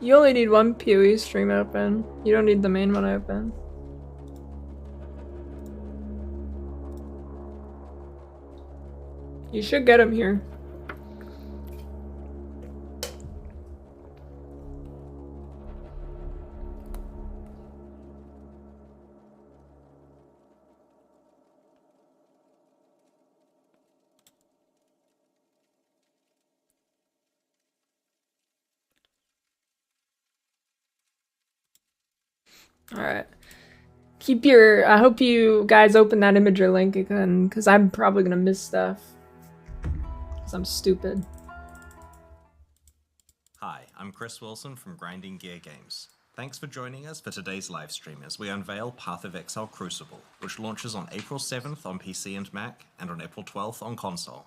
You only need one PoE stream open. You don't need the main one open. You should get him here. Alright. Keep your... I hope you guys open that Imager link again, because I'm probably gonna miss stuff. Because I'm stupid. Hi, I'm Chris Wilson from Grinding Gear Games. Thanks for joining us for today's livestream as we unveil Path of Exile Crucible, which launches on April 7th on PC and Mac, and on April 12th on console.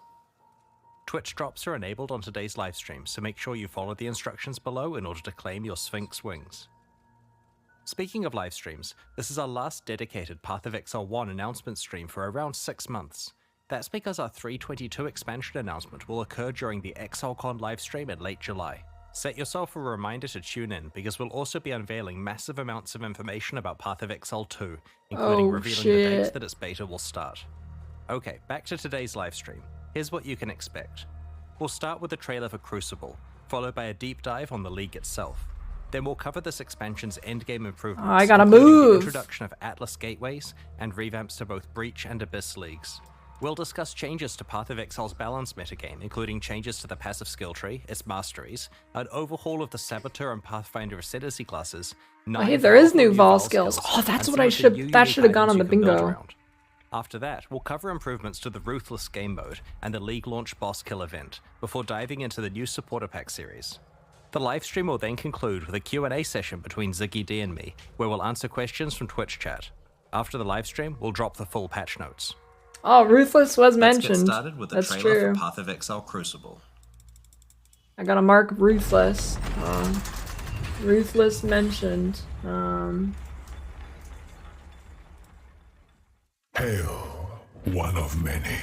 Twitch drops are enabled on today's livestream, so make sure you follow the instructions below in order to claim your Sphinx wings. Speaking of live streams, this is our last dedicated Path of Exile 1 announcement stream for around 6 months. That's because our 322 expansion announcement will occur during the ExileCon livestream in late July. Set yourself a reminder to tune in, because we'll also be unveiling massive amounts of information about Path of Exile 2, including revealing the dates that its beta will start. Okay, back to today's livestream. Here's what you can expect. We'll start with the trailer for Crucible, followed by a deep dive on the League itself. Then we'll cover this expansion's endgame improvements, I gotta including move. the introduction of Atlas gateways and revamps to both Breach and Abyss leagues. We'll discuss changes to Path of Exile's balance metagame, including changes to the passive skill tree, its masteries, an overhaul of the Saboteur and Pathfinder Ascendancy classes. Oh, hey, there is new Vol skills. Oh, that's what I should. That should have gone on the bingo. After that, we'll cover improvements to the Ruthless game mode and the League launch boss kill event, before diving into the new Supporter Pack series. The livestream will then conclude with a Q&A session between Ziggy D and me, where we'll answer questions from Twitch chat. After the livestream, we'll drop the full patch notes. Oh, Ruthless was mentioned. Let's get started with the That's trailer true. for Path of Exile Crucible. I gotta mark Ruthless. Ruthless mentioned. Hail, one of many.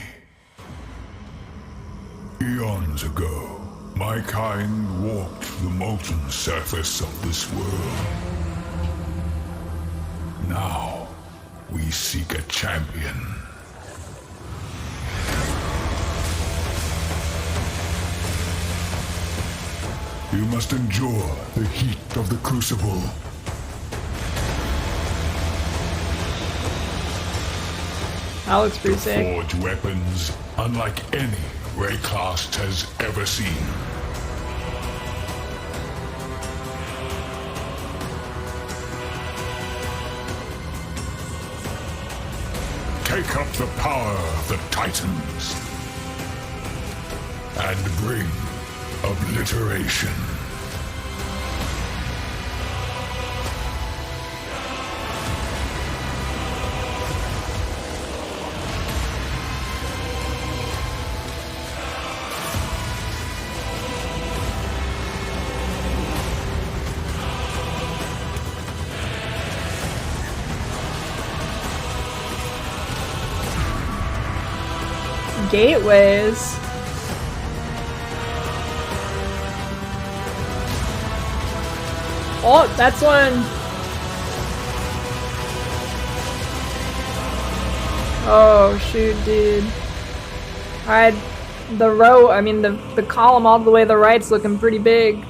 Eons ago, my kind walked the molten surface of this world. Now, we seek a champion. You must endure the heat of the Crucible. That looks pretty sick. Forge weapons unlike any Rayclast has ever seen. Take up the power of the Titans and bring obliteration. Gateways. Oh, that's one. Oh shoot, dude. Alright, the row, I mean the column all the way to the right's looking pretty big.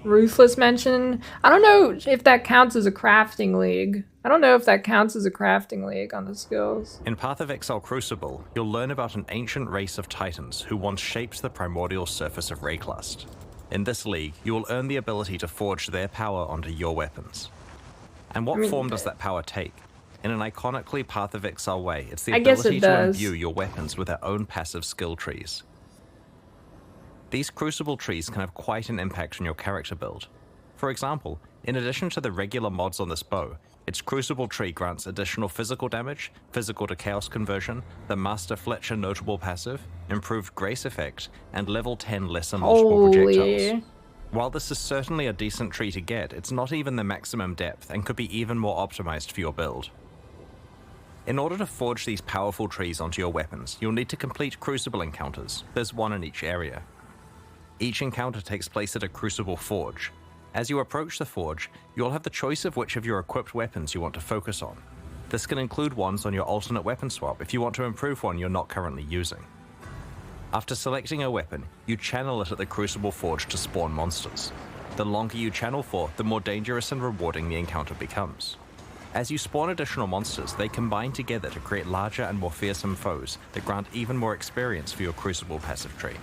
Ruthless mention. I don't know if that counts as a crafting league. I don't know if that counts as a crafting league on the skills. In Path of Exile Crucible, you'll learn about an ancient race of titans who once shaped the primordial surface of Rayclast. In this league, you will earn the ability to forge their power onto your weapons. And what form does that power take? In an iconically Path of Exile way, it's the ability to imbue your weapons with their own passive skill trees. These Crucible trees can have quite an impact on your character build. For example, in addition to the regular mods on this bow, its Crucible tree grants additional physical damage, physical to chaos conversion, the Master Fletcher notable passive, improved grace effect, and level 10 lesser multiple projectiles. While this is certainly a decent tree to get, it's not even the maximum depth and could be even more optimized for your build. In order to forge these powerful trees onto your weapons, you'll need to complete Crucible encounters. There's one in each area. Each encounter takes place at a Crucible forge. As you approach the forge, you'll have the choice of which of your equipped weapons you want to focus on. This can include ones on your alternate weapon swap if you want to improve one you're not currently using. After selecting a weapon, you channel it at the Crucible forge to spawn monsters. The longer you channel for, the more dangerous and rewarding the encounter becomes. As you spawn additional monsters, they combine together to create larger and more fearsome foes that grant even more experience for your Crucible passive tree.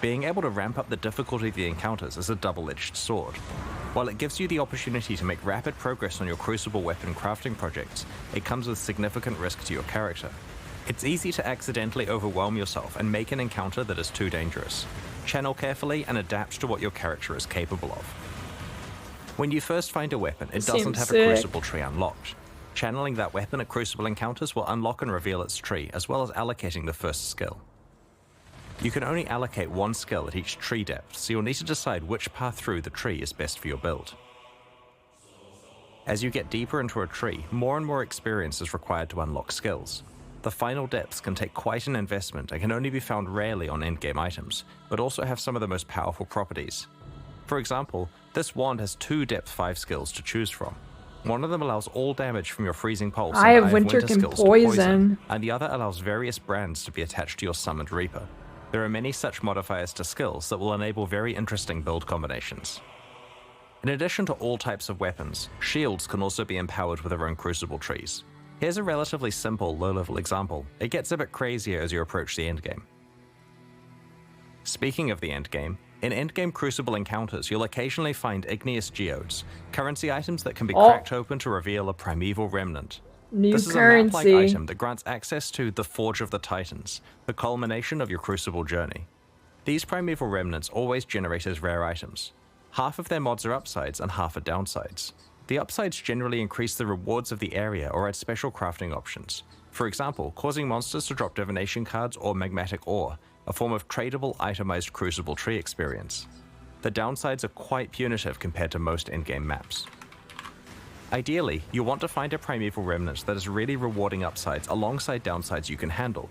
Being able to ramp up the difficulty of the encounters is a double-edged sword. While it gives you the opportunity to make rapid progress on your Crucible weapon crafting projects, it comes with significant risk to your character. It's easy to accidentally overwhelm yourself and make an encounter that is too dangerous. Channel carefully and adapt to what your character is capable of. When you first find a weapon, it doesn't have a Crucible tree unlocked. Channeling that weapon at Crucible encounters will unlock and reveal its tree, as well as allocating the first skill. You can only allocate one skill at each tree depth, so you'll need to decide which path through the tree is best for your build. As you get deeper into a tree, more and more experience is required to unlock skills. The final depths can take quite an investment and can only be found rarely on endgame items, but also have some of the most powerful properties. For example, this wand has 2 depth 5 skills to choose from. One of them allows all damage from your freezing pulse Eye and of Winter can skills to poison, and the other allows various brands to be attached to your summoned Reaper. There are many such modifiers to skills that will enable very interesting build combinations. In addition to all types of weapons, shields can also be empowered with their own Crucible trees. Here's a relatively simple low-level example. It gets a bit crazier as you approach the endgame. Speaking of the endgame, in endgame Crucible encounters, you'll occasionally find igneous geodes, currency items that can be cracked open to reveal a primeval remnant. This is a map-like item that grants access to the Forge of the Titans, the culmination of your Crucible journey. These primeval remnants always generate as rare items. Half of their mods are upsides and half are downsides. The upsides generally increase the rewards of the area or add special crafting options. For example, causing monsters to drop divination cards or magmatic ore, a form of tradable itemized Crucible tree experience. The downsides are quite punitive compared to most endgame maps. Ideally, you want to find a primeval remnant that is really rewarding upsides alongside downsides you can handle.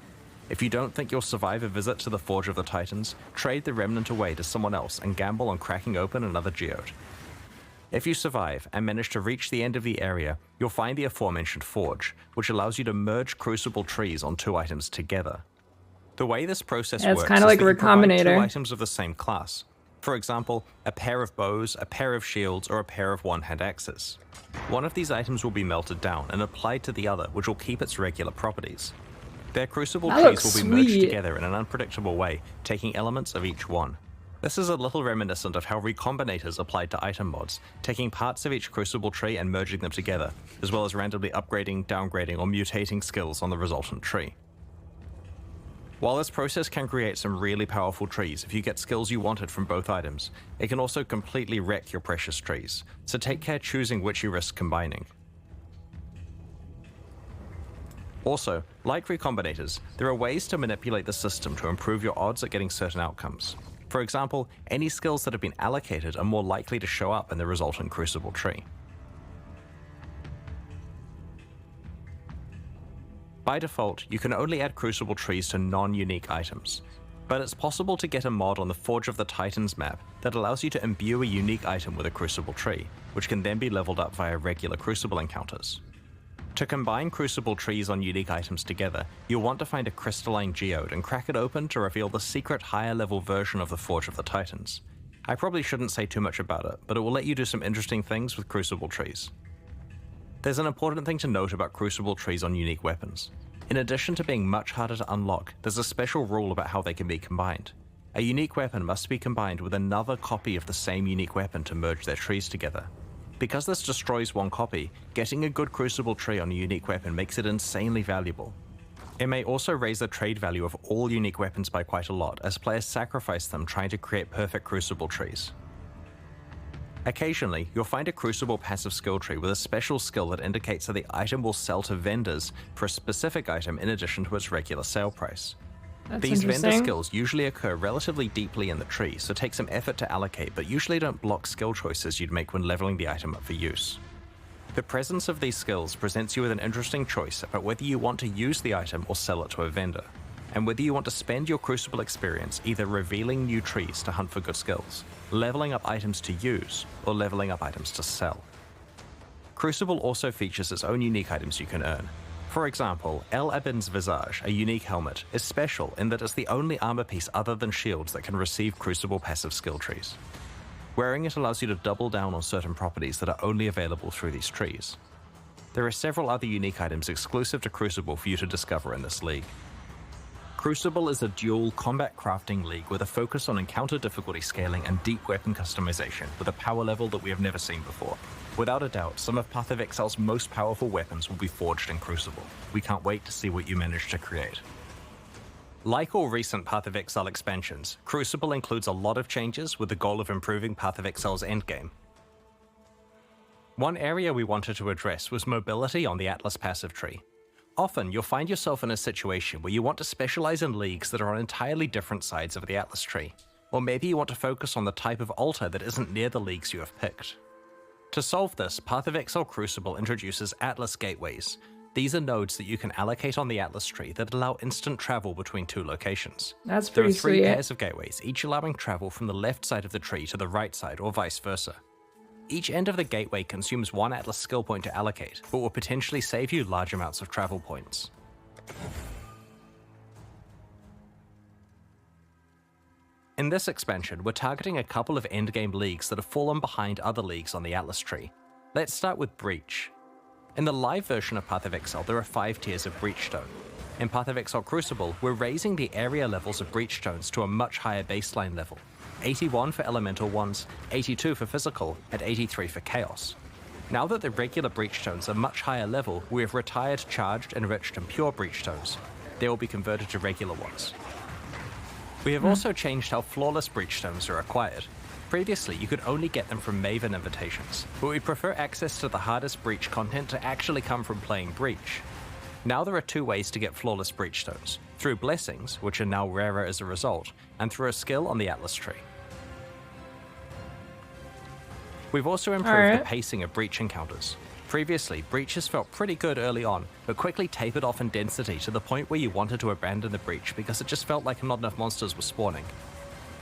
If you don't think you'll survive a visit to the Forge of the Titans, trade the remnant away to someone else and gamble on cracking open another geode. If you survive and manage to reach the end of the area, you'll find the aforementioned forge, which allows you to merge Crucible trees on 2 items together. The way this process works is kind of like that a you provide 2 Recombinator. items of the same class. For example, a pair of bows, a pair of shields, or a pair of one-hand axes. One of these items will be melted down and applied to the other, which will keep its regular properties. Their Crucible trees will be merged together in an unpredictable way, taking elements of each one. This is a little reminiscent of how Recombinators applied to item mods, taking parts of each Crucible tree and merging them together, as well as randomly upgrading, downgrading, or mutating skills on the resultant tree. While this process can create some really powerful trees if you get skills you wanted from both items, it can also completely wreck your precious trees, so take care choosing which you risk combining. Also, like Recombinators, there are ways to manipulate the system to improve your odds at getting certain outcomes. For example, any skills that have been allocated are more likely to show up in the resultant Crucible tree. By default, you can only add Crucible trees to non-unique items, but it's possible to get a mod on the Forge of the Titans map that allows you to imbue a unique item with a Crucible tree, which can then be leveled up via regular Crucible encounters. To combine Crucible trees on unique items together, you'll want to find a crystalline geode and crack it open to reveal the secret higher level version of the Forge of the Titans. I probably shouldn't say too much about it, but it will let you do some interesting things with Crucible trees. There's an important thing to note about Crucible trees on unique weapons. In addition to being much harder to unlock, there's a special rule about how they can be combined. A unique weapon must be combined with another copy of the same unique weapon to merge their trees together. Because this destroys one copy, getting a good Crucible tree on a unique weapon makes it insanely valuable. It may also raise the trade value of all unique weapons by quite a lot, as players sacrifice them trying to create perfect Crucible trees. Occasionally, you'll find a Crucible passive skill tree with a special skill that indicates that the item will sell to vendors for a specific item in addition to its regular sale price. These vendor skills usually occur relatively deeply in the tree, so take some effort to allocate, but usually don't block skill choices you'd make when leveling the item up for use. The presence of these skills presents you with an interesting choice about whether you want to use the item or sell it to a vendor, and whether you want to spend your Crucible experience either revealing new trees to hunt for good skills, leveling up items to use, or leveling up items to sell. Crucible also features its own unique items you can earn. For example, El Abin's Visage, a unique helmet, is special in that it's the only armor piece other than shields that can receive Crucible passive skill trees. Wearing it allows you to double down on certain properties that are only available through these trees. There are several other unique items exclusive to Crucible for you to discover in this league. Crucible is a dual combat crafting league with a focus on encounter difficulty scaling and deep weapon customization with a power level that we have never seen before. Without a doubt, some of Path of Exile's most powerful weapons will be forged in Crucible. We can't wait to see what you manage to create. Like all recent Path of Exile expansions, Crucible includes a lot of changes with the goal of improving Path of Exile's endgame. One area we wanted to address was mobility on the Atlas passive tree. Often, you'll find yourself in a situation where you want to specialize in leagues that are on entirely different sides of the Atlas tree, or maybe you want to focus on the type of altar that isn't near the leagues you have picked. To solve this, Path of Exile Crucible introduces Atlas Gateways. These are nodes that you can allocate on the Atlas tree that allow instant travel between two locations. That's pretty There are three sweet. pairs of gateways, each allowing travel from the left side of the tree to the right side, or vice versa. Each end of the gateway consumes one Atlas skill point to allocate, but will potentially save you large amounts of travel points. In this expansion, we're targeting a couple of endgame leagues that have fallen behind other leagues on the Atlas tree. Let's start with Breach. In the live version of Path of Exile, there are 5 tiers of Breachstone. In Path of Exile Crucible, we're raising the area levels of Breachstones to a much higher baseline level. 81 for elemental ones, 82 for physical, and 83 for chaos. Now that the regular Breachstones are much higher level, we have retired charged, enriched, and pure Breachstones. They will be converted to regular ones. We have also changed how flawless Breachstones are acquired. Previously, you could only get them from Maven invitations, but we prefer access to the hardest Breach content to actually come from playing Breach. Now there are 2 ways to get flawless Breachstones, through blessings, which are now rarer as a result, and through a skill on the Atlas tree. We've also improved the pacing of Breach encounters. Previously, Breaches felt pretty good early on, but quickly tapered off in density to the point where you wanted to abandon the Breach because it just felt like not enough monsters were spawning.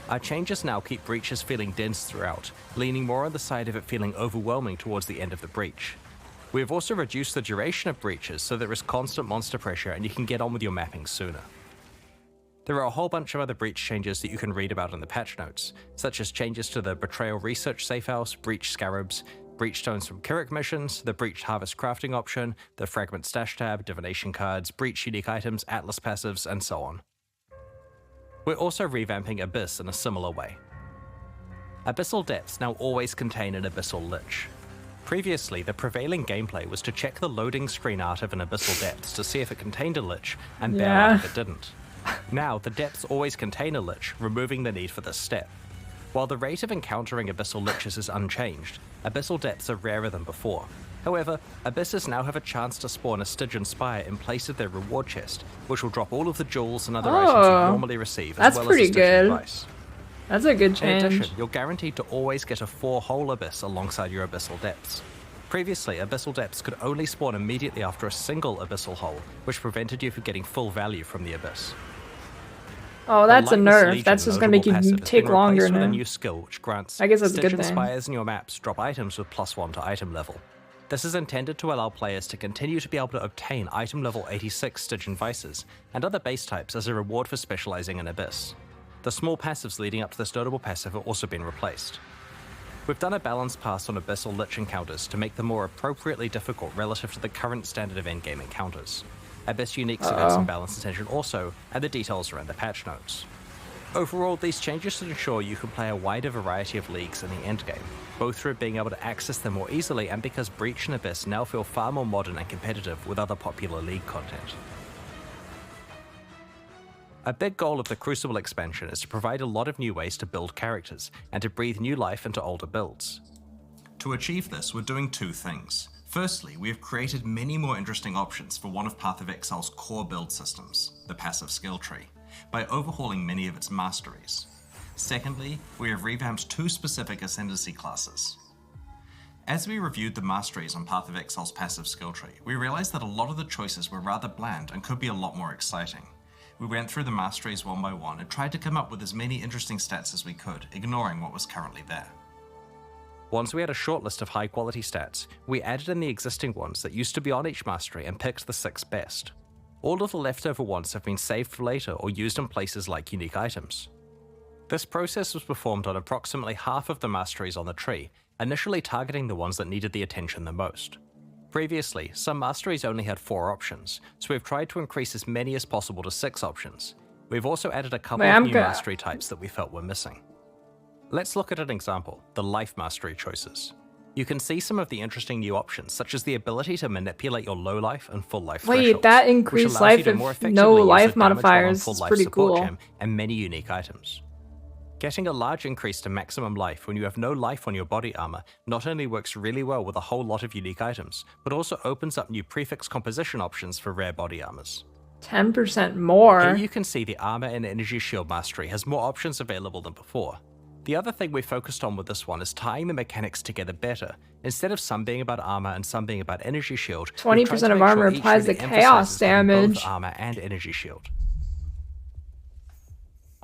Our changes now keep Breaches feeling dense throughout, leaning more on the side of it feeling overwhelming towards the end of the Breach. We have also reduced the duration of Breaches so there is constant monster pressure and you can get on with your mapping sooner. There are a whole bunch of other Breach changes that you can read about in the patch notes, such as changes to the Betrayal Research Safehouse, Breach Scarabs, Breach Stones from Kirik missions, the Breach Harvest crafting option, the Fragment Stash tab, Divination cards, Breach unique items, Atlas passives, and so on. We're also revamping Abyss in a similar way. Abyssal Depths now always contain an Abyssal Lich. Previously, the prevailing gameplay was to check the loading screen art of an Abyssal Depths to see if it contained a Lich, and bail out if it didn't. Now, the Depths always contain a Lich, removing the need for this step. While the rate of encountering Abyssal Liches is unchanged, Abyssal Depths are rarer than before. However, Abysses now have a chance to spawn a Stygian Spire in place of their reward chest, which will drop all of the jewels and other items you normally receive, as well as a Stygian Device. That's a good change. In addition, you're guaranteed to always get a 4-hole Abyss alongside your Abyssal Depths. Previously, Abyssal Depths could only spawn immediately after a single Abyssal hole, which prevented you from getting full value from the Abyss. Oh, that's a nerf. That's just gonna make you take longer now. With a new skill which grants I guess that's a good Stygian thing. Spires in your maps drop items with +1 to item level. This is intended to allow players to continue to be able to obtain item level 86 Stygian Vices and other base types as a reward for specializing in Abyss. The small passives leading up to this notable passive have also been replaced. We've done a balanced pass on Abyssal Lich encounters to make them more appropriately difficult relative to the current standard of endgame encounters. Abyss uniques have some balance attention also, and the details are in the patch notes. Overall, these changes should ensure you can play a wider variety of leagues in the endgame, both through being able to access them more easily and because Breach and Abyss now feel far more modern and competitive with other popular league content. A big goal of the Crucible expansion is to provide a lot of new ways to build characters, and to breathe new life into older builds. To achieve this, we're doing 2 things. Firstly, we have created many more interesting options for one of Path of Exile's core build systems, the passive skill tree, by overhauling many of its masteries. Secondly, we have revamped 2 specific Ascendancy classes. As we reviewed the masteries on Path of Exile's passive skill tree, we realized that a lot of the choices were rather bland and could be a lot more exciting. We went through the masteries one by one and tried to come up with as many interesting stats as we could, ignoring what was currently there. Once we had a short list of high quality stats, we added in the existing ones that used to be on each mastery and picked the 6 best. All of the leftover ones have been saved for later or used in places like unique items. This process was performed on approximately half of the masteries on the tree, initially targeting the ones that needed the attention the most. Previously, some masteries only had 4 options, so we've tried to increase as many as possible to 6 options. We've also added a couple of new mastery types that we felt were missing. Let's look at an example, the life mastery choices. You can see some of the interesting new options, such as the ability to manipulate your low life and full life thresholds. Wait, that increased life if no life modifiers is pretty cool. And many unique items. Getting a large increase to maximum life when you have no life on your body armor not only works really well with a whole lot of unique items, but also opens up new prefix composition options for rare body armors. 10% more? Here you can see the armor and energy shield mastery has more options available than before. The other thing we focused on with this one is tying the mechanics together better. Instead of some being about armor and some being about energy shield, 20% of armor applies to chaos damage. Both armor and energy shield.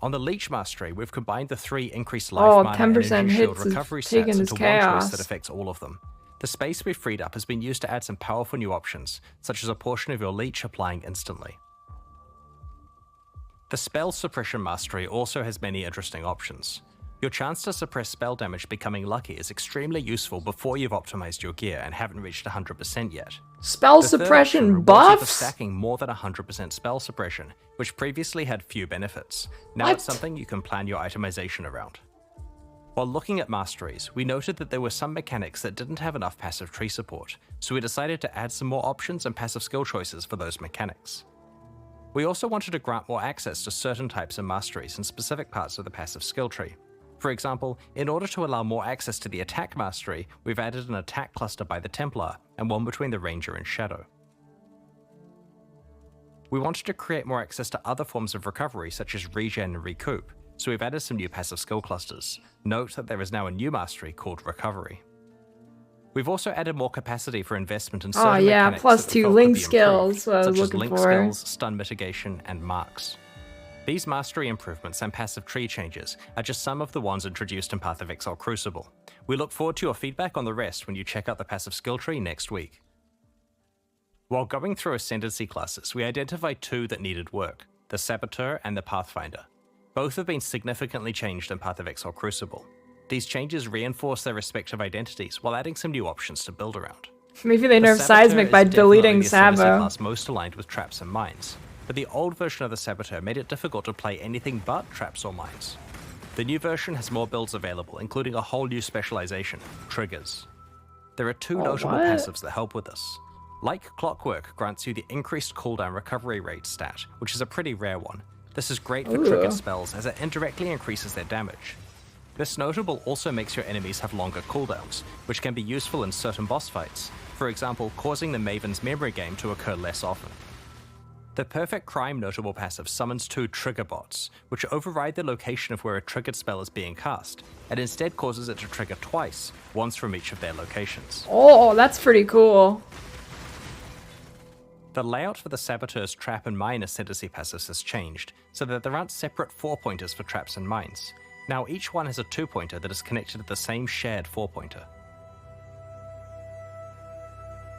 On the Leech Mastery, we've combined the 3 increased life, mana, and energy shield recovery stats into one choice that affects all of them. The space we've freed up has been used to add some powerful new options, such as a portion of your Leech applying instantly. The Spell Suppression Mastery also has many interesting options. Your chance to suppress spell damage becoming lucky is extremely useful before you've optimized your gear and haven't reached 100% yet. Spell suppression buffs? For stacking more than 100% spell suppression, which previously had few benefits. Now it's something you can plan your itemization around. While looking at masteries, we noted that there were some mechanics that didn't have enough passive tree support, so we decided to add some more options and passive skill choices for those mechanics. We also wanted to grant more access to certain types of masteries in specific parts of the passive skill tree. For example, in order to allow more access to the attack mastery, we've added an attack cluster by the Templar and one between the Ranger and Shadow. We wanted to create more access to other forms of recovery such as regen and recoup, so we've added some new passive skill clusters. Note that there is now a new mastery called Recovery. We've also added more capacity for investment in certain mechanics plus that we 2 felt link could be skills, improved, such as link skills, stun mitigation, and marks. These mastery improvements and passive tree changes are just some of the ones introduced in Path of Exile Crucible. We look forward to your feedback on the rest when you check out the passive skill tree next week. While going through Ascendancy classes, we identified 2 that needed work, the Saboteur and the Pathfinder. Both have been significantly changed in Path of Exile Crucible. These changes reinforce their respective identities while adding some new options to build around. Maybe they nerf Seismic by deleting Sabo. Class most aligned with traps and mines. But the old version of the Saboteur made it difficult to play anything but traps or mines. The new version has more builds available, including a whole new specialization, Triggers. There are 2 notable passives that help with this. Like Clockwork grants you the increased cooldown recovery rate stat, which is a pretty rare one. This is great for triggered spells as it indirectly increases their damage. This notable also makes your enemies have longer cooldowns, which can be useful in certain boss fights, for example causing the Maven's memory game to occur less often. The Perfect Crime notable passive summons 2 trigger bots, which override the location of where a triggered spell is being cast, and instead causes it to trigger twice, once from each of their locations. Oh, that's pretty cool. The layout for the Saboteur's Trap and Mine Ascendancy passives has changed, so that there aren't separate 4-pointers for traps and mines. Now each one has a 2-pointer that is connected to the same shared 4-pointer.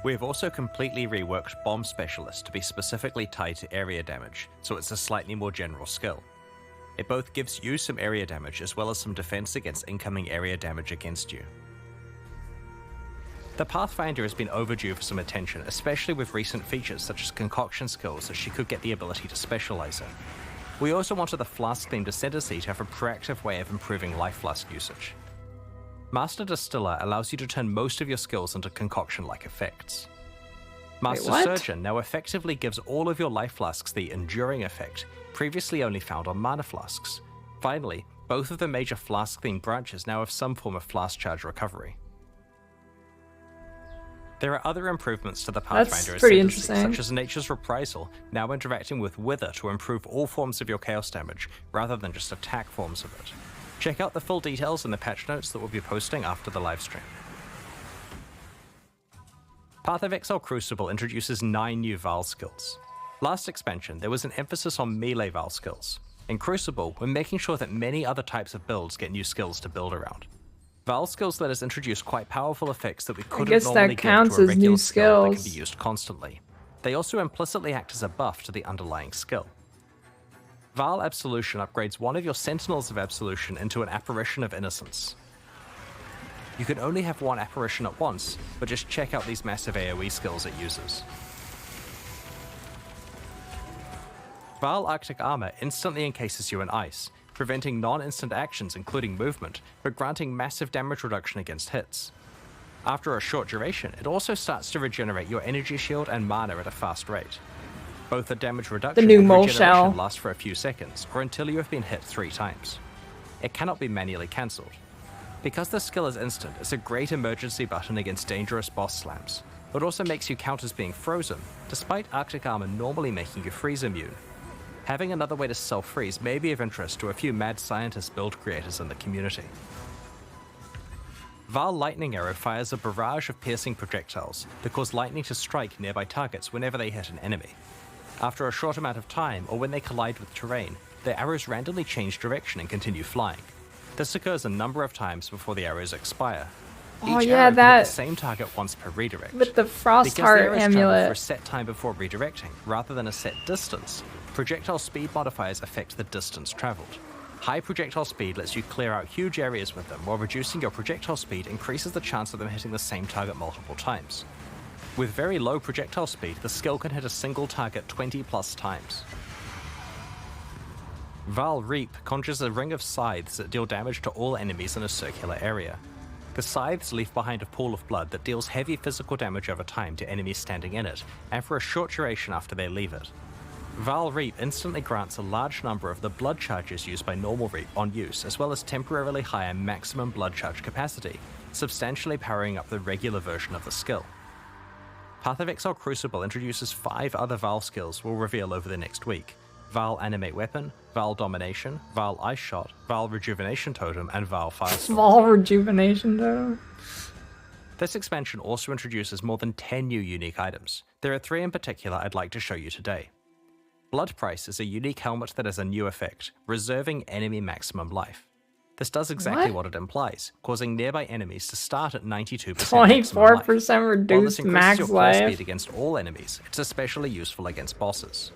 We have also completely reworked Bomb Specialist to be specifically tied to area damage, so it's a slightly more general skill. It both gives you some area damage as well as some defense against incoming area damage against you. The Pathfinder has been overdue for some attention, especially with recent features such as concoction skills that she could get the ability to specialize in. We also wanted the Flask-themed Ascendancy to have a proactive way of improving Life Flask usage. Master Distiller allows you to turn most of your skills into concoction-like effects. Master Surgeon now effectively gives all of your life flasks the Enduring effect, previously only found on mana flasks. Finally, both of the major flask-themed branches now have some form of flask charge recovery. There are other improvements to the Pathfinder Ascendancy, such as Nature's Reprisal, now interacting with Wither to improve all forms of your chaos damage, rather than just attack forms of it. Check out the full details in the patch notes that we'll be posting after the livestream. Path of Exile Crucible introduces 9 new Val skills. Last expansion, there was an emphasis on melee Val skills. In Crucible, we're making sure that many other types of builds get new skills to build around. Val skills let us introduce quite powerful effects that we couldn't normally give to a regular skill that can be used constantly. They also implicitly act as a buff to the underlying skill. Val Absolution upgrades one of your Sentinels of Absolution into an Apparition of Innocence. You can only have one apparition at once, but just check out these massive AoE skills it uses. Val Arctic Armor instantly encases you in ice, preventing non-instant actions including movement, but granting massive damage reduction against hits. After a short duration, it also starts to regenerate your energy shield and mana at a fast rate. Both the damage reduction and regeneration last for a few seconds, or until you have been hit 3 times. It cannot be manually cancelled. Because the skill is instant, it's a great emergency button against dangerous boss slams. It also makes you count as being frozen, despite Arctic Armor normally making you freeze immune. Having another way to self-freeze may be of interest to a few mad scientist build creators in the community. Val Lightning Arrow fires a barrage of piercing projectiles that cause lightning to strike nearby targets whenever they hit an enemy. After a short amount of time, or when they collide with terrain, their arrows randomly change direction and continue flying. This occurs a number of times before the arrows expire. Each arrow can hit the same target once per redirect. With the Frost Heart amulet. For a set time before redirecting, rather than a set distance, projectile speed modifiers affect the distance traveled. High projectile speed lets you clear out huge areas with them, while reducing your projectile speed increases the chance of them hitting the same target multiple times. With very low projectile speed, the skill can hit a single target 20 plus times. Val Reap conjures a ring of scythes that deal damage to all enemies in a circular area. The scythes leave behind a pool of blood that deals heavy physical damage over time to enemies standing in it, and for a short duration after they leave it. Val Reap instantly grants a large number of the blood charges used by normal Reap on use, as well as temporarily higher maximum blood charge capacity, substantially powering up the regular version of the skill. Path of Exile Crucible introduces 5 other Val skills we'll reveal over the next week. Val Animate Weapon, Val Domination, Val Ice Shot, Val Rejuvenation Totem, and Val Firestorm. Val Rejuvenation Totem. This expansion also introduces more than 10 new unique items. There are 3 in particular I'd like to show you today. Blood Price is a unique helmet that has a new effect, reserving enemy maximum life. This does exactly what it implies, causing nearby enemies to start at 92% 24% reduced max life. Speed against all enemies, it's especially useful against bosses.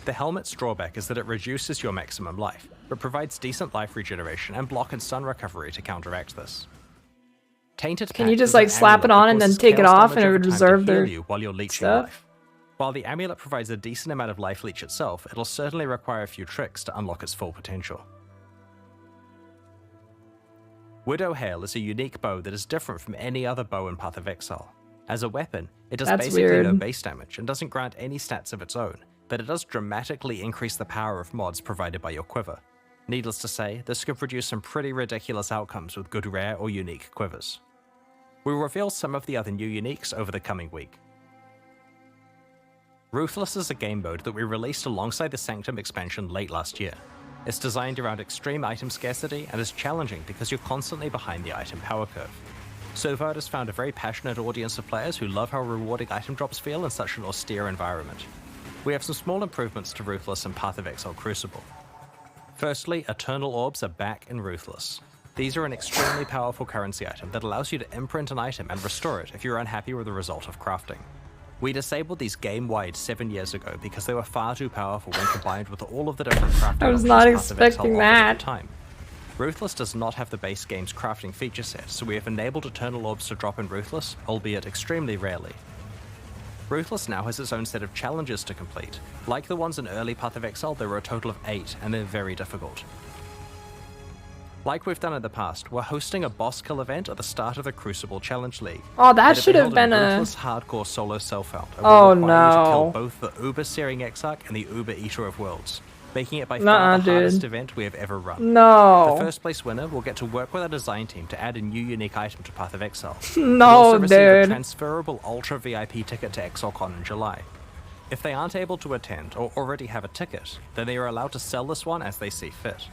The helmet's drawback is that it reduces your maximum life, but provides decent life regeneration and block and stun recovery to counteract this. Tainted Can you just like slap it on and then take it off and it would reserve their while you're leeching stuff? life? While the amulet provides a decent amount of life leech itself, it'll certainly require a few tricks to unlock its full potential. Widow Hail is a unique bow that is different from any other bow in Path of Exile. As a weapon, it does basically no base damage and doesn't grant any stats of its own, but it does dramatically increase the power of mods provided by your quiver. Needless to say, this could produce some pretty ridiculous outcomes with good rare or unique quivers. We'll reveal some of the other new uniques over the coming week. Ruthless is a game mode that we released alongside the Sanctum expansion late last year. It's designed around extreme item scarcity and is challenging because you're constantly behind the item power curve. So far it has found a very passionate audience of players who love how rewarding item drops feel in such an austere environment. We have some small improvements to Ruthless and Path of Exile Crucible. Firstly, Eternal Orbs are back in Ruthless. These are an extremely powerful currency item that allows you to imprint an item and restore it if you're unhappy with the result of crafting. We disabled these game-wide 7 years ago because they were far too powerful when combined with all of the different crafting I was not expecting that. Time. Ruthless does not have the base game's crafting feature set, so we have enabled Eternal Orbs to drop in Ruthless, albeit extremely rarely. Ruthless now has its own set of challenges to complete. Like the ones in early Path of Exile, there were a total of 8, and they're very difficult. Like we've done in the past, we're hosting a boss kill event at the start of the Crucible Challenge League. Oh, that should have been a Ruthless hardcore solo self-out. Oh You to no. kill both the Uber Searing Exarch and the Uber Eater of Worlds, making it by far the hardest event we have ever run. No. The first place winner will get to work with our design team to add a new unique item to Path of Exile. No, also receive a dude. transferable Ultra VIP ticket to ExileCon in July. If they aren't able to attend or already have a ticket, then they are allowed to sell this one as they see fit.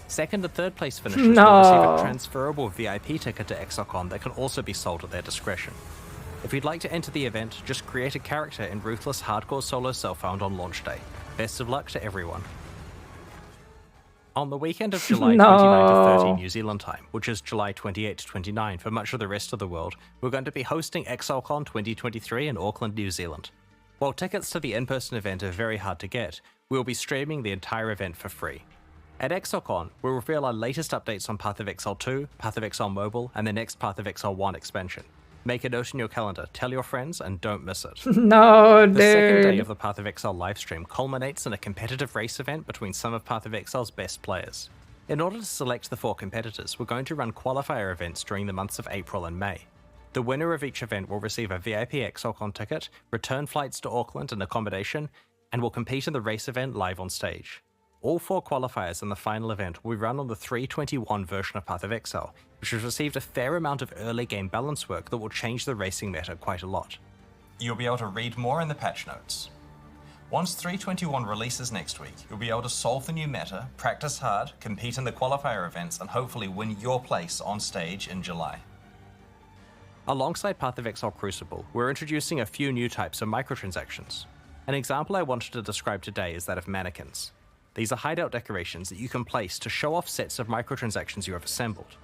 Second and third place finishers will receive a transferable VIP ticket to ExileCon that can also be sold at their discretion. If you'd like to enter the event, just create a character in Ruthless Hardcore Solo Self-Found on launch day. Best of luck to everyone. On the weekend of July 29 to 30 New Zealand time, which is July 28 to 29 for much of the rest of the world, we're going to be hosting ExileCon 2023 in Auckland, New Zealand. While tickets to the in-person event are very hard to get, we'll be streaming the entire event for free. At ExileCon, we'll reveal our latest updates on Path of Exile 2, Path of Exile Mobile, and the next Path of Exile 1 expansion. Make a note in your calendar, tell your friends, and don't miss it. No, dude. The second day of the Path of Exile livestream culminates in a competitive race event between some of Path of Exile's best players. In order to select the 4 competitors, we're going to run qualifier events during the months of April and May. The winner of each event will receive a VIP ExileCon ticket, return flights to Auckland and accommodation, and will compete in the race event live on stage. All 4 qualifiers in the final event will be run on the 3.21 version of Path of Exile, which has received a fair amount of early game balance work that will change the racing meta quite a lot. You'll be able to read more in the patch notes. Once 3.21 releases next week, you'll be able to solve the new meta, practice hard, compete in the qualifier events, and hopefully win your place on stage in July. Alongside Path of Exile Crucible, we're introducing a few new types of microtransactions. An example I wanted to describe today is that of mannequins. These are hideout decorations that you can place to show off sets of microtransactions you have assembled.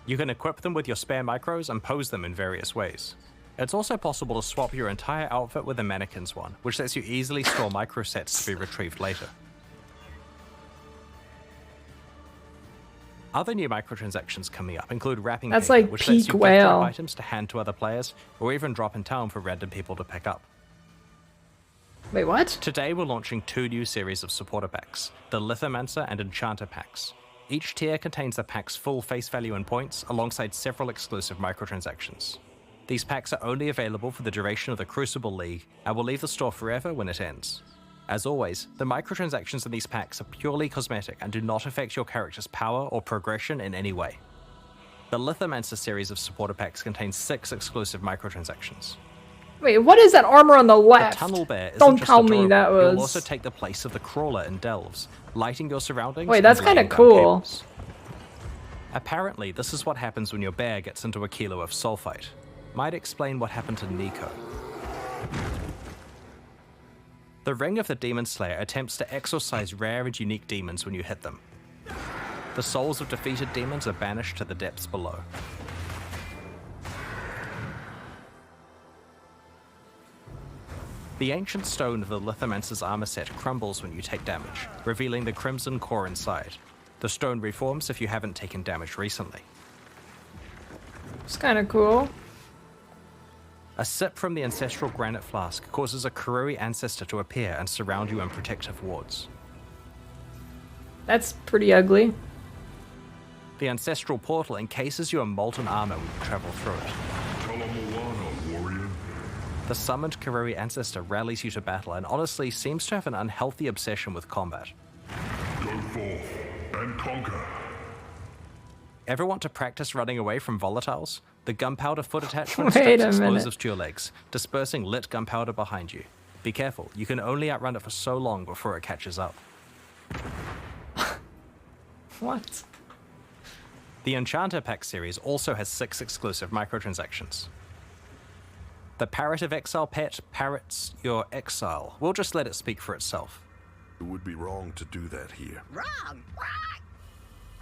You can equip them with your spare micros and pose them in various ways. It's also possible to swap your entire outfit with a mannequin's one, which lets you easily store micro sets to be retrieved later. Other new microtransactions coming up include wrapping That's paper, like which lets you peak gift wrap whale. items to hand to other players, or even drop in town for random people to pick up. Wait, what? Today we're launching 2 new series of supporter packs, the Lithomancer and Enchanter packs. Each tier contains the pack's full face value and points, alongside several exclusive microtransactions. These packs are only available for the duration of the Crucible League, and will leave the store forever when it ends. As always, the microtransactions in these packs are purely cosmetic and do not affect your character's power or progression in any way. The Lithomancer series of supporter packs contains 6 exclusive microtransactions. Wait, what is that armor on the left? The Tunnel Bear isn't Don't just tell me adorable, that It was. will also take the place of the Crawler in Delves, lighting your surroundings. Wait, and that's kinda laying down cool. cables. Apparently, this is what happens when your bear gets into a kilo of sulfite. Might explain what happened to Nico. The Ring of the Demon Slayer attempts to exorcise rare and unique demons when you hit them. The souls of defeated demons are banished to the depths below. The ancient stone of the Lithomancer's armor set crumbles when you take damage, revealing the crimson core inside. The stone reforms if you haven't taken damage recently. It's kind of cool. A sip from the ancestral granite flask causes a Karui ancestor to appear and surround you in protective wards. That's pretty ugly. The ancestral portal encases you in molten armor when you travel through it. Talamoana, warrior. The summoned Karui ancestor rallies you to battle and honestly seems to have an unhealthy obsession with combat. Go forth and conquer. Ever want to practice running away from volatiles? The gunpowder foot attachment Wait straps a explosives minute. to your legs, dispersing lit gunpowder behind you. Be careful, you can only outrun it for so long before it catches up. What? The Enchanter Pack series also has 6 exclusive microtransactions. The Parrot of Exile pet parrots your exile. We'll just let it speak for itself. It would be wrong to do that here. Wrong.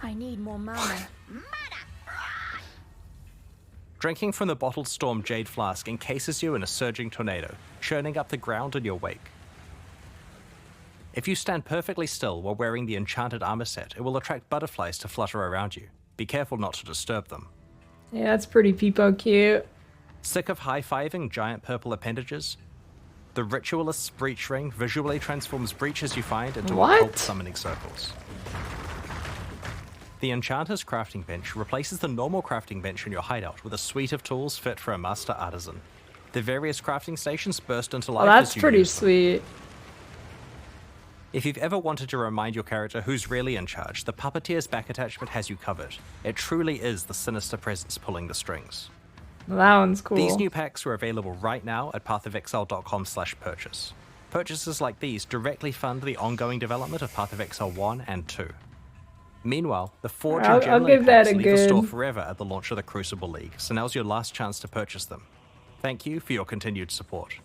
I need more mana. Drinking from the bottled storm Jade Flask encases you in a surging tornado, churning up the ground in your wake. If you stand perfectly still while wearing the enchanted armor set, it will attract butterflies to flutter around you. Be careful not to disturb them. Yeah, that's pretty peepo cute. Sick of high-fiving giant purple appendages? The Ritualist's Breach Ring visually transforms breaches you find into What? occult summoning circles. The Enchanter's crafting bench replaces the normal crafting bench in your hideout with a suite of tools fit for a master artisan. The various crafting stations burst into life Well, that's as you pretty use them. sweet. If you've ever wanted to remind your character who's really in charge, the Puppeteer's back attachment has you covered. It truly is the sinister presence pulling the strings. Well, that one's cool. These new packs are available right now at pathofexile.com/purchase. Purchases like these directly fund the ongoing development of Path of Exile 1 and 2. Meanwhile, the Forge I'll and Gemini give that packs a leave the store good- forever at the launch of the Crucible League, so now's your last chance to purchase them. Thank you for your continued support.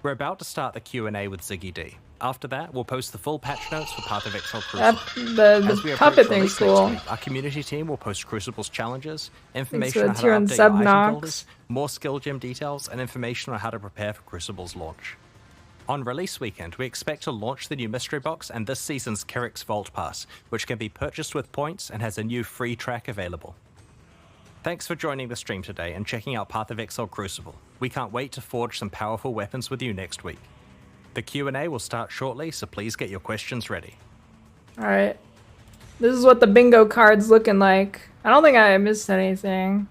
We're about to start the Q&A with Ziggy D. After that, we'll post the full patch notes for Path of Exile Crucible. As we The approach puppet release thing's next cool. week, our community team will post Crucible's challenges, Thanks information for on the how to tier and update sub your item Nox. builders, more skill gem details, and information on how to prepare for Crucible's launch. On release weekend, we expect to launch the new mystery box and this season's Kerrick's Vault Pass, which can be purchased with points and has a new free track available. Thanks for joining the stream today and checking out Path of Exile Crucible. We can't wait to forge some powerful weapons with you next week. The Q&A will start shortly, so please get your questions ready. Alright. This is what the bingo card's looking like. I don't think I missed anything.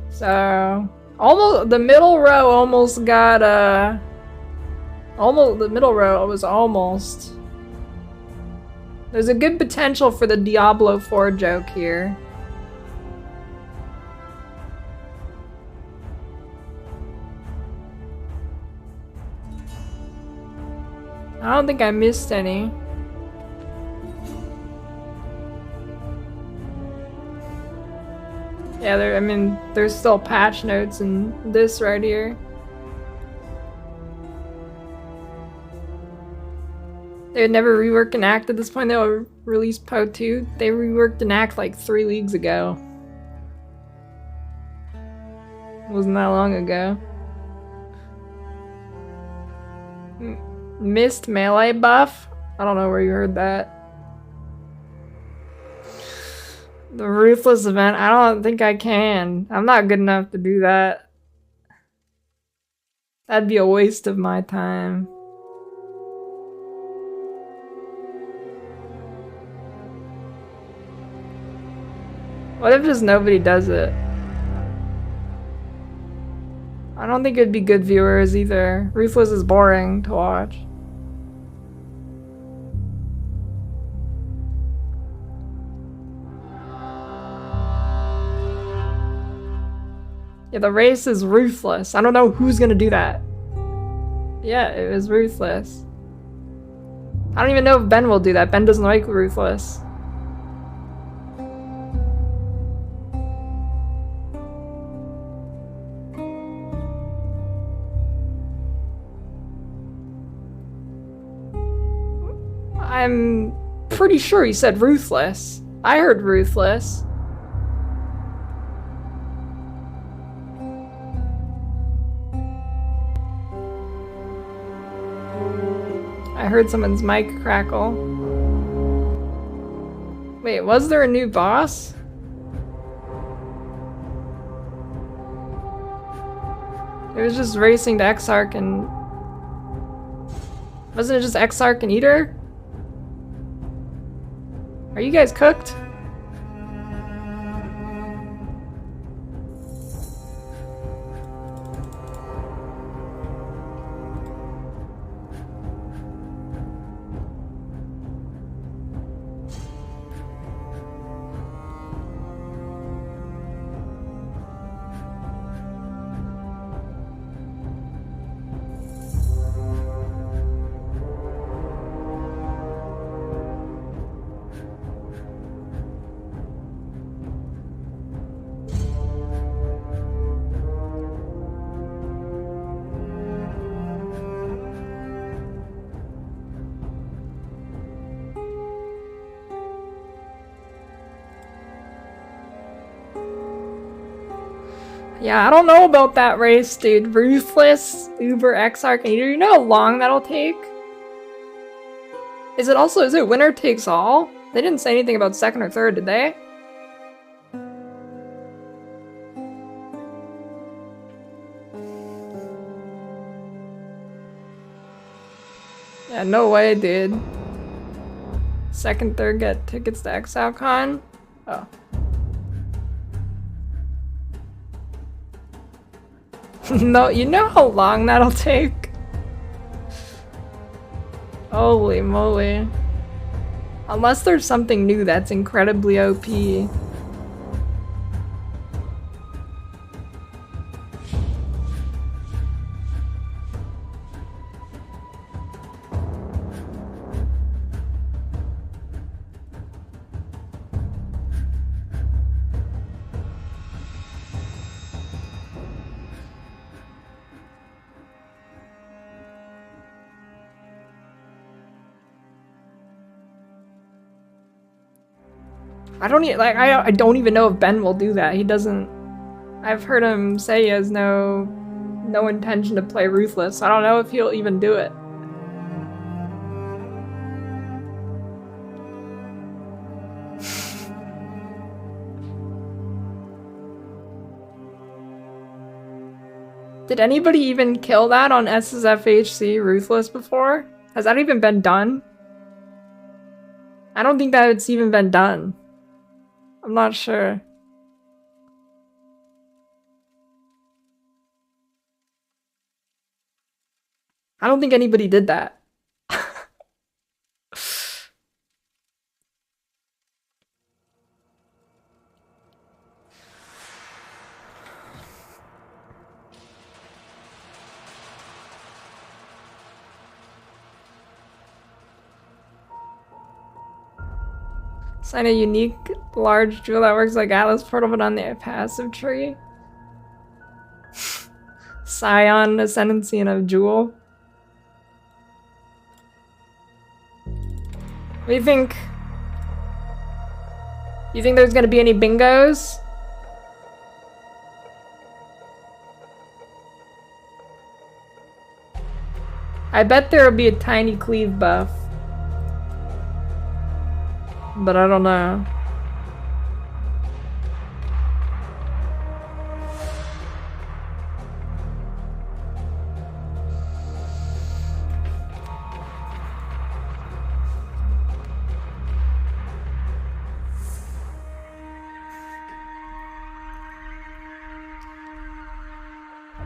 So, almost the middle row almost got the middle row was almost. There's a good potential for the Diablo 4 joke here. I don't think I missed any. Yeah, there's still patch notes in this right here. They would never rework an act at this point. They'll release PO 2. They reworked an act like 3 leagues ago. It wasn't that long ago. Missed melee buff? I don't know where you heard that. The Ruthless event? I don't think I can. I'm not good enough to do that. That'd be a waste of my time. What if just nobody does it? I don't think it'd be good viewers either. Ruthless is boring to watch. Yeah, the race is Ruthless. I don't know who's gonna do that. Yeah, it was Ruthless. I don't even know if Ben will do that. Ben doesn't like Ruthless. I'm pretty sure he said Ruthless. I heard Ruthless. I heard someone's mic crackle. Wait, was there a new boss? It was just racing to Exarch and... Wasn't it just Exarch and Eater? Are you guys cooked? Yeah, I don't know about that race, dude. Ruthless, Uber, Exarch, and Eater. You know how long that'll take? Is it winner takes all? They didn't say anything about second or third, did they? Yeah, no way, dude. Second, third get tickets to ExileCon? Oh. No, you know how long that'll take? Holy moly. Unless there's something new that's incredibly OP. I don't I don't even know if Ben will do that. He doesn't. I've heard him say he has no intention to play Ruthless. I don't know if he'll even do it. Did anybody even kill that on SSFHC Ruthless before? Has that even been done? I don't think that it's even been done. I'm not sure. I don't think anybody did that. Sign a unique large jewel that works like Atlas Portal but on the passive tree. Scion Ascendancy and a jewel. What do you think? You think there's gonna be any bingos? I bet there will be a tiny cleave buff. But I don't know.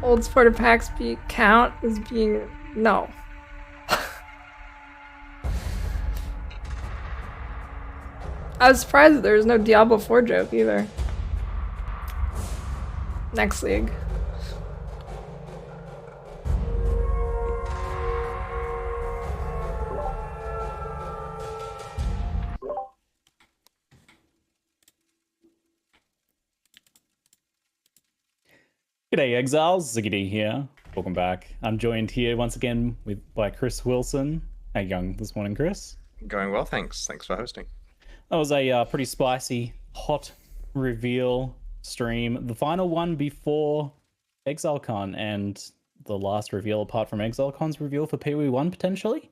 Old supporter packs count as being no. I was surprised that there was no Diablo 4 joke either. Next league. G'day Exiles, Ziggity here. Welcome back. I'm joined here once again by Chris Wilson. How you going this morning, Chris? Going well, thanks. Thanks for hosting. That was a pretty spicy, hot reveal stream. The final one before ExileCon and the last reveal apart from ExileCon's reveal for PoE1 potentially?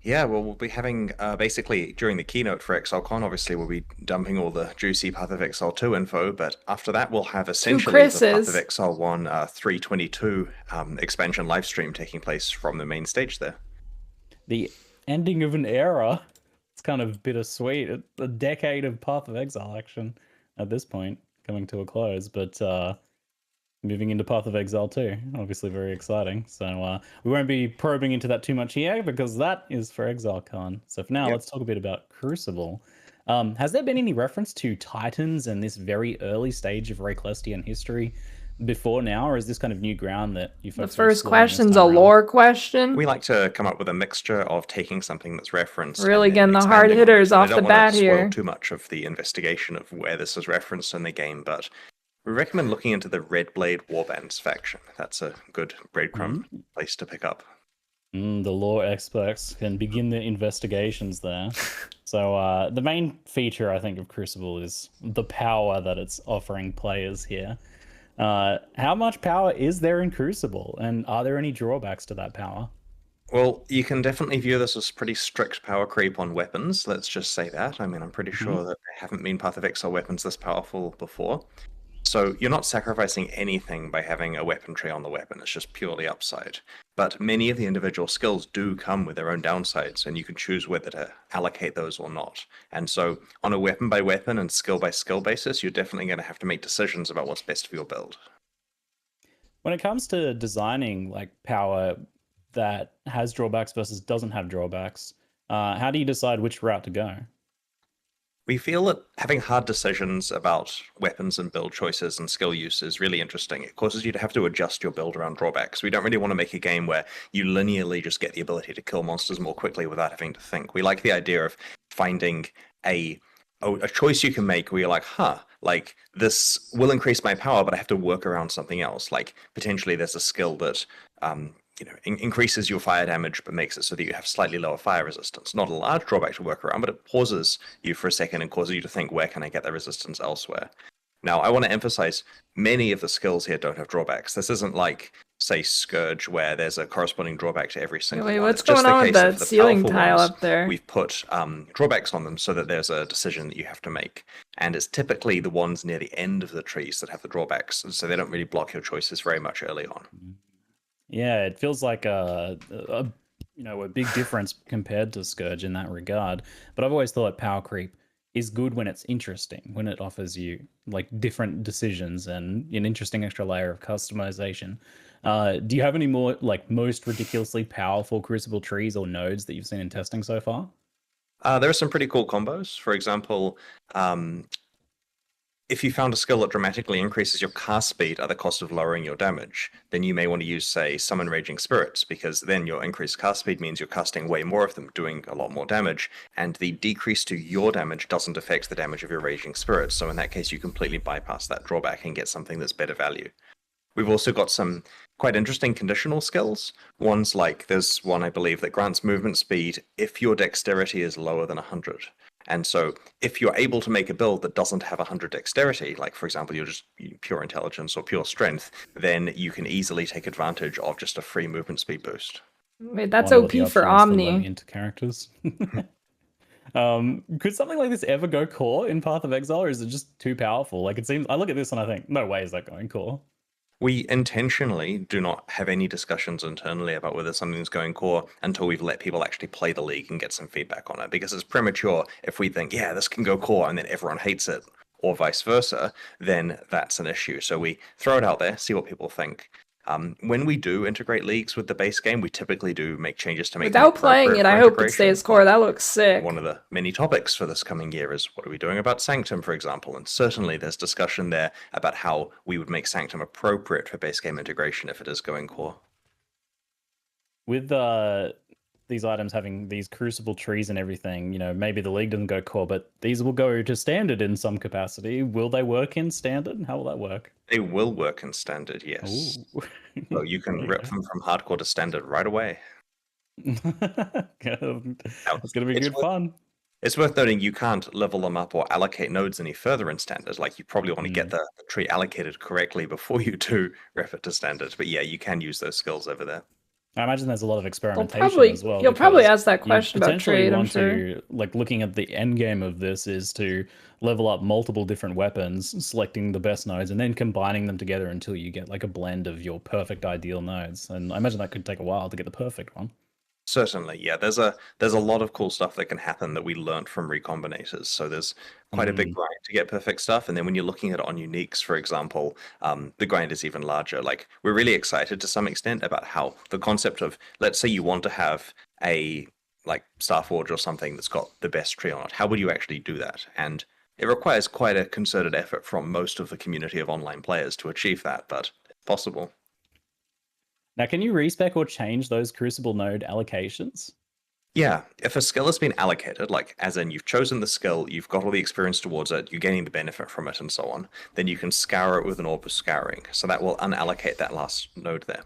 Yeah, well, we'll be having, basically, during the keynote for ExileCon, obviously we'll be dumping all the juicy Path of Exile 2 info, but after that we'll have essentially the Path of Exile 1 322 expansion livestream taking place from the main stage there. The ending of an era. It's kind of bittersweet. A decade of Path of Exile action at this point coming to a close, but moving into Path of Exile 2, obviously very exciting. So we won't be probing into that too much here because that is for ExileCon. So for now, let's talk a bit about Crucible. Has there been any reference to Titans and this very early stage of Rayclestian history before now, or is this kind of new ground that you folks? The first question's a lore question. We like to come up with a mixture of taking something that's referenced. Really getting the hard hitters off the bat here. I don't want to spoil too much of the investigation of where this is referenced in the game, but we recommend looking into the Red Blade Warbands faction. That's a good breadcrumb place to pick up. The lore experts can begin their investigations there. So the main feature, I think, of Crucible is the power that it's offering players here. How much power is there in Crucible, and are there any drawbacks to that power? Well, you can definitely view this as pretty strict power creep on weapons, let's just say that. I mean, I'm pretty sure that there haven't been Path of Exile weapons this powerful before. So you're not sacrificing anything by having a weapon tree on the weapon, it's just purely upside. But many of the individual skills do come with their own downsides, and you can choose whether to allocate those or not. And so on a weapon by weapon and skill by skill basis, you're definitely going to have to make decisions about what's best for your build. When it comes to designing like power that has drawbacks versus doesn't have drawbacks, how do you decide which route to go? We feel that having hard decisions about weapons and build choices and skill use is really interesting. It causes you to have to adjust your build around drawbacks. We don't really want to make a game where you linearly just get the ability to kill monsters more quickly without having to think. We like the idea of finding a choice you can make where you're like, like this will increase my power, but I have to work around something else. Like potentially there's a skill that increases your fire damage, but makes it so that you have slightly lower fire resistance. Not a large drawback to work around, but it pauses you for a second and causes you to think, where can I get that resistance elsewhere? Now, I want to emphasize many of the skills here don't have drawbacks. This isn't like, say, Scourge, where there's a corresponding drawback to every single Wait, one. what's It's just going the on with case that that for the ceiling powerful tile ones, up there? we've put drawbacks on them so that there's a decision that you have to make. And it's typically the ones near the end of the trees that have the drawbacks, and so they don't really block your choices very much early on. Yeah, it feels like a big difference compared to Scourge in that regard. But I've always thought power creep is good when it's interesting, when it offers you like different decisions and an interesting extra layer of customization. Do you have any more like most ridiculously powerful Crucible trees or nodes that you've seen in testing so far? There are some pretty cool combos. For example, if you found a skill that dramatically increases your cast speed at the cost of lowering your damage, then you may want to use, say, Summon Raging Spirits, because then your increased cast speed means you're casting way more of them, doing a lot more damage, and the decrease to your damage doesn't affect the damage of your Raging Spirits, so in that case you completely bypass that drawback and get something that's better value. We've also got some quite interesting conditional skills. One's like, there's one I believe that grants movement speed if your dexterity is lower than 100. And so if you're able to make a build that doesn't have 100 dexterity, like for example, you're just pure intelligence or pure strength, then you can easily take advantage of just a free movement speed boost. Wait, that's Wonder what the OP for option is loading Omni. into characters. Could something like this ever go core in Path of Exile, or is it just too powerful? Like it seems, I look at this and I think, no way is that going core. We intentionally do not have any discussions internally about whether something's going core until we've let people actually play the league and get some feedback on it, because it's premature if we think, yeah, this can go core, and then everyone hates it, or vice versa, then that's an issue. So we throw it out there, see what people think. When we do integrate leagues with the base game, we typically do make changes to make them Without playing appropriate it, for I hope it integration. stays core. That looks sick. One of the many topics for this coming year is, what are we doing about Sanctum, for example? And certainly there's discussion there about how we would make Sanctum appropriate for base game integration if it is going core. With these items having these Crucible trees and everything, maybe the league doesn't go core, but these will go to standard in some capacity. Will they work in standard? How will that work? They will work in standard, yes. Ooh. So you can rip them from hardcore to standard right away. It's going to be good fun. It's worth noting you can't level them up or allocate nodes any further in standard. Like, you probably want to get the tree allocated correctly before you do rep it to standard. But yeah, you can use those skills over there. I imagine there's a lot of experimentation as well. You'll probably because ask that question about trade, I'm sure. To, like, looking at the end game of this is to level up multiple different weapons, selecting the best nodes, and then combining them together until you get like a blend of your perfect ideal nodes. And I imagine that could take a while to get the perfect one. Certainly, yeah. There's a lot of cool stuff that can happen that we learnt from recombinators. So there's quite a big grind to get perfect stuff. And then when you're looking at it on uniques, for example, the grind is even larger. Like, we're really excited to some extent about how the concept of, let's say you want to have a like Starforge or something that's got the best tree on it. How would you actually do that? And it requires quite a concerted effort from most of the community of online players to achieve that, but it's possible. Now, can you respec or change those Crucible node allocations? Yeah, if a skill has been allocated, like as in you've chosen the skill, you've got all the experience towards it, you're getting the benefit from it and so on, then you can scour it with an orb of scouring. So that will unallocate that last node there.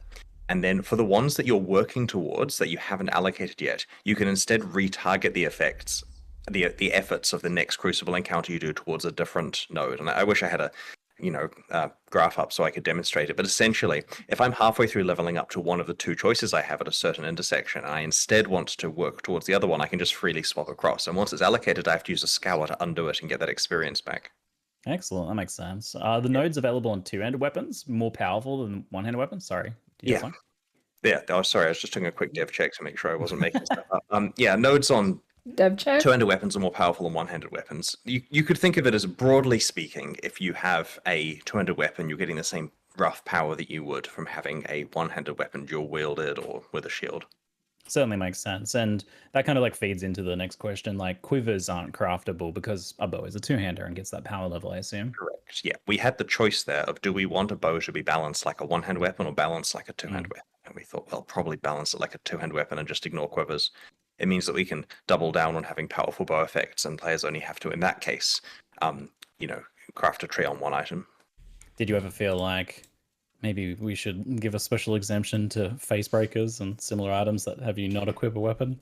And then for the ones that you're working towards that you haven't allocated yet, you can instead retarget the effects, the efforts of the next Crucible encounter you do towards a different node. And I wish I had a graph up so I could demonstrate it. But essentially, if I'm halfway through leveling up to one of the two choices I have at a certain intersection, and I instead want to work towards the other one, I can just freely swap across. And once it's allocated, I have to use a scour to undo it and get that experience back. Excellent, that makes sense. Are the nodes available on two-handed weapons more powerful than one-handed weapons? Sorry. Yeah. Yeah. Oh, sorry. I was just doing a quick dev check to make sure I wasn't making stuff up. Yeah, nodes on Dev check? two-handed weapons are more powerful than one-handed weapons. You could think of it as, broadly speaking, if you have a two-handed weapon, you're getting the same rough power that you would from having a one-handed weapon dual-wielded or with a shield. Certainly makes sense. And that kind of like feeds into the next question. Like, quivers aren't craftable because a bow is a two-hander and gets that power level, I assume. Correct. Yeah, we had the choice there of, do we want a bow to be balanced like a one-hand weapon or balanced like a two-hand weapon? And we thought, well, probably balance it like a two-hand weapon and just ignore quivers. It means that we can double down on having powerful bow effects, and players only have to, in that case, craft a tree on one item. Did you ever feel like Maybe we should give a special exemption to face breakers and similar items that have you not equip a weapon.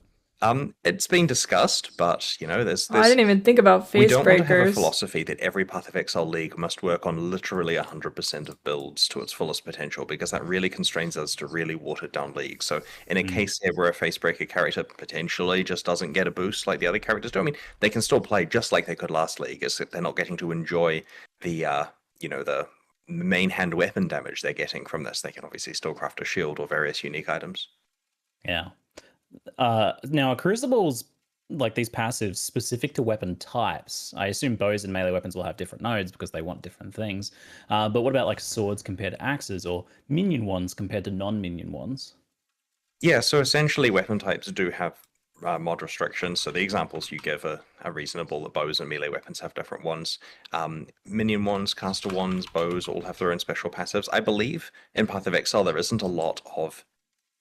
It's been discussed, but there's Oh, I didn't even think about we face don't want to have a breakers. philosophy that every Path of Exile league must work on literally 100% of builds to its fullest potential, because that really constrains us to really watered down leagues. So in a case here where a Facebreaker character potentially just doesn't get a boost like the other characters do, I mean, they can still play just like they could last league, except they're not getting to enjoy the the main hand weapon damage they're getting from this. They can obviously still craft a shield or various unique items. Yeah. Now, Crucible's like these passives specific to weapon types. I assume bows and melee weapons will have different nodes because they want different things. But what about like swords compared to axes or minion ones compared to non-minion ones? Yeah, so essentially weapon types do have mod restrictions. So the examples you give are reasonable. The bows and melee weapons have different ones. Minion ones, caster ones, bows all have their own special passives. I believe in Path of Exile there isn't a lot of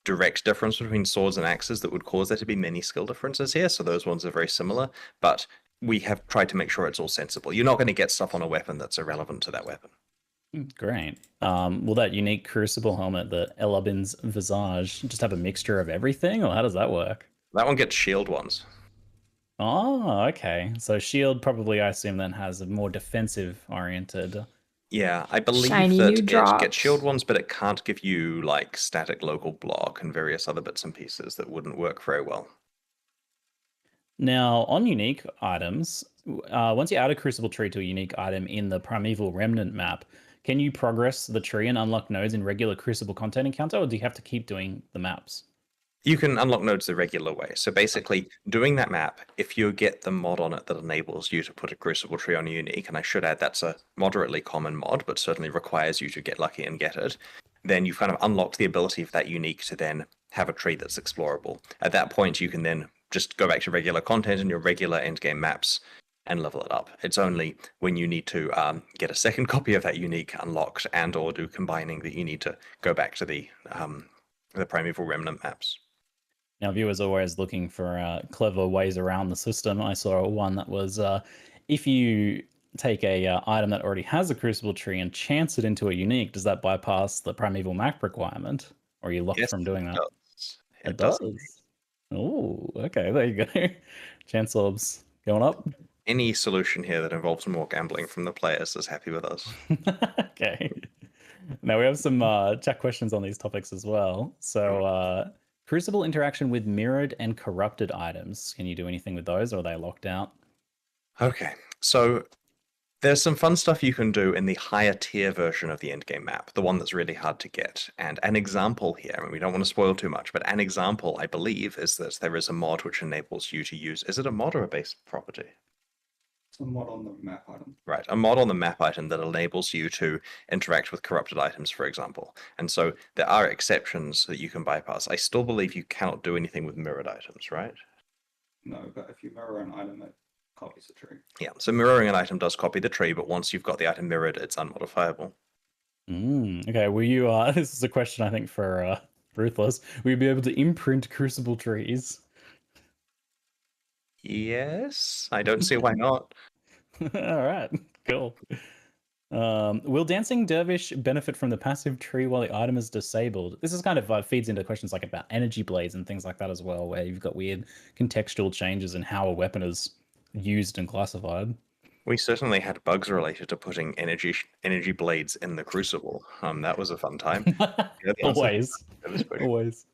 direct difference between swords and axes that would cause there to be many skill differences here, so those ones are very similar, but we have tried to make sure it's all sensible. You're not going to get stuff on a weapon that's irrelevant to that weapon. Great. Will that unique Crucible helmet, the Elabin's Visage, just have a mixture of everything, or how does that work? That one gets shield ones. Oh, okay. So shield probably, I assume, then has a more defensive oriented. Yeah, I believe Shiny that new it drops. gets shield ones, but it can't give you like static local block and various other bits and pieces that wouldn't work very well. Now, on unique items, once you add a Crucible tree to a unique item in the Primeval Remnant map, can you progress the tree and unlock nodes in regular Crucible content encounter, or do you have to keep doing the maps? You can unlock nodes the regular way. So basically, doing that map, if you get the mod on it that enables you to put a Crucible tree on a unique, and I should add that's a moderately common mod, but certainly requires you to get lucky and get it, then you've kind of unlocked the ability for that unique to then have a tree that's explorable. At that point, you can then just go back to regular content and your regular endgame maps and level it up. It's only when you need to get a second copy of that unique unlocked and or do combining that you need to go back to the Primeval Remnant maps. Now, viewers are always looking for clever ways around the system. I saw one that was if you take a item that already has a Crucible tree and chance it into a unique, does that bypass the Primeval map requirement? Or are you locked from doing that? It does. Oh, okay, there you go. Chance orbs going up. Any solution here that involves more gambling from the players is happy with us. Okay. Now we have some chat questions on these topics as well. So Crucible interaction with mirrored and corrupted items. Can you do anything with those, or are they locked out? Okay, so there's some fun stuff you can do in the higher tier version of the endgame map, the one that's really hard to get. And an example here, and we don't want to spoil too much, but an example, I believe, is that there is a mod which enables you to use... Is it a mod or a base property? It's a mod on the map item. Right, a mod on the map item that enables you to interact with corrupted items, for example. And so there are exceptions that you can bypass. I still believe you cannot do anything with mirrored items, right? No, but if you mirror an item, it copies the tree. Yeah, so mirroring an item does copy the tree, but once you've got the item mirrored, it's unmodifiable. Okay, will you, this is a question I think for Ruthless, will you be able to imprint Crucible trees? Yes, I don't see why not. All right, cool. Will Dancing Dervish benefit from the passive tree while the item is disabled? This is kind of feeds into questions like about energy blades and things like that as well, where you've got weird contextual changes in how a weapon is used and classified. We certainly had bugs related to putting energy blades in the Crucible. That was a fun time. Yeah, Always. Always.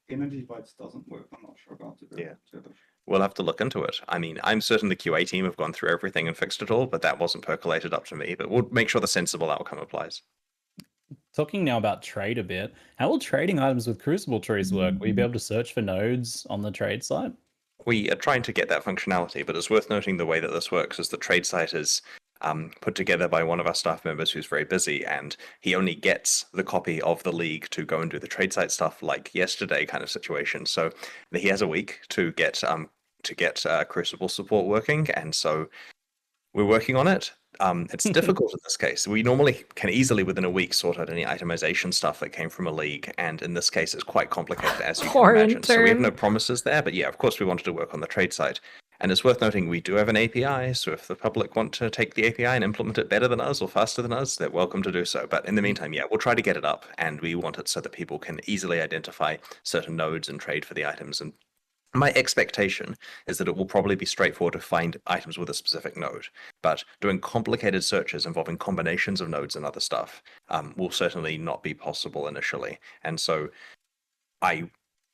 Energy blades doesn't work. I'm not sure about it. Yeah. We'll have to look into it. I mean, I'm certain the QA team have gone through everything and fixed it all, but that wasn't percolated up to me. But we'll make sure the sensible outcome applies. Talking now about trade a bit, how will trading items with Crucible trees work? Will you be able to search for nodes on the trade site? We are trying to get that functionality, but it's worth noting the way that this works is the trade site is put together by one of our staff members who's very busy, and he only gets the copy of the league to go and do the trade site stuff like yesterday kind of situation. So he has a week to get Crucible support working, and so we're working on it. It's difficult in this case. We normally can easily within a week sort out any itemization stuff that came from a league, and in this case it's quite complicated as you can imagine. So we have no promises there, but yeah, of course we wanted to work on the trade site. And it's worth noting we do have an API, so if the public want to take the API and implement it better than us or faster than us, they're welcome to do so. But in the meantime, yeah, we'll try to get it up, and we want it so that people can easily identify certain nodes and trade for the items. And my expectation is that it will probably be straightforward to find items with a specific node, but doing complicated searches involving combinations of nodes and other stuff will certainly not be possible initially. And so I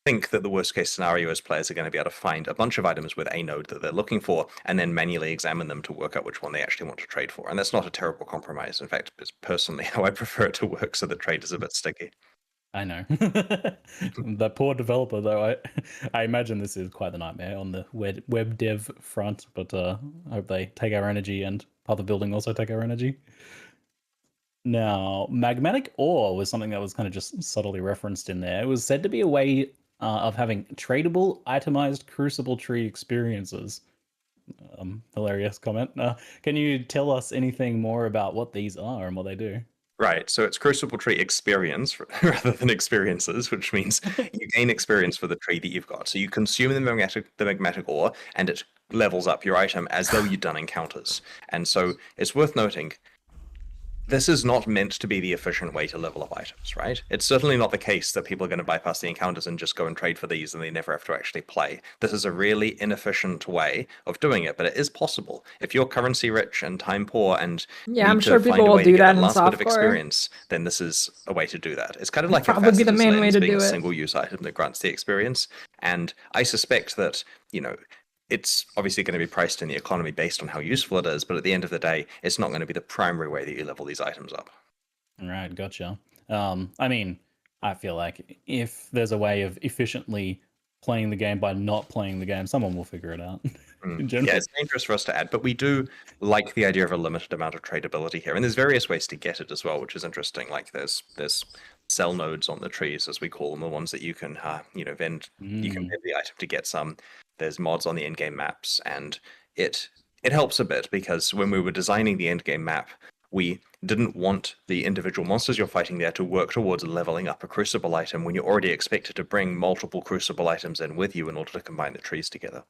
think that the worst case scenario is players are going to be able to find a bunch of items with a node that they're looking for and then manually examine them to work out which one they actually want to trade for. And that's not a terrible compromise. In fact, it's personally how I prefer it to work, so the trade is a bit sticky. I know. The poor developer, though, I imagine this is quite the nightmare on the web dev front, but I hope they take our energy and other building also take our energy. Now, magmatic ore was something that was kind of just subtly referenced in there. It was said to be a way of having tradable, itemized Crucible tree experiences. Hilarious comment. Can you tell us anything more about what these are and what they do? Right, so it's Crucible tree experience rather than experiences, which means you gain experience for the tree that you've got. So you consume the magmatic ore, and it levels up your item as though you'd done encounters. And so it's worth noting, this is not meant to be the efficient way to level up items, right? It's certainly not the case that people are going to bypass the encounters and just go and trade for these and they never have to actually play. This is a really inefficient way of doing it, but it is possible. If you're currency rich and time poor and Yeah, I'm need to sure find people a will way to do get that the in last bit of softcore. experience, then this is a way to do that. It's kind of like a Probably be the faceted main way lens to being do a it. single-use item that grants the experience. And I suspect that, it's obviously going to be priced in the economy based on how useful it is, but at the end of the day, it's not going to be the primary way that you level these items up. Right, gotcha. I mean, I feel like if there's a way of efficiently playing the game by not playing the game, someone will figure it out. In general. Yeah, it's dangerous for us to add, but we do like the idea of a limited amount of tradability here, and there's various ways to get it as well, which is interesting. Like there's sell nodes on the trees, as we call them, the ones that you can vend. You can vend the item to get some. There's mods on the in-game maps, and it helps a bit because when we were designing the end-game map, we didn't want the individual monsters you're fighting there to work towards leveling up a Crucible item when you're already expected to bring multiple Crucible items in with you in order to combine the trees together.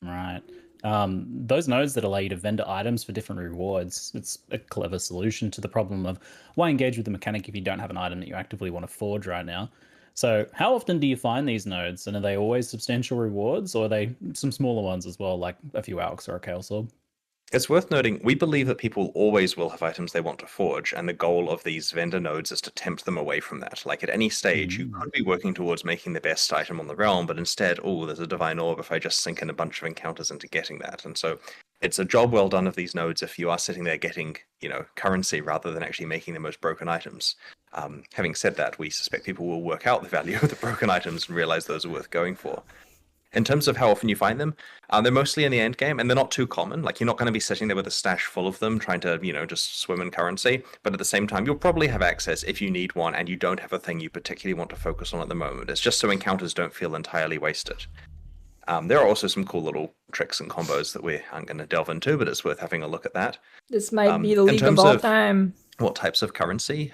Right. Those nodes that allow you to vendor items for different rewards, it's a clever solution to the problem of why engage with the mechanic if you don't have an item that you actively want to forge right now. So how often do you find these nodes, and are they always substantial rewards, or are they some smaller ones as well, like a few Alks or a Chaos Orb? It's worth noting, we believe that people always will have items they want to forge, and the goal of these vendor nodes is to tempt them away from that. Like at any stage, you could be working towards making the best item on the realm, but instead, oh, there's a divine orb if I just sink in a bunch of encounters into getting that. And so it's a job well done of these nodes if you are sitting there getting, currency rather than actually making the most broken items. Having said that, we suspect people will work out the value of the broken items and realize those are worth going for. In terms of how often you find them, they're mostly in the end game, and they're not too common. Like, you're not going to be sitting there with a stash full of them trying to, just swim in currency. But at the same time, you'll probably have access if you need one and you don't have a thing you particularly want to focus on at the moment. It's just so encounters don't feel entirely wasted. There are also some cool little tricks and combos that we aren't going to delve into, but it's worth having a look at that. This might be the in league of terms all of time. What types of currency?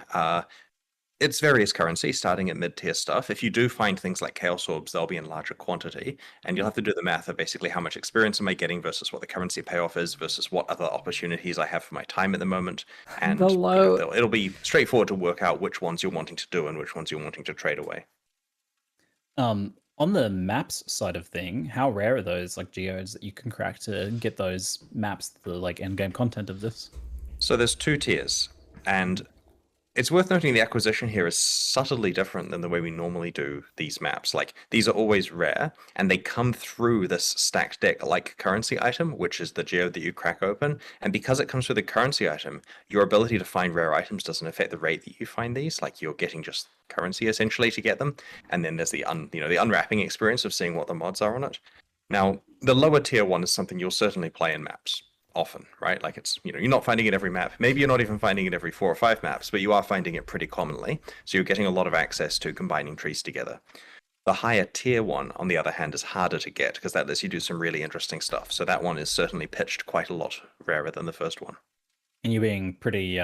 It's various currency, starting at mid-tier stuff. If you do find things like Chaos Orbs, they'll be in larger quantity, and you'll have to do the math of basically how much experience am I getting versus what the currency payoff is versus what other opportunities I have for my time at the moment. And it'll be straightforward to work out which ones you're wanting to do and which ones you're wanting to trade away. On the maps side of thing, how rare are those like geodes that you can crack to get those maps, the like end game content of this? So there's 2 tiers, and it's worth noting the acquisition here is subtly different than the way we normally do these maps. Like, these are always rare, and they come through this stacked deck like currency item, which is the geode that you crack open. And because it comes through the currency item, your ability to find rare items doesn't affect the rate that you find these. Like, you're getting just currency essentially to get them. And then there's the unwrapping experience of seeing what the mods are on it. Now, the lower tier one is something you'll certainly play in maps often, right? Like, it's, you're not finding it every map. Maybe you're not even finding it every 4 or 5 maps, but you are finding it pretty commonly. So you're getting a lot of access to combining trees together. The higher tier one, on the other hand, is harder to get because that lets you do some really interesting stuff. So that one is certainly pitched quite a lot rarer than the first one. And you're being pretty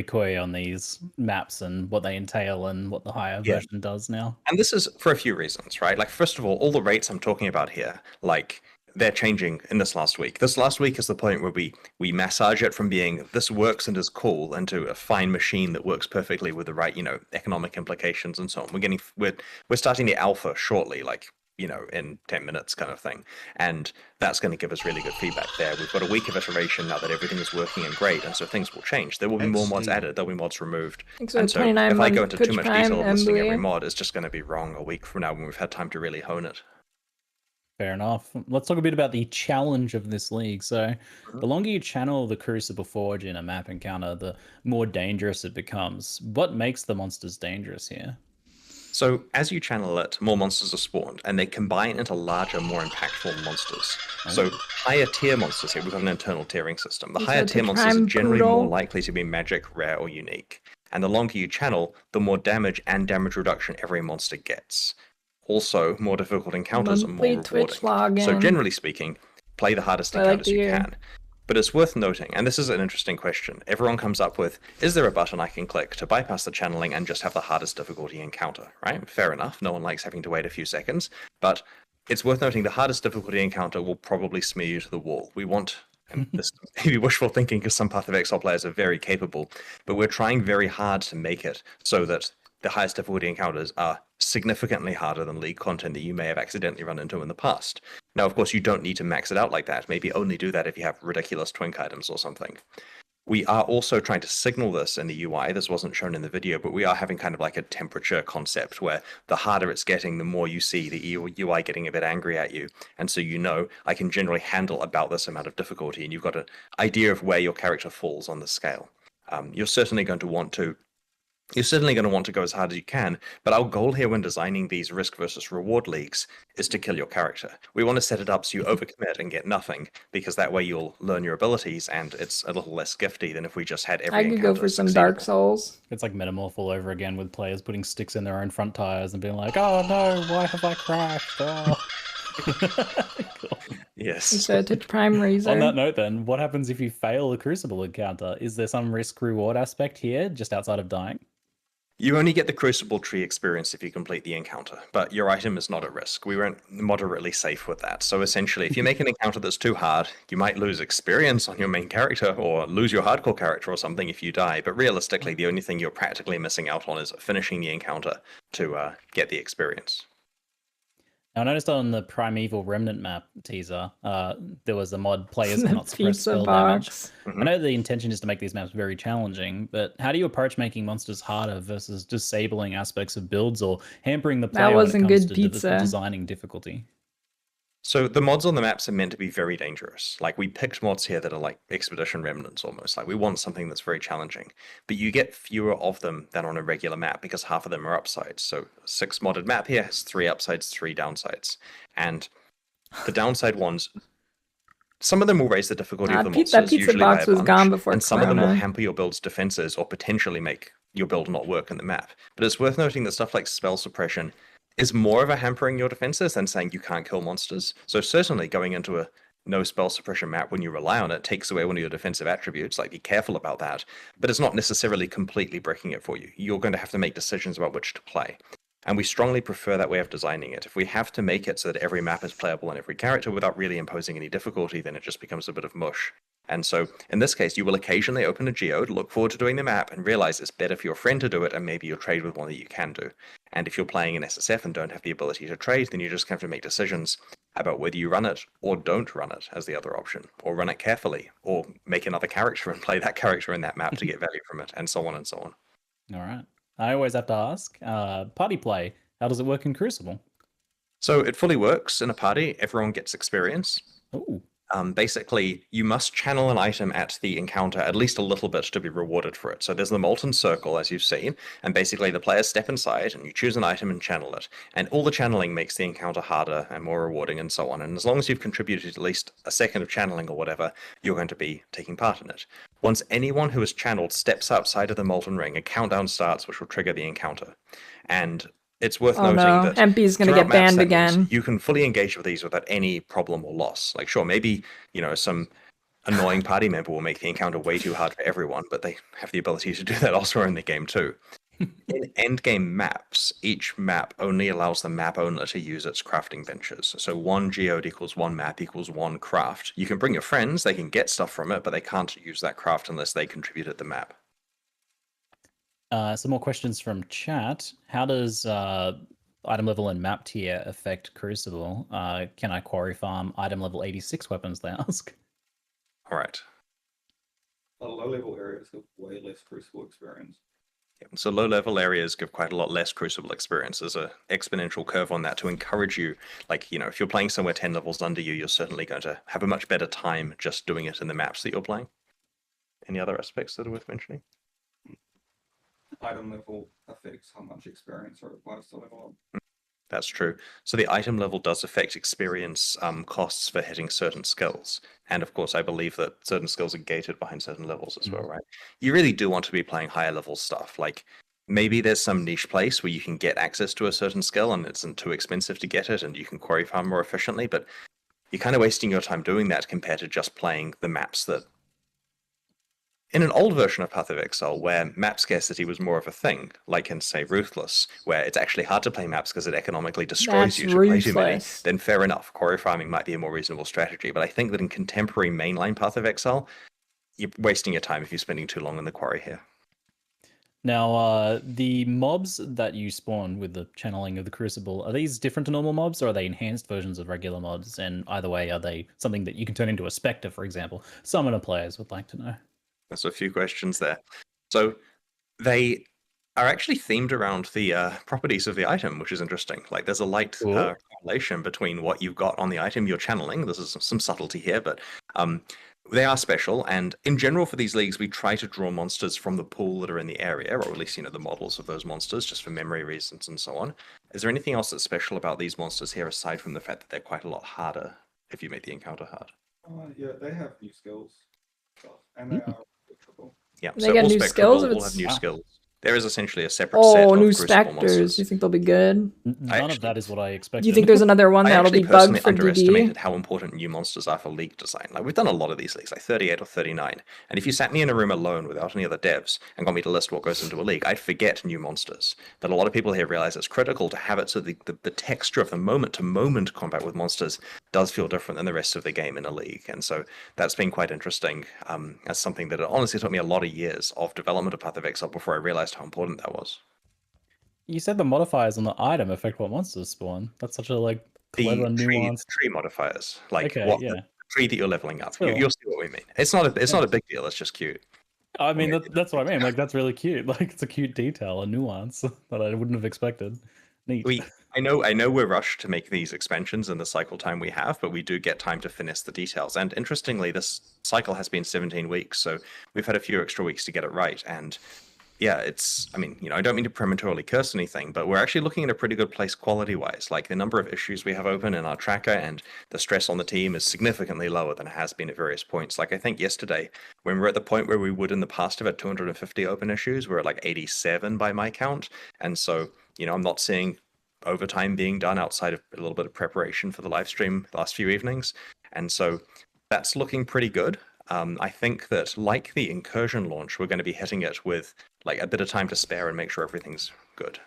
coy on these maps and what they entail and what the higher version does now. And this is for a few reasons, right? Like, first of all the rates I'm talking about here, like they're changing in this last week. This last week is the point where we massage it from being this works and is cool into a fine machine that works perfectly with the right, economic implications and so on. We're starting the alpha shortly, like, in 10 minutes kind of thing. And that's going to give us really good feedback there. We've got a week of iteration now that everything is working and great, and so things will change. There will be more mods added, there'll be mods removed. Thanks for And the so 29 if I go month into too Twitch much Prime, detail of listing every Emily. mod, it's just going to be wrong a week from now when we've had time to really hone it. Fair enough. Let's talk a bit about the challenge of this league. So, Mm-hmm. the longer you channel the Crucible Forge in a map encounter, the more dangerous it becomes. What makes the monsters dangerous here? So as you channel it, more monsters are spawned, and they combine into larger, more impactful monsters. So higher tier monsters here, we've got an internal tiering system. The You higher said tier to monsters are prime generally more poodle. likely to be magic, rare, or unique. And the longer you channel, the more damage and damage reduction every monster gets. Also, more difficult encounters are more Monthly Twitch rewarding. So login. generally speaking, play the hardest I like encounters to you hear. can. But it's worth noting, and this is an interesting question, everyone comes up with, is there a button I can click to bypass the channeling and just have the hardest difficulty encounter, right? Fair enough, no one likes having to wait a few seconds, but it's worth noting the hardest difficulty encounter will probably smear you to the wall. We want, and this may be wishful thinking because some Path of Exile players are very capable, but we're trying very hard to make it so that the highest difficulty encounters are significantly harder than League content that you may have accidentally run into in the past. Now, of course, you don't need to max it out like that. Maybe only do that if you have ridiculous twink items or something. We are also trying to signal this in the UI. This wasn't shown in the video, but we are having kind of like a temperature concept where the harder it's getting, the more you see the UI getting a bit angry at you. And so I can generally handle about this amount of difficulty, and you've got an idea of where your character falls on the scale. You're certainly going to want to go as hard as you can, but our goal here when designing these risk versus reward leagues is to kill your character. We want to set it up so you overcommit and get nothing, because that way you'll learn your abilities and it's a little less gifty than if we just had every I could go encounter for some succeedable. Dark Souls. It's like Metamorph all over again with players putting sticks in their own front tires and being like, oh no, why have I crashed? Oh. Cool. Yes. So Twitch Prime Razor. On that note, then, what happens if you fail a Crucible encounter? Is there some risk-reward aspect here, just outside of dying? You only get the Crucible tree experience if you complete the encounter, but your item is not at risk. We went moderately safe with that. So essentially, if you make an encounter that's too hard, you might lose experience on your main character or lose your hardcore character or something if you die. But realistically, the only thing you're practically missing out on is finishing the encounter to get the experience. Now, I noticed on the Primeval Remnant map teaser, there was a mod players cannot suppress Pizza spell damage. box. I know the intention is to make these maps very challenging, but how do you approach making monsters harder versus disabling aspects of builds or hampering the player wasn't when it comes good to pizza. designing difficulty? So the mods on the maps are meant to be very dangerous. Like, we picked mods here that are like expedition remnants almost. Like, we want something that's very challenging. But you get fewer of them than on a regular map because half of them are upsides. So 6 modded map here has 3 upsides, 3 downsides. And the downside ones, some of them will raise the difficulty of the That monsters, pizza usually by box a was bunch, gone before and some of them will Corona. hamper your build's defenses or potentially make your build not work in the map. But it's worth noting that stuff like spell suppression is more of a hampering your defenses than saying you can't kill monsters. So certainly going into a no spell suppression map when you rely on it takes away one of your defensive attributes. Like, be careful about that. But it's not necessarily completely breaking it for you. You're going to have to make decisions about which to play. And we strongly prefer that way of designing it. If we have to make it so that every map is playable on every character without really imposing any difficulty, then it just becomes a bit of mush. And so, in this case, you will occasionally open a geode, look forward to doing the map, and realize it's better for your friend to do it, and maybe you'll trade with one that you can do. And if you're playing an SSF and don't have the ability to trade, then you just have to make decisions about whether you run it or don't run it as the other option, or run it carefully, or make another character and play that character in that map to get value from it, and so on and so on. All right. I always have to ask, party play, how does it work in Crucible? So it fully works in a party. Everyone gets experience. Ooh. Basically, you must channel an item at the encounter at least a little bit to be rewarded for it. So there's the molten circle, as you've seen, and basically the players step inside and you choose an item and channel it. And all the channeling makes the encounter harder and more rewarding and so on. And as long as you've contributed at least a second of channeling or whatever, you're going to be taking part in it. Once anyone who is channeled steps outside of the molten ring, a countdown starts which will trigger the encounter. And it's worth noting that MP's gonna throughout get map banned settings, again. you can fully engage with these without any problem or loss. Like, sure, maybe, some annoying party member will make the encounter way too hard for everyone, but they have the ability to do that elsewhere in the game too. In endgame maps, each map only allows the map owner to use its crafting benches. So one geode equals one map equals one craft. You can bring your friends, they can get stuff from it, but they can't use that craft unless they contributed the map. Some more questions from chat. How does item level and map tier affect Crucible? Can I quarry farm item level 86 weapons, they ask? All right. Low level areas have way less Crucible experience. So low level areas give quite a lot less Crucible experience. There's an exponential curve on that to encourage you. Like, you know, if you're playing somewhere 10 levels under you, you're certainly going to have a much better time just doing it in the maps that you're playing. Any other aspects that are worth mentioning? Item level affects how much experience are required to level up. That's true. So the item level does affect experience costs for hitting certain skills. And of course, I believe that certain skills are gated behind certain levels as well, right? You really do want to be playing higher level stuff. Like maybe there's some niche place where you can get access to a certain skill and it isn't too expensive to get it and you can quarry farm more efficiently, but you're kind of wasting your time doing that compared to just playing the maps that in an old version of Path of Exile, where map scarcity was more of a thing, like in, say, Ruthless, where it's actually hard to play maps because it economically destroys That's you to play too many, Ruthless. then fair enough, quarry farming might be a more reasonable strategy. But I think that in contemporary mainline Path of Exile, you're wasting your time if you're spending too long in the quarry here. Now, the mobs that you spawn with the channeling of the Crucible, are these different to normal mobs, or are they enhanced versions of regular mobs? And either way, are they something that you can turn into a Spectre, for example? Summoner players would like to know. There's a few questions there. So they are actually themed around the properties of the item, which is interesting. Like there's a light correlation between what you've got on the item you're channeling. This is some subtlety here, but they are special. And in general for these leagues, we try to draw monsters from the pool that are in the area, or at least, you know, the models of those monsters, just for memory reasons and so on. Is there anything else that's special about these monsters here, aside from the fact that they're quite a lot harder if you make the encounter hard? Yeah, they have new skills. And they are switchable. Yeah, They so get all new Spectrable skills if will it's- have new skills. There is essentially a separate set Oh, of new Crucible specters. monsters. You think they'll be good? None of that is what I expected. Do you think there's another one I that'll actually be personally bugged for underestimated DD? how important new monsters are for league design. Like we've done a lot of these leagues, like 38 or 39, and if you sat me in a room alone without any other devs and got me to list what goes into a league, I'd forget new monsters. But a lot of people here realize it's critical to have it so the texture of the moment-to-moment combat with monsters does feel different than the rest of the game in a league, and so that's been quite interesting. As something that it honestly took me a lot of years of development of Path of Exile before I realized how important that was. You said the modifiers on the item affect what monsters spawn. That's such a clever, nuanced tree modifiers, like Okay, what yeah. the tree that you're leveling up. Cool. You'll see what we mean. It's not a big deal. It's just cute. I mean, that's what I mean. Like, that's really cute. Like, it's a cute detail, a nuance that I wouldn't have expected. Neat. I know we're rushed to make these expansions in the cycle time we have, but we do get time to finish the details. And interestingly, this cycle has been 17 weeks, so we've had a few extra weeks to get it right. And yeah, I mean, you know, I don't mean to prematurely curse anything, but we're actually looking at a pretty good place quality-wise. Like the number of issues we have open in our tracker and the stress on the team is significantly lower than it has been at various points. Like I think yesterday, when we're at the point where we would in the past have had 250 open issues, we're at like 87 by my count. And so, you know, I'm not seeing overtime being done outside of a little bit of preparation for the live stream the last few evenings. And so that's looking pretty good. I think that, like the Incursion launch, we're going to be hitting it with like a bit of time to spare and make sure everything's good.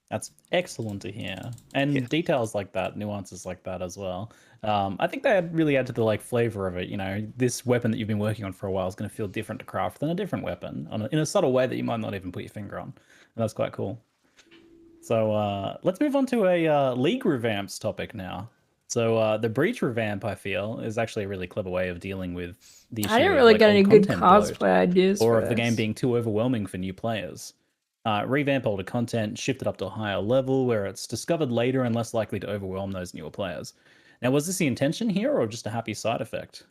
That's excellent to hear. And details like that, nuances like that as well. I think they really add to the flavor of it. You know, this weapon that you've been working on for a while is going to feel different to craft than a different weapon in a subtle way that you might not even put your finger on. And that's quite cool. So let's move on to a league revamps topic now. So the breach revamp, I feel, is actually a really clever way of dealing with the issue I didn't really of, get any good content cosplay bloat, ideas or for of the game this. being too overwhelming for new players. Revamp older content, shift it up to a higher level where it's discovered later and less likely to overwhelm those newer players. Now, was this the intention here, or just a happy side effect?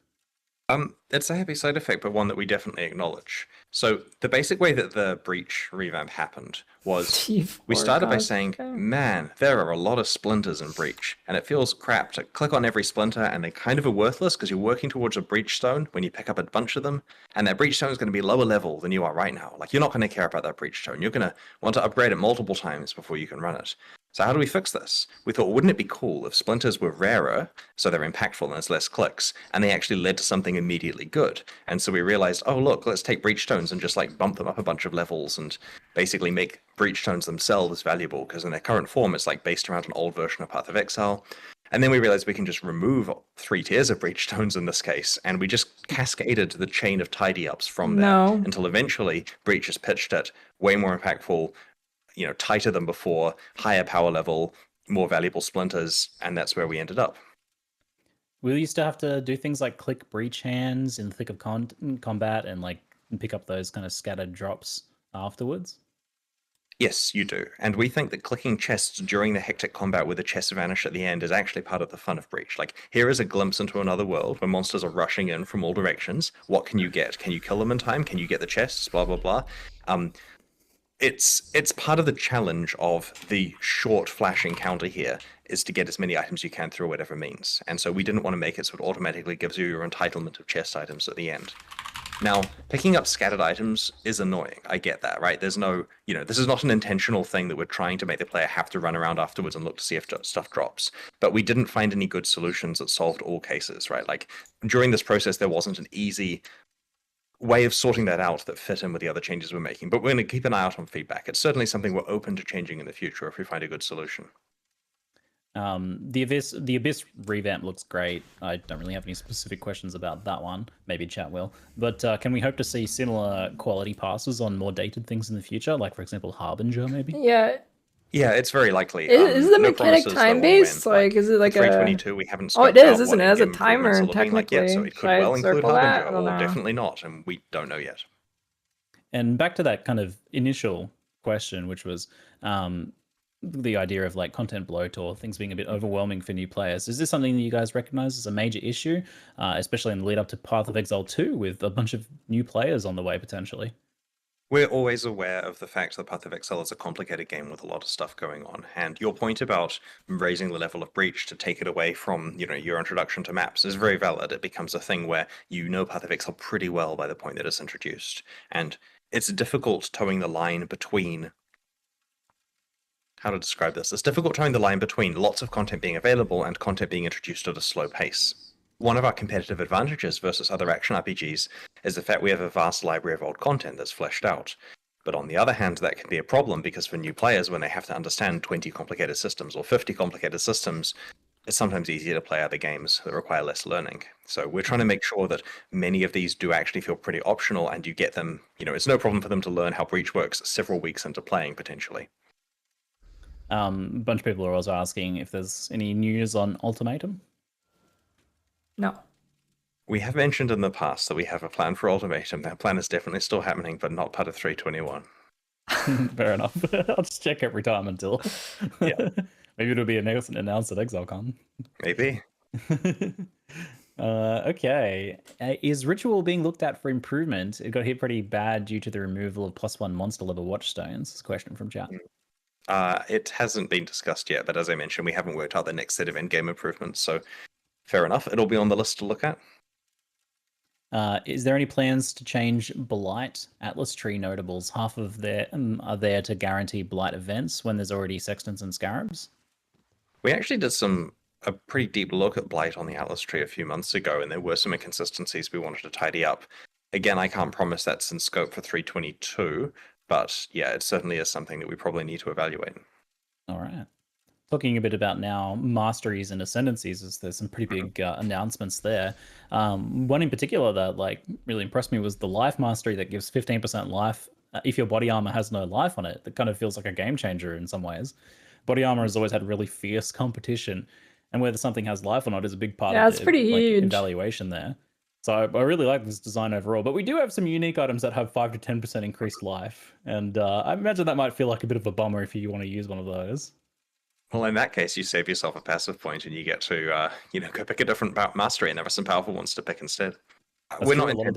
It's a happy side effect, but one that we definitely acknowledge. So the basic way that the breach revamp happened was we started by saying, man, there are a lot of splinters in breach, and it feels crap to click on every splinter, and they kind of are worthless because you're working towards a breach stone when you pick up a bunch of them, and that breach stone is going to be lower level than you are right now. Like, you're not going to care about that breach stone. You're going to want to upgrade it multiple times before you can run it. So how do we fix this? We thought, wouldn't it be cool if splinters were rarer, so they're impactful and there's less clicks, and they actually led to something immediately good? And so we realized, oh look, let's take breach stones and just like bump them up a bunch of levels and basically make breach stones themselves valuable, because in their current form it's like based around an old version of Path of Exile. And then we realized we can just remove 3 tiers of breach stones in this case, and we just cascaded the chain of tidy ups from there No. until eventually breach is pitched at way more impactful, tighter than before, higher power level, more valuable splinters, and that's where we ended up. Will you still have to do things like click breach hands in the thick of combat and like pick up those kind of scattered drops afterwards? Yes, you do. And we think that clicking chests during the hectic combat with the chests vanish at the end is actually part of the fun of Breach. Like, here is a glimpse into another world where monsters are rushing in from all directions. What can you get? Can you kill them in time? Can you get the chests? Blah, blah, blah. It's part of the challenge of the short flash encounter here is to get as many items you can through whatever means. And so we didn't want to make it so it automatically gives you your entitlement of chest items at the end. Now, picking up scattered items is annoying. I get that, right? There's no, this is not an intentional thing that we're trying to make the player have to run around afterwards and look to see if stuff drops. But we didn't find any good solutions that solved all cases, right? Like, during this process, there wasn't an easy way of sorting that out that fit in with the other changes we're making. But we're going to keep an eye out on feedback. It's certainly something we're open to changing in the future if we find a good solution. The Abyss revamp looks great. I don't really have any specific questions about that one. Maybe chat will. But can we hope to see similar quality passes on more dated things in the future? Like, for example, Harbinger, maybe? Yeah. Yeah, it's very likely. Is the mechanic time-based? Like, is it like a... 322, we haven't Oh, it scoped is, out isn't what it? It has a in-game improvements timer, are looking like yet, technically. so it could Should I well include circle that? I Harbinger, don't or know. definitely not, and we don't know yet. And back to that kind of initial question, which was the idea of like content bloat or things being a bit overwhelming for new players. Is this something that you guys recognize as a major issue, especially in the lead up to Path of Exile 2 with a bunch of new players on the way potentially? We're always aware of the fact that Path of Exile is a complicated game with a lot of stuff going on, and your point about raising the level of breach to take it away from, your introduction to maps is very valid. It becomes a thing where you know Path of Exile pretty well by the point that it's introduced, and it's difficult towing the line between... How to describe this? It's difficult towing the line between lots of content being available and content being introduced at a slow pace. One of our competitive advantages versus other action RPGs is the fact we have a vast library of old content that's fleshed out. But on the other hand, that can be a problem because for new players, when they have to understand 20 complicated systems or 50 complicated systems, it's sometimes easier to play other games that require less learning. So we're trying to make sure that many of these do actually feel pretty optional, and you get them, it's no problem for them to learn how Breach works several weeks into playing, potentially. A bunch of people are also asking if there's any news on Ultimatum. No. We have mentioned in the past that we have a plan for Ultimatum. That plan is definitely still happening, but not part of 321. Fair enough. I'll just check every time until... Yeah. Maybe it'll be announced at ExileCon. Maybe. Okay. Is Ritual being looked at for improvement? It got hit pretty bad due to the removal of +1 monster level watchstones. This is a question from chat. It hasn't been discussed yet, but as I mentioned, we haven't worked out the next set of in-game improvements, so fair enough. It'll be on the list to look at. Is there any plans to change Blight Atlas Tree notables? Half of them are there to guarantee Blight events when there's already Sextants and Scarabs? We actually did a pretty deep look at Blight on the Atlas Tree a few months ago, and there were some inconsistencies we wanted to tidy up. Again, I can't promise that's in scope for 322, but yeah, it certainly is something that we probably need to evaluate. All right. Talking a bit about now masteries and ascendancies, as there's some pretty big announcements there. One in particular that really impressed me was the life mastery that gives 15% life if your body armor has no life on it. That kind of feels like a game changer in some ways. Body armor has always had really fierce competition, and whether something has life or not is a big part of it's pretty huge. evaluation there. So I really like this design overall, but we do have some unique items that have 5 to 10% increased life, and I imagine that might feel like a bit of a bummer if you want to use one of those. Well, in that case, you save yourself a passive point, and you get to, go pick a different mastery, and there are some powerful ones to pick instead. We're not intending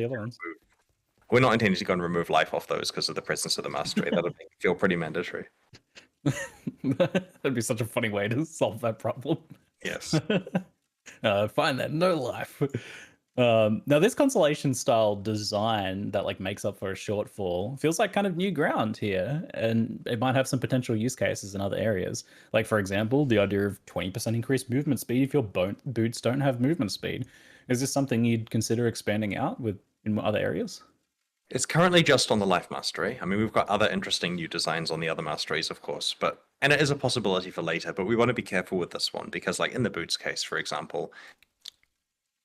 to go and remove life off those because of the presence of the mastery. That'll feel pretty mandatory. That'd be such a funny way to solve that problem. Yes. Find that no life. Now this constellation style design that like makes up for a shortfall feels like kind of new ground here, and it might have some potential use cases in other areas. Like for example, the idea of 20% increased movement speed if your boots don't have movement speed. Is this something you'd consider expanding out with in other areas? It's currently just on the Life Mastery. I mean, we've got other interesting new designs on the other masteries, of course, and it is a possibility for later, but we want to be careful with this one because, like in the boots case, for example,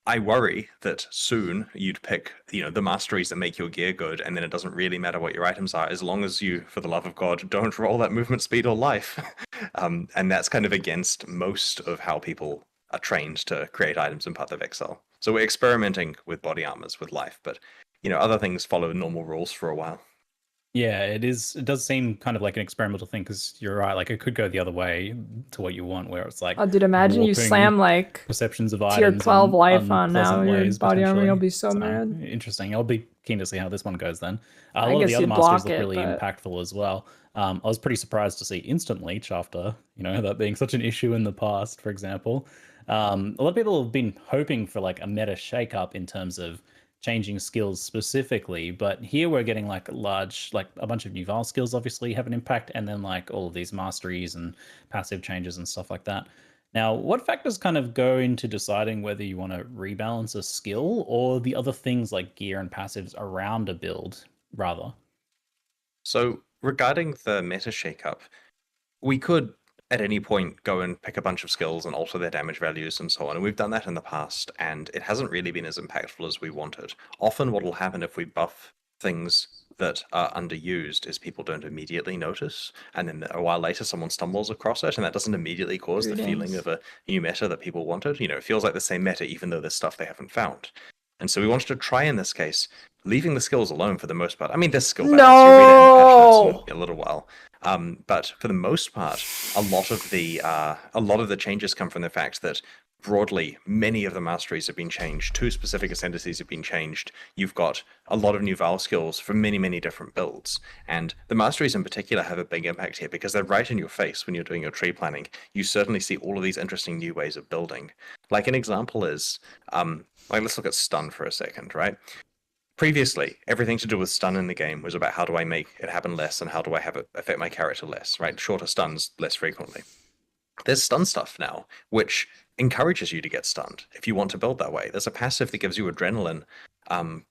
I worry that soon you'd pick, the masteries that make your gear good, and then it doesn't really matter what your items are, as long as you, for the love of God, don't roll that movement speed or life. And that's kind of against most of how people are trained to create items in Path of Exile. So we're experimenting with body armors with life, but other things follow normal rules for a while. Yeah, it is. It does seem kind of like an experimental thing because you're right. Like it could go the other way to what you want, where it's like, Oh, dude, imagine you warping slam like perceptions of tier items 12 in life on now unpleasant your ways, body armor. You'll potentially. be so mad. Interesting. I'll be keen to see how this one goes then. A I lot of guess the other you'd masters block look it, really but- impactful as well. I was pretty surprised to see instant leech after that being such an issue in the past, for example. A lot of people have been hoping for like a meta shakeup in terms of changing skills specifically, but here we're getting like a bunch of new Val skills obviously have an impact, and then like all of these masteries and passive changes and stuff like that. Now, what factors kind of go into deciding whether you want to rebalance a skill or the other things like gear and passives around a build, rather? So regarding the meta shakeup, we could at any point go and pick a bunch of skills and alter their damage values and so on. And we've done that in the past, and it hasn't really been as impactful as we wanted. Often what will happen if we buff things that are underused is people don't immediately notice, and then a while later someone stumbles across it, and that doesn't immediately cause the feeling of a new meta that people wanted. It feels like the same meta even though there's stuff they haven't found. And so we wanted to try in this case, leaving the skills alone for the most part. I mean, there's skill balance. You read it in patch notes in a little while. But for the most part, a lot of the changes come from the fact that broadly, many of the masteries have been changed. 2 specific ascendancies have been changed. You've got a lot of new Val skills for many, many different builds. And the masteries in particular have a big impact here because they're right in your face when you're doing your tree planning. You certainly see all of these interesting new ways of building. Like an example is, let's look at stun for a second, right? Previously, everything to do with stun in the game was about how do I make it happen less and how do I have it affect my character less, right? Shorter stuns less frequently. There's stun stuff now, which encourages you to get stunned if you want to build that way. There's a passive that gives you adrenaline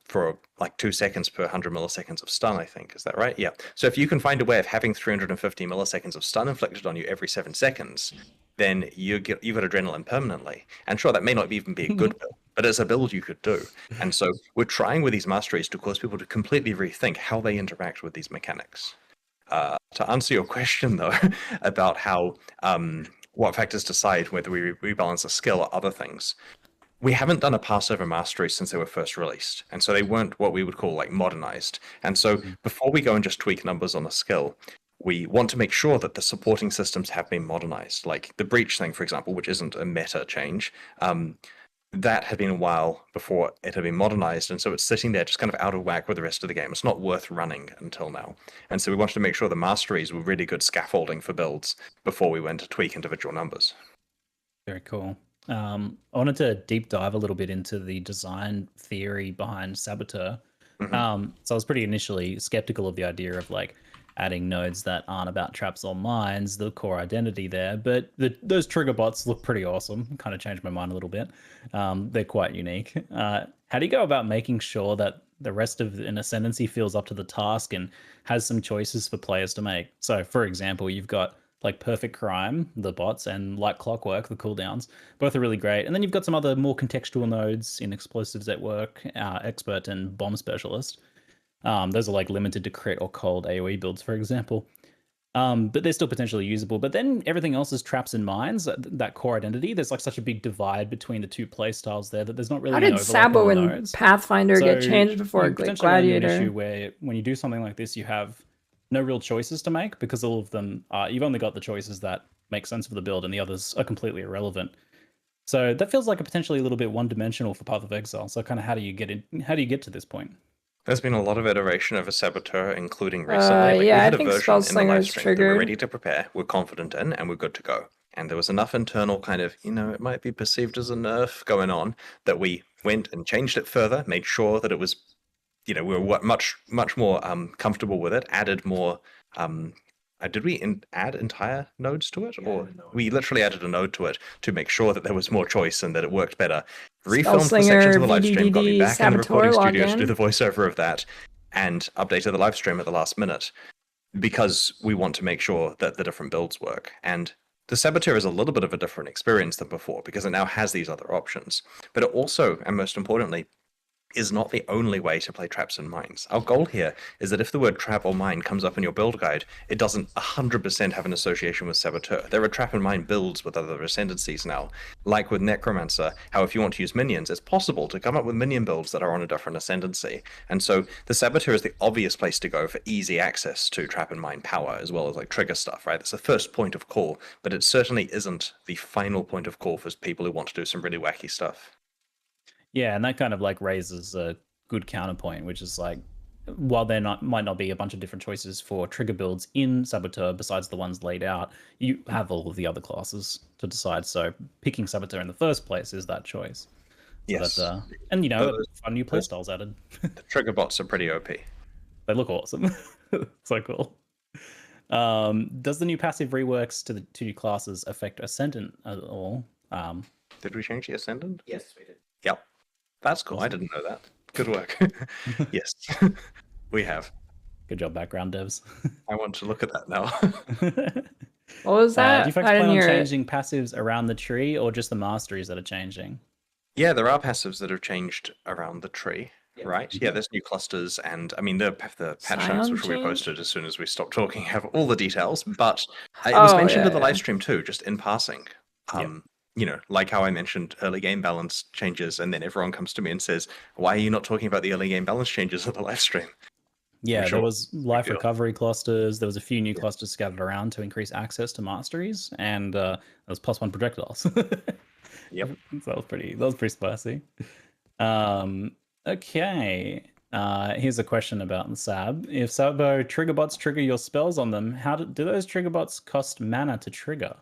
for like 2 seconds per 100 milliseconds of stun, I think. Is that right? Yeah. So if you can find a way of having 350 milliseconds of stun inflicted on you every 7 seconds, then you've got adrenaline permanently. And sure, that may not even be a good build, but it's a build you could do. And so we're trying with these masteries to cause people to completely rethink how they interact with these mechanics. To answer your question, though, about how what factors decide whether we rebalance a skill or other things, we haven't done a Passover mastery since they were first released, and so they weren't what we would call like modernized. And so before we go and just tweak numbers on a skill, we want to make sure that the supporting systems have been modernized. Like the breach thing, for example, which isn't a meta change, that had been a while before it had been modernized, and so it's sitting there just kind of out of whack with the rest of the game. It's not worth running until now. And so we wanted to make sure the masteries were really good scaffolding for builds before we went to tweak individual numbers. Very cool. I wanted to deep dive a little bit into the design theory behind Saboteur. So I was pretty initially skeptical of the idea of like adding nodes that aren't about traps or mines, the core identity there. But those trigger bots look pretty awesome. Kind of changed my mind a little bit. They're quite unique. How do you go about making sure that the rest of an ascendancy feels up to the task and has some choices for players to make? So, for example, you've got like Perfect Crime, the bots, and Like Clockwork, the cooldowns. Both are really great. And then you've got some other more contextual nodes in Explosives at Work, Expert, and Bomb Specialist. Those are like limited to crit or cold AoE builds, for example. But they're still potentially usable. But then everything else is traps and mines, that core identity. There's like such a big divide between the two playstyles there that there's not really How an did overlap Sabo in the and nodes. Pathfinder get So changed before you potentially run into an Gladiator? issue where when you do something like this, you have no real choices to make because all of them you've only got the choices that make sense for the build and the others are completely irrelevant. So that feels like a potentially a little bit one-dimensional for Path of Exile. So kind of how do you get to this point? There's been a lot of iteration of a Saboteur, including recently. Yeah, I we had a think version Spell in the live Slinger's stream that we're triggered. ready to prepare, we're confident in, and we're good to go. And there was enough internal kind of, it might be perceived as a nerf going on that we went and changed it further, made sure that it was, we were much more comfortable with it, added more. Did we add entire nodes to it? Or we literally added a node to it to make sure that there was more choice and that it worked better. Refilmed the sections of the live stream, got me back in the recording studio to do the voiceover of that, and updated the live stream at the last minute because we want to make sure that the different builds work. And the Saboteur is a little bit of a different experience than before because it now has these other options. But it also, and most importantly, is not the only way to play traps and mines. Our goal here is that if the word trap or mine comes up in your build guide, it doesn't 100% have an association with Saboteur. There are trap and mine builds with other ascendancies now, like with Necromancer, how if you want to use minions, it's possible to come up with minion builds that are on a different ascendancy. And so the Saboteur is the obvious place to go for easy access to trap and mine power, as well as like trigger stuff, right? It's the first point of call, but it certainly isn't the final point of call for people who want to do some really wacky stuff. Yeah, and that kind of like raises a good counterpoint, which is like, while there might not be a bunch of different choices for trigger builds in Saboteur besides the ones laid out, you have all of the other classes to decide. So picking Saboteur in the first place is that choice. Yes. So that, and fun new playstyles added. The trigger bots are pretty OP. They look awesome. So cool. Does the new passive reworks to the two new classes affect Ascendant at all? Did we change the Ascendant? Yes, we did. Yep. That's cool. I didn't know that. Good work. Yes, we have. Good job, background devs. I want to look at that now. What was that? Do you folks plan on changing passives around the tree or just the masteries that are changing? Yeah, there are passives that have changed around the tree, right? Yeah, there's new clusters, and I mean, the patch notes, which will be posted as soon as we stop talking, have all the details, but it was mentioned in the live stream too, just in passing. Like how I mentioned early game balance changes, and then everyone comes to me and says, why are you not talking about the early game balance changes at the live stream? Yeah, there was life recovery clusters. There was a few new clusters scattered around to increase access to masteries, and there was +1 projectiles. Yep. So that was pretty spicy. Okay. Here's a question about the Sab. If Sabo trigger bots trigger your spells on them, how do those trigger bots cost mana to trigger?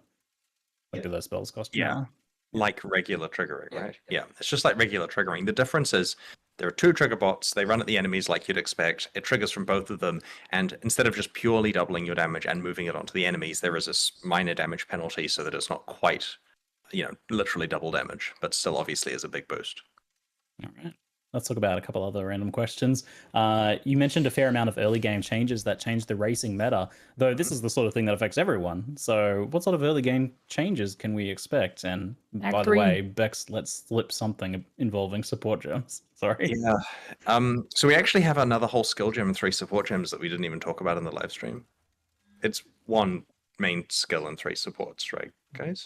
Like, do those spells cost mana? Like regular triggering, right? Yeah, it's just like regular triggering. The difference is there are two trigger bots. They run at the enemies like you'd expect. It triggers from both of them. And instead of just purely doubling your damage and moving it onto the enemies, there is a minor damage penalty so that it's not quite, literally double damage, but still obviously is a big boost. All right. Let's talk about a couple other random questions. You mentioned a fair amount of early game changes that changed the racing meta, though this is the sort of thing that affects everyone. So what sort of early game changes can we expect? And by the way, Bex, let's slip something involving support gems. Sorry. Yeah. So we actually have another whole skill gem and 3 support gems that we didn't even talk about in the live stream. It's 1 main skill and 3 supports, right, guys?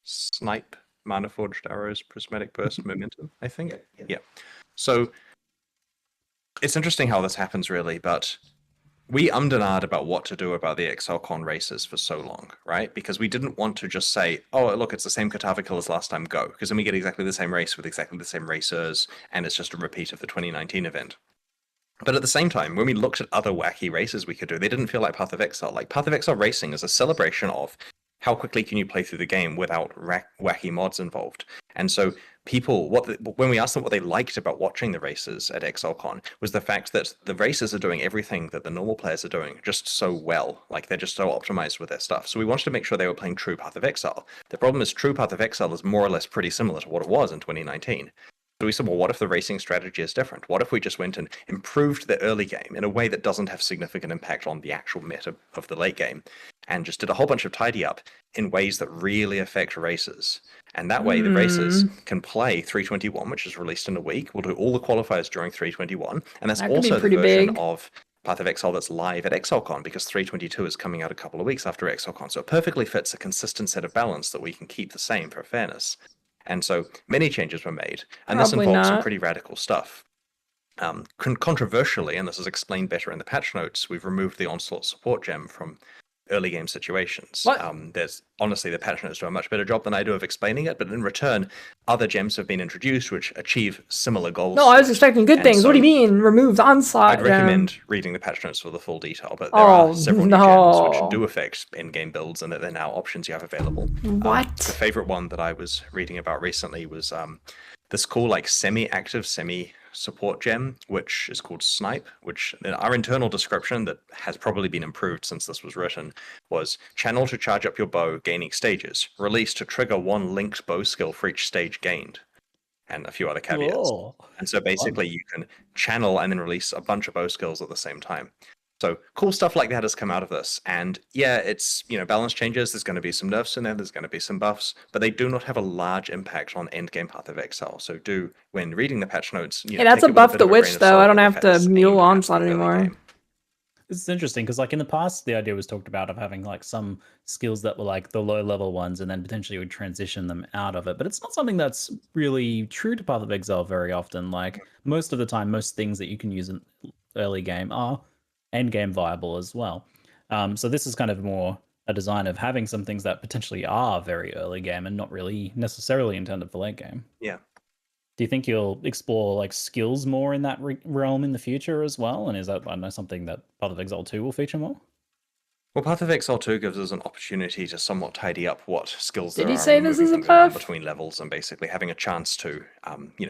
Snipe, Mana Forged Arrows, Prismatic Burst, Momentum, I think? Yeah. So it's interesting how this happens, really, but we ummed and ahed about what to do about the ExileCon races for so long, right? Because we didn't want to just say, oh, look, it's the same Katavi kill as last time, go. Because then we get exactly the same race with exactly the same racers, and it's just a repeat of the 2019 event. But at the same time, when we looked at other wacky races we could do, they didn't feel like Path of Exile. Like, Path of Exile Racing is a celebration of how quickly can you play through the game without wacky mods involved. And so people, when we asked them what they liked about watching the races at ExileCon, was the fact that the races are doing everything that the normal players are doing just so well. Like, they're just so optimized with their stuff. So we wanted to make sure they were playing true Path of Exile. The problem is true Path of Exile is more or less pretty similar to what it was in 2019. So we said, well, what if the racing strategy is different? What if we just went and improved the early game in a way that doesn't have significant impact on the actual meta of the late game, and just did a whole bunch of tidy up in ways that really affect races? And that way the races can play 321, which is released in a week. We'll do all the qualifiers during 321, and that's also the version of Path of Exile that's live at ExileCon, because 322 is coming out a couple of weeks after ExileCon. So it perfectly fits a consistent set of balance that we can keep the same for fairness. And so many changes were made, and this involves some pretty radical stuff. Controversially, and this is explained better in the patch notes, we've removed the Onslaught support gem from early game situations. What? There's honestly, the patch notes do a much better job than I do of explaining it, but in return, other gems have been introduced which achieve similar goals. No, I was to it. expecting good And things. What do you so mean? Removed onslaught I'd gem? recommend reading the patch notes for the full detail, but there are Oh, several new gems which no. do affect in-game builds and that they're now options you have available. What? The favorite one that I was reading about recently was this cool like semi-active, semi-support gem, which is called Snipe, which our internal description that has probably been improved since this was written was channel to charge up your bow, gaining stages, release to trigger one linked bow skill for each stage gained, and a few other caveats. Cool. And so basically you can channel and then release a bunch of bow skills at the same time. So cool stuff like that has come out of this. And yeah, it's, balance changes. There's going to be some nerfs in there. There's going to be some buffs, but they do not have a large impact on endgame Path of Exile. So do, when reading the patch notes, Hey, that's take a it with buff bit to of a Witch, grain of though. salt I don't with the have fact to that it's mule aimed at onslaught the early anymore. game. This is interesting because, like, in the past, the idea was talked about of having like some skills that were like the low level ones, and then potentially would transition them out of it. But it's not something that's really true to Path of Exile very often. Like most of the time, most things that you can use in early game are end game viable as well. So this is kind of more a design of having some things that potentially are very early game and not really necessarily intended for late game. Yeah. Do you think you'll explore like skills more in that realm in the future as well? And is that, I don't know, something that Path of Exile 2 will feature more? Well, Path of Exile 2 gives us an opportunity to somewhat tidy up what skills Did there he are say and this moving is a things around buff? between levels and basically having a chance to,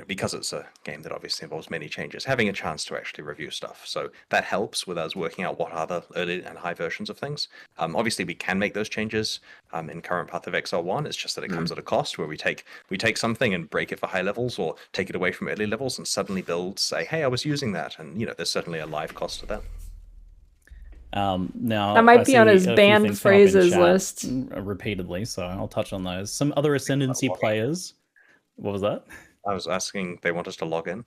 because it's a game that obviously involves many changes, having a chance to actually review stuff. So that helps with us working out what are the early and high versions of things. Obviously, we can make those changes in current Path of Exile 1. It's just that it comes at a cost where we take something and break it for high levels or take it away from early levels and suddenly builds say, hey, I was using that. And, there's certainly a live cost to that. Now That might I be on see his a few banned things come up in phrases chat list. repeatedly, so I'll touch on those. Some other Ascendancy players. What was that? I was asking, they want us to log in.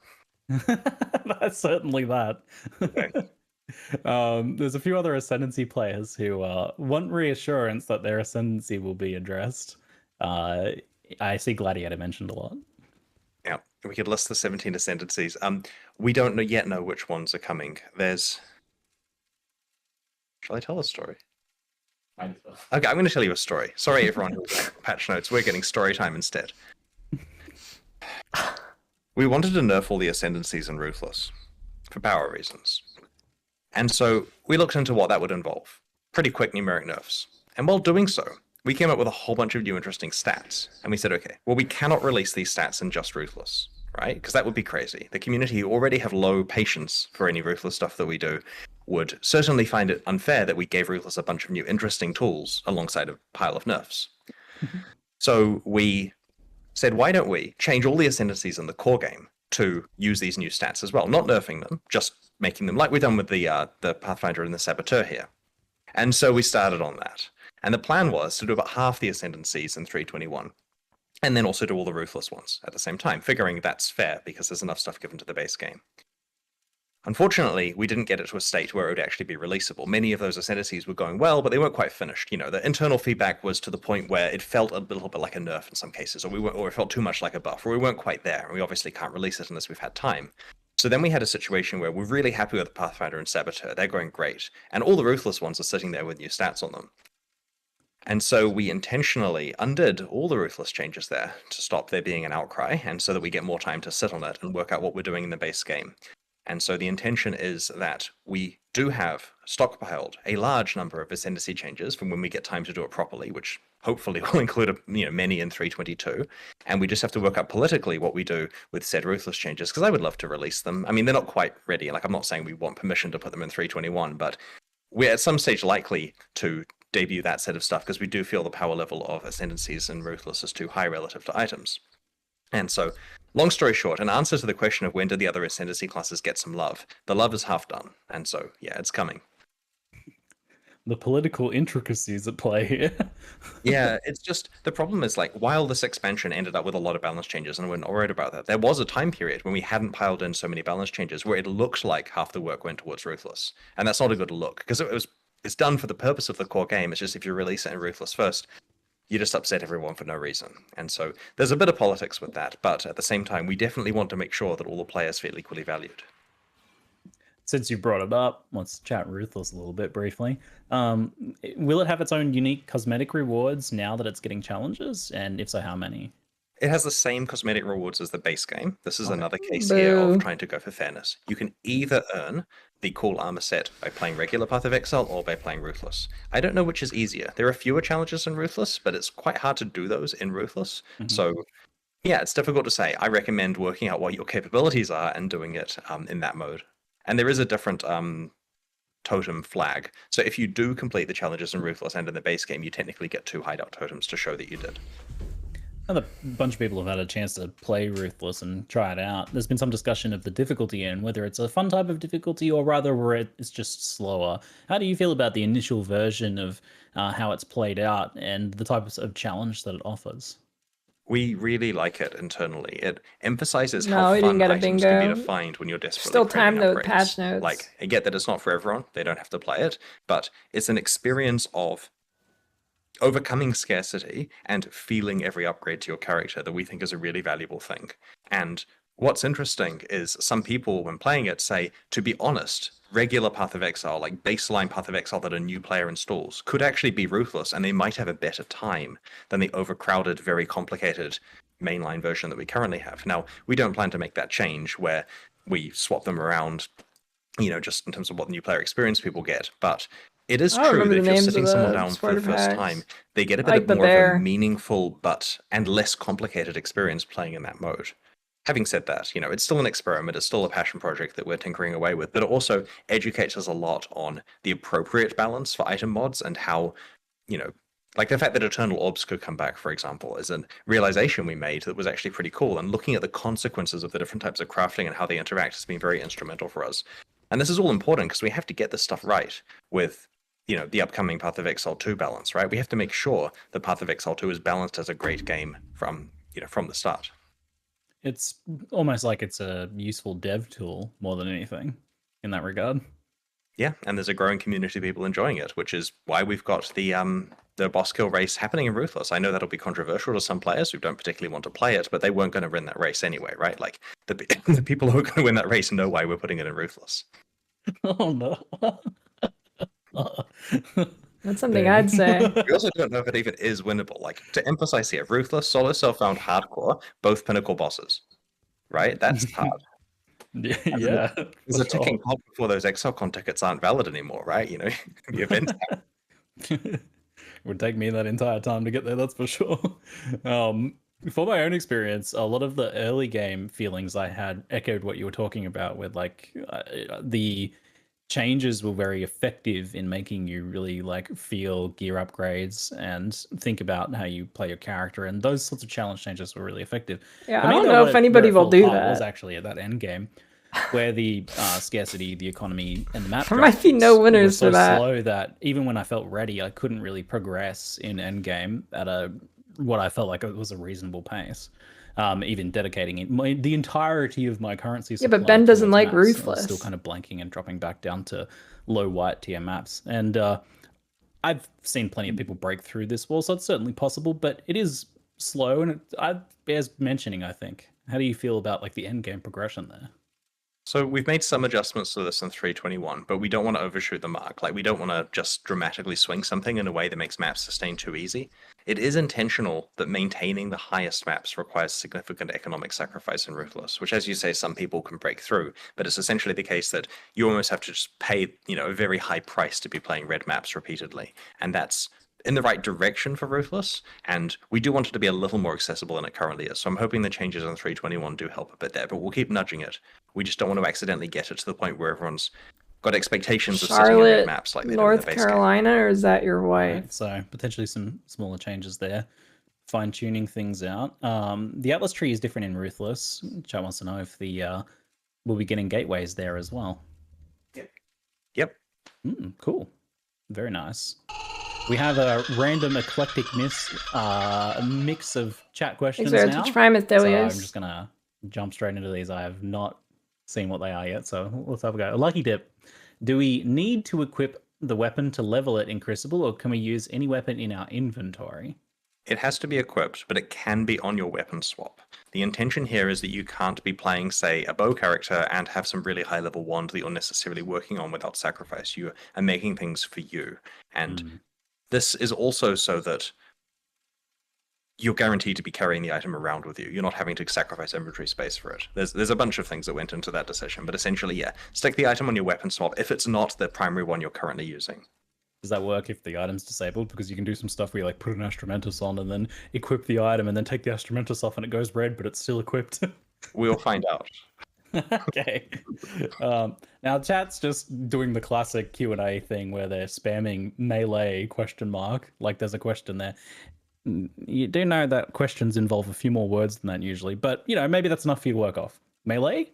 That's certainly that. Okay. There's a few other Ascendancy players who want reassurance that their Ascendancy will be addressed. I see Gladiator mentioned a lot. Yeah, we could list the 17 ascendancies. We don't yet know which ones are coming. Shall I tell a story? Okay, I'm going to tell you a story. Sorry, everyone who's patch notes. We're getting story time instead. We wanted to nerf all the ascendancies in Ruthless for power reasons. And so we looked into what that would involve. Pretty quick numeric nerfs. And while doing so, we came up with a whole bunch of new interesting stats. And we said, okay, well, we cannot release these stats in just Ruthless, right? Because that would be crazy. The community who already have low patience for any Ruthless stuff that we do would certainly find it unfair that we gave Ruthless a bunch of new interesting tools alongside a pile of nerfs. So we said, why don't we change all the ascendancies in the core game to use these new stats as well? Not nerfing them, just making them like we've done with the Pathfinder and the Saboteur here. And so we started on that. And the plan was to do about half the ascendancies in 321. And then also do all the Ruthless ones at the same time, figuring that's fair because there's enough stuff given to the base game. Unfortunately, we didn't get it to a state where it would actually be releasable. Many of those ascendancies were going well, but they weren't quite finished. The internal feedback was to the point where it felt a little bit like a nerf in some cases, or it felt too much like a buff, or we weren't quite there, and we obviously can't release it unless we've had time. So then we had a situation where we're really happy with Pathfinder and Saboteur. They're going great. And all the Ruthless ones are sitting there with new stats on them. And so we intentionally undid all the Ruthless changes there to stop there being an outcry, and so that we get more time to sit on it and work out what we're doing in the base game. And so the intention is that we do have stockpiled a large number of ascendancy changes from when we get time to do it properly, which hopefully will include many in 322. And we just have to work out politically what we do with said Ruthless changes, because I would love to release them. I mean, they're not quite ready. Like, I'm not saying we want permission to put them in 321, but we're at some stage likely to debut that set of stuff, because we do feel the power level of ascendancies and Ruthless is too high relative to items. And so, long story short, in answer to the question of when did the other ascendancy classes get some love, the love is half done. And so, yeah, it's coming. The political intricacies at play here. Yeah, it's just, the problem is, like, while this expansion ended up with a lot of balance changes, and we're not worried about that, there was a time period when we hadn't piled in so many balance changes where it looked like half the work went towards Ruthless. And that's not a good look, because it's done for the purpose of the core game. It's just if you release it in Ruthless first, you just upset everyone for no reason. And so there's a bit of politics with that, but at the same time, we definitely want to make sure that all the players feel equally valued. since you brought it up, let's chat Ruthless a little bit briefly. Will it have its own unique cosmetic rewards now that it's getting challenges? And if so, how many? It has the same cosmetic rewards as the base game. This is Okay. another case here Boo. of trying to go for fairness. You can either earn the cool armor set by playing regular Path of Exile or by playing Ruthless. I don't know which is easier. There are fewer challenges in Ruthless, but it's quite hard to do those in Ruthless. So yeah, it's difficult to say. I recommend working out what your capabilities are and doing it in that mode. And there is a different totem flag. So if you do complete the challenges in Ruthless and in the base game, you technically get 2 hideout totems to show that you did. Now that a bunch of people have had a chance to play Ruthless and try it out, there's been some discussion of the difficulty and whether it's a fun type of difficulty or rather where it's just slower. How do you feel about the initial version of how it's played out and the types of challenge that it offers? We really like it internally. It emphasizes No, how we didn't fun get a items can be to bingo. find when you're desperately Still craving time to upgrades. patch notes. Like, I get that it's not for everyone. They don't have to play it, but it's an experience of overcoming scarcity and feeling every upgrade to your character that we think is a really valuable thing. And what's interesting is some people, when playing it, say, to be honest, regular Path of Exile, like baseline Path of Exile that a new player installs, could actually be Ruthless, and they might have a better time than the overcrowded, very complicated mainline version that we currently have. Now, we don't plan to make that change where we swap them around, just in terms of what the new player experience people get, but it is I don't true that remember if the you're names sitting of someone the down for starter the first packs. time, they get a I like bit the more of bear. a meaningful and less complicated experience playing in that mode. Having said that, it's still an experiment, it's still a passion project that we're tinkering away with, but it also educates us a lot on the appropriate balance for item mods and how, like the fact that Eternal Orbs could come back, for example, is a realization we made that was actually pretty cool, and looking at the consequences of the different types of crafting and how they interact has been very instrumental for us. And this is all important because we have to get this stuff right with the upcoming Path of Exile 2 balance, right? We have to make sure the Path of Exile 2 is balanced as a great game from the start. It's almost like it's a useful dev tool more than anything in that regard. Yeah, and there's a growing community of people enjoying it, which is why we've got the boss kill race happening in Ruthless. I know that'll be controversial to some players who don't particularly want to play it, but they weren't going to win that race anyway, right? Like the people who are going to win that race know why we're putting it in Ruthless. Oh no. That's something I'd say. We also don't know if it even is winnable. Like, to emphasize here, Ruthless, Solo Self-Found, Hardcore, both pinnacle bosses, right? That's hard. Yeah. There's a ticking clock before those ExileCon tickets aren't valid anymore, right? The event. It would take me that entire time to get there, that's for sure. For my own experience, a lot of the early game feelings I had echoed what you were talking about with the changes were very effective in making you really feel gear upgrades and think about how you play your character, and those sorts of challenge changes were really effective. Yeah, For I me, don't though, know where if it anybody will fell do apart was that. actually at that end game where the scarcity, the economy, and the map There might be no drops winners were for so that. slow that even when I felt ready, I couldn't really progress in end game at what I felt like it was a reasonable pace. Even dedicating the entirety of my currency Yeah, but supply Ben doesn't towards like maps, I was Ruthless. still kind of blanking and dropping back down to low white tier maps. And I've seen plenty of people break through this wall, so it's certainly possible, but it is slow and it bears mentioning, I think. How do you feel about the end game progression there? So we've made some adjustments to this in 3.21, but we don't want to overshoot the mark. We don't want to just dramatically swing something in a way that makes maps sustain too easy. It is intentional that maintaining the highest maps requires significant economic sacrifice in Ruthless, which, as you say, some people can break through, but it's essentially the case that you almost have to just pay, a very high price to be playing red maps repeatedly, and that's in the right direction for Ruthless, and we do want it to be a little more accessible than it currently is. So I'm hoping the changes on 3.21 do help a bit there, but we'll keep nudging it. We just don't want to accidentally get it to the point where everyone's got expectations of sitting in red Charlotte, maps like they do in North the base game. Carolina, or is that your wife? Right, so potentially some smaller changes there, fine-tuning things out. The Atlas tree is different in Ruthless. Chat wants to know if we'll be getting gateways there as well. Yep. Cool. Very nice. We have a random eclectic mix of chat questions Thanks, now. Twitch Prime, So I'm Athelius. just gonna jump straight into these. I have not seen what they are yet, so let's have a go. A lucky tip. Do we need to equip the weapon to level it in Crucible, or can we use any weapon in our inventory? It has to be equipped, but it can be on your weapon swap. The intention here is that you can't be playing, say, a bow character and have some really high level wand that you're necessarily working on without sacrifice. You are making things for you. And this is also so that you're guaranteed to be carrying the item around with you. You're not having to sacrifice inventory space for it. There's a bunch of things that went into that decision, but essentially, yeah, stick the item on your weapon swap if it's not the primary one you're currently using. Does that work if the item's disabled? Because you can do some stuff where you like put an Astramentus on and then equip the item and then take the Astramentus off and it goes red, but it's still equipped. We'll find out. Okay. Now chat's just doing the classic Q&A thing where they're spamming melee ? Like there's a question there. You do know that questions involve a few more words than that usually, but you know, maybe that's enough for you to work off. Melee?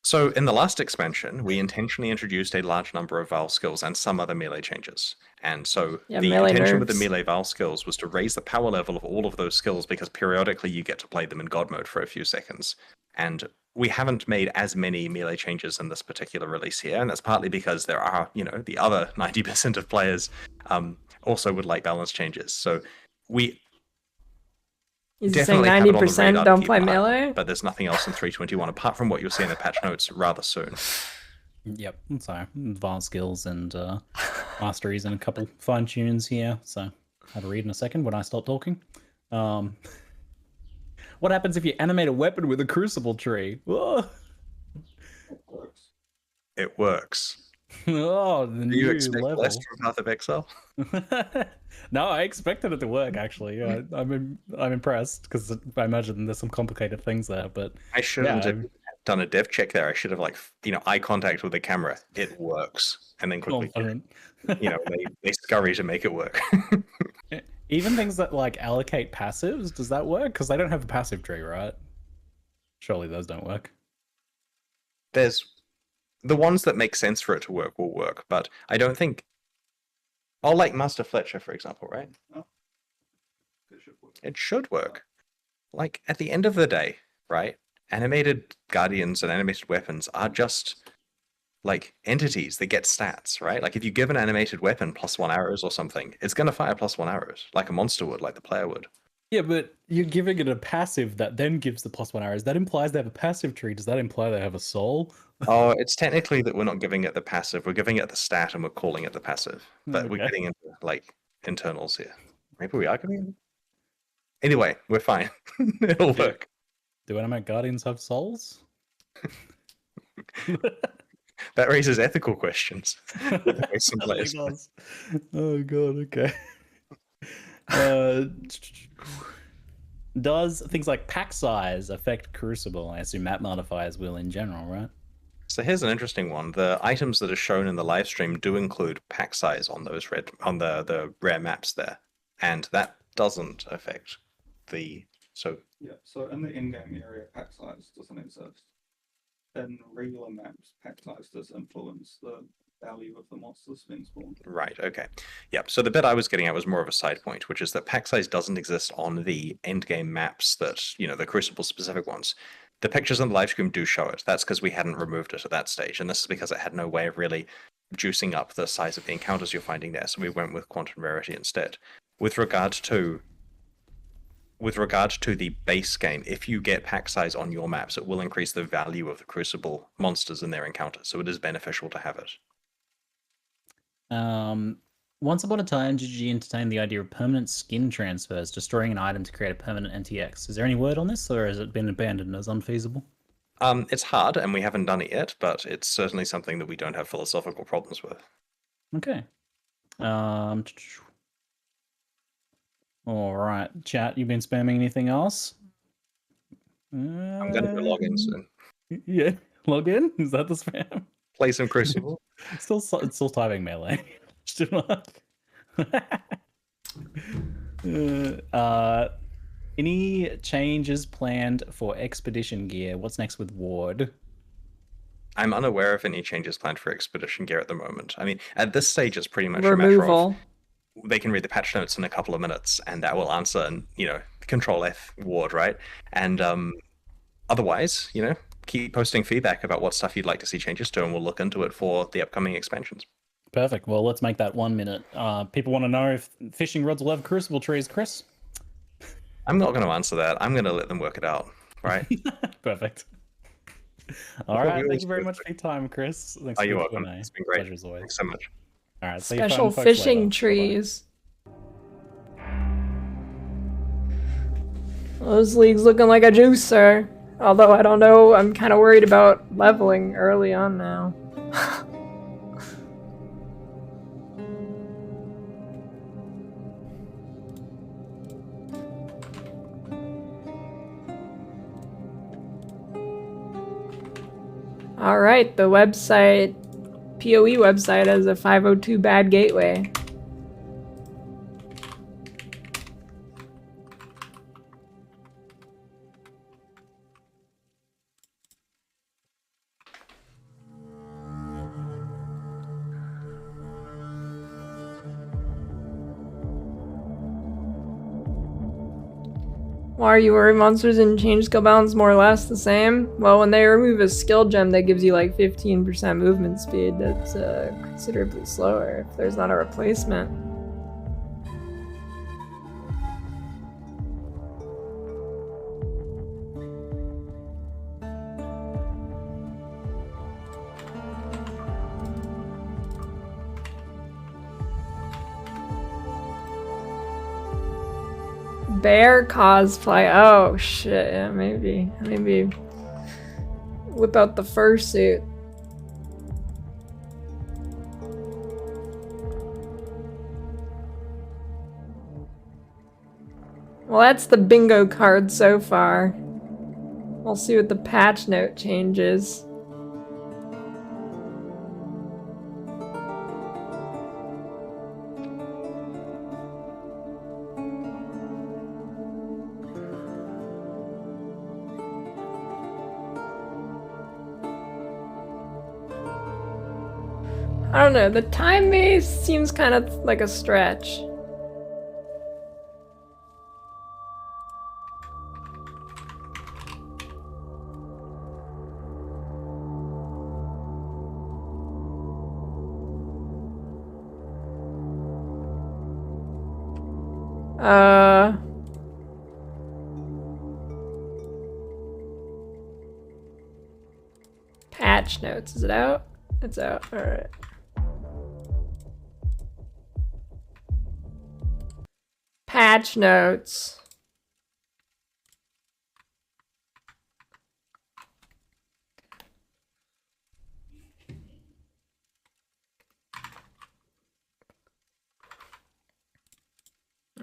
So in the last expansion, we intentionally introduced a large number of Val skills and some other melee changes. And so the intention with the melee Val skills was to raise the power level of all of those skills because periodically you get to play them in God mode for a few seconds. And we haven't made as many melee changes in this particular release here, and that's partly because there are, you know, the other 90% of players also would like balance changes. So we He's saying definitely 90% don't play melee? but there's nothing else in 321 apart from what you'll see in the patch notes rather soon. Yep. So advanced skills and masteries and a couple fine tunes here. So have a read in a second when I stop talking. What happens if you animate a weapon with a crucible tree? Whoa. It works. Oh, the Do new you expect level. less from Path of Exile? No, I expected it to work actually. Yeah, I'm impressed because I imagine there's some complicated things there. But I shouldn't have done a dev check there. I should have eye contact with the camera. It works, and then quickly, they scurry to make it work. Even things that like allocate passives, does that work? Because they don't have a passive tree, right? Surely those don't work. There's the ones that make sense for it to work will work, but I don't think. Oh, like Master Fletcher, for example, right? Oh. It should work. It should work. Like, at the end of the day, right? Animated guardians and animated weapons are just, like, entities that get stats, right? Like, if you give an animated weapon +1 arrows or something, it's going to fire +1 arrows, like a monster would, like the player would. Yeah, but you're giving it a passive that then gives the +1 arrows. That implies they have a passive tree. Does that imply they have a soul? Oh, it's technically that we're not giving it the passive. We're giving it the stat and we're calling it the passive. But we're getting into, like, internals here. Maybe we are giving it. Anyway, we're fine. It'll work. Do animate guardians have souls? That raises ethical questions. Oh god, okay. Does things like pack size affect Crucible? I assume map modifiers will in general, right? So here's an interesting one. The items that are shown in the live stream do include pack size on those the rare maps there, and that doesn't affect the So in the in-game area, pack size doesn't exist. In regular maps, pack size does influence the value of the monsters being spawned. Right, okay. Yep, so the bit I was getting at was more of a side point, which is that pack size doesn't exist on the endgame maps that, the Crucible specific ones. The pictures on the live stream do show it. That's because we hadn't removed it at that stage, and this is because it had no way of really juicing up the size of the encounters you're finding there, so we went with quantum rarity instead. With regard to the base game, if you get pack size on your maps, it will increase the value of the Crucible monsters and their encounters, so it is beneficial to have it. Once upon a time, GG entertained the idea of permanent skin transfers, destroying an item to create a permanent NTX. Is there any word on this, or has it been abandoned as unfeasible? It's hard, and we haven't done it yet, but it's certainly something that we don't have philosophical problems with. Okay. All right, chat. You been spamming anything else? I'm going to go log in soon. Yeah, log in. Is that the spam? Play some Crucible. It's still typing melee. Still not. Any changes planned for expedition gear? What's next with Ward? I'm unaware of any changes planned for expedition gear at the moment. I mean, at this stage, it's pretty much a matter of they can read the patch notes in a couple of minutes, and that will answer, and Control F Ward, right? And otherwise, keep posting feedback about what stuff you'd like to see changes to, and we'll look into it for the upcoming expansions. Perfect. Well, let's make that 1 minute. People want to know if fishing rods will have Crucible trees, Chris? I'm not going to answer that. I'm going to let them work it out, right? Perfect. All what right, we thank always you very do. much for your time, Chris. Thanks Oh, for you're the welcome. Q&A. It's been great. Pleasure as always. Thanks so much. All right, see you Special fine folks fishing later. Bye-bye. trees. Well, this league's looking like a juicer. Although I don't know, I'm kind of worried about leveling early on now. Alright, the website, PoE website has a 502 bad gateway. Why are you worried? Monsters and change skill balance more or less the same? Well, when they remove a skill gem that gives you like 15% movement speed, that's considerably slower if there's not a replacement. Bear cosplay. Oh shit, yeah, maybe. Maybe whip out the fursuit. Well, that's the bingo card so far. We'll see what the patch note changes. I don't know, the time maze seems kind of like a stretch. Patch notes, is it out? It's out, alright. Patch notes.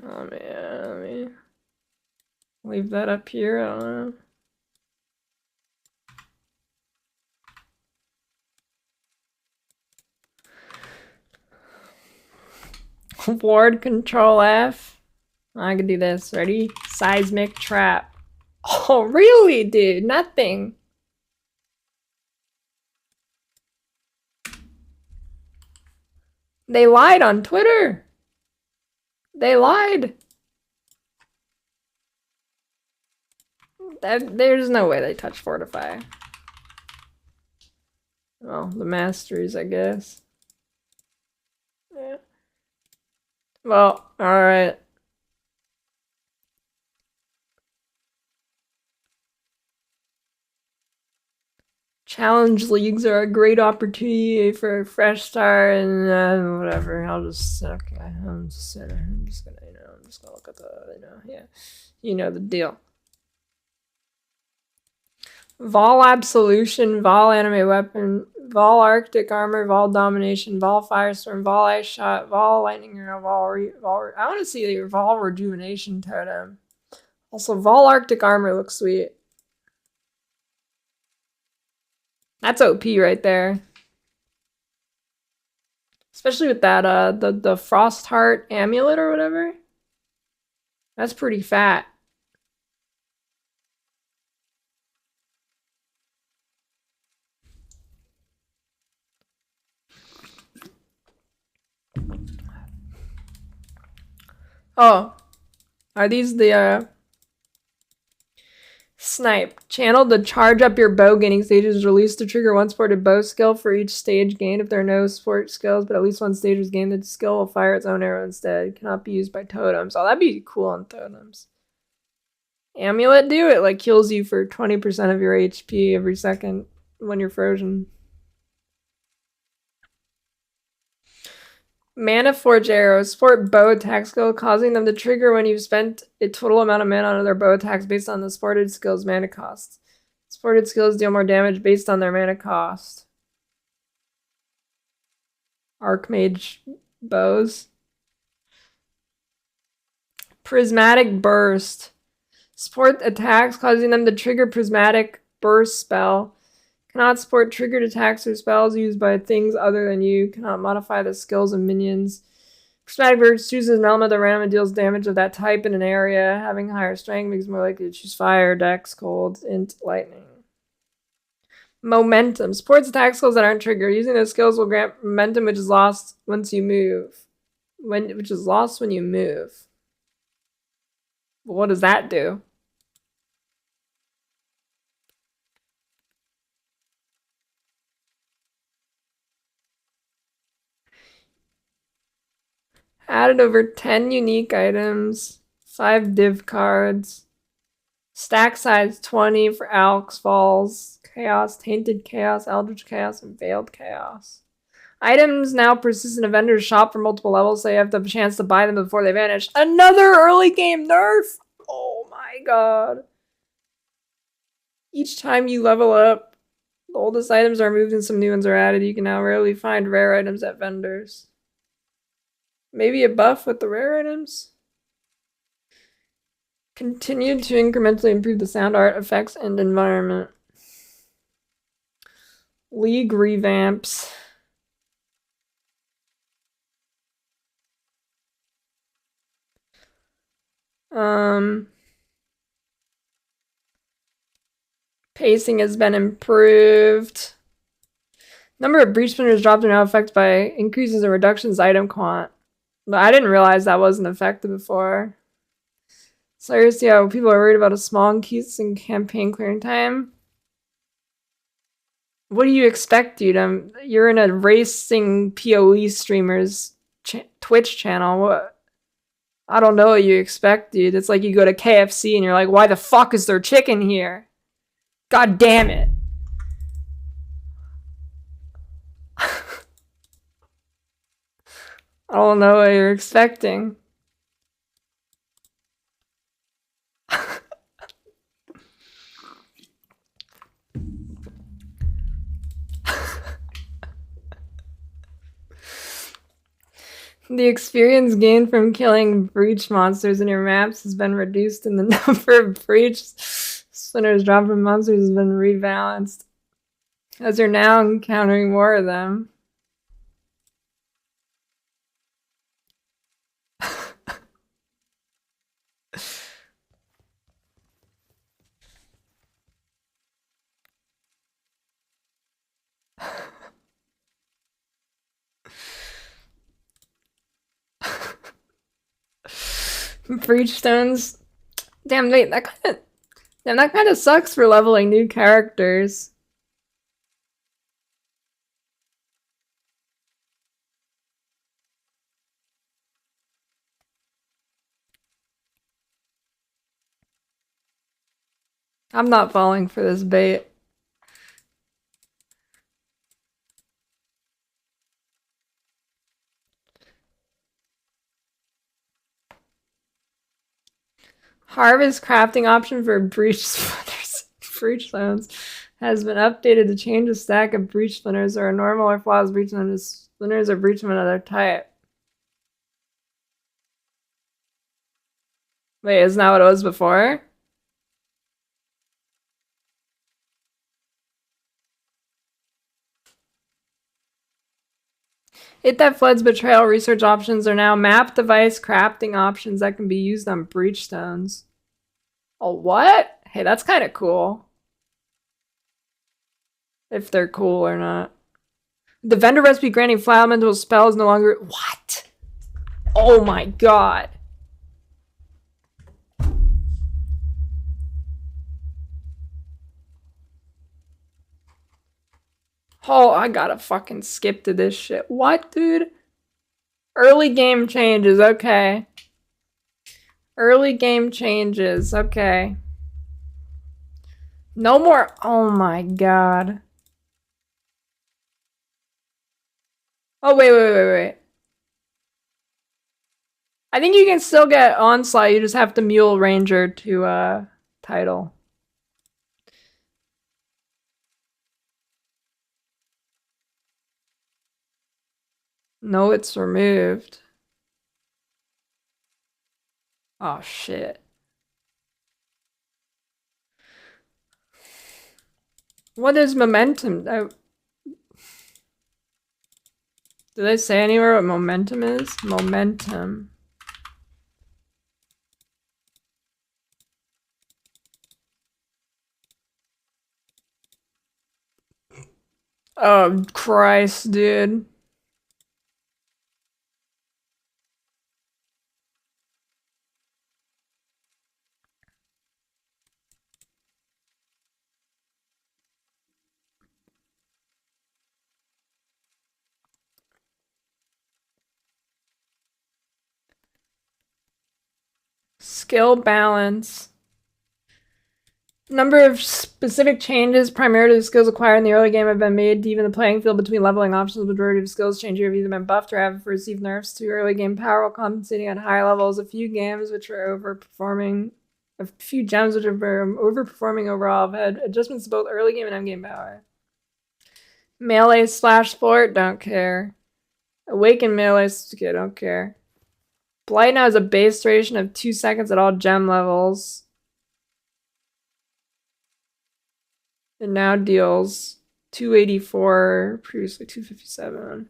Oh man, let me leave that up here, I don't know. Ward control F. I can do this. Ready? Seismic trap. Oh, really, dude? Nothing. They lied on Twitter. They lied. There's no way they touch Fortify. Well, the Masteries, I guess. Yeah. Well, alright. Challenge leagues are a great opportunity for a fresh start and whatever. I'm just gonna, I'm just gonna, I'm just gonna look at the, yeah. You know the deal. Vol Absolution, Vol Anime Weapon, Vol Arctic Armor, Vol Domination, Vol Firestorm, Vol Ice Shot, Vol Lightning Arrow, Vol I want to see the Vol Rejuvenation Totem. Also, Vol Arctic Armor looks sweet. That's OP right there. Especially with that, the Frost Heart Amulet or whatever. That's pretty fat. Oh, are these the snipe? Channel to charge up your bow gaining stages. Release the trigger one supported bow skill for each stage gained. If there are no support skills, but at least one stage is gained, the skill will fire its own arrow instead. It cannot be used by totems. Oh, that'd be cool on totems. Amulet do? It like kills you for 20% of your HP every second when you're frozen. Mana Forge arrows support bow attack skill, causing them to trigger when you've spent a total amount of mana on their bow attacks based on the supported skill's mana cost. Supported skills deal more damage based on their mana cost. Archmage bows. Prismatic Burst. Support attacks, causing them to trigger Prismatic Burst spell. Cannot support triggered attacks or spells used by things other than you. Cannot modify the skills of minions. Prismatic Burst chooses an element that randomly deals damage of that type in an area. Having higher strength makes it more likely to choose fire, dex, cold, int, lightning. Momentum. Supports attack skills that aren't triggered. Using those skills will grant momentum, which is lost once you move. Which is lost when you move. Well, what does that do? Added over 10 unique items, 5 div cards, stack size 20 for Alex Falls, Chaos, Tainted Chaos, Eldritch Chaos, and Veiled Chaos. Items now persist in a vendor's shop for multiple levels, so you have the chance to buy them before they vanish. Another early game nerf! Oh my god. Each time you level up, the oldest items are removed and some new ones are added. You can now rarely find rare items at vendors. Maybe a buff with the rare items? Continued to incrementally improve the sound, art, effects, and environment. League revamps. Pacing has been improved. Number of breach spinners dropped are now affected by increases and reductions item quant. But I didn't realize that wasn't affected before. Seriously, yeah, people are worried about a small increase in campaign clearing time. What do you expect, dude? You're in a racing PoE streamer's Twitch channel. What? I don't know what you expect, dude. It's like you go to KFC and you're like, why the fuck is there chicken here? God damn it. I don't know what you're expecting. The experience gained from killing breach monsters in your maps has been reduced, and the number of breach spinners dropped from monsters has been rebalanced, as you're now encountering more of them. Breach stones. Damn, wait, that kind of sucks for leveling new characters. I'm not falling for this bait. Harvest crafting option for breach splinters. Breach stones has been updated to change the stack of breach splinters or a normal or flawless breach stone to splinters or breach of another type. Wait, isn't that what it was before? Hit that Flood's Betrayal research options are now map device crafting options that can be used on breach stones. Oh, what? Hey, that's kind of cool. If they're cool or not. The vendor recipe granting flat elemental spells no longer... What? Oh my god. Oh, I gotta fucking skip to this shit. What, dude? Early game changes, okay. Early game changes, okay. No more. Oh my god. Oh, wait. I think you can still get Onslaught, you just have to Mule Ranger to, title. No, it's removed. Oh, shit. What is momentum? Do they say anywhere what momentum is? Momentum. Oh, Christ, dude. Skill balance. Number of specific changes primarily to skills acquired in the early game have been made to even the playing field between leveling options. The majority of skills changes have either been buffed or have received nerfs to early game power while compensating at high levels. A few gems which are overperforming, a few gems which are overperforming overall have had adjustments to both early game and end game power. Melee / sport, don't care. Awaken melee, okay, don't care. Blight now has a base duration of 2 seconds at all gem levels. It now deals 284, previously 257.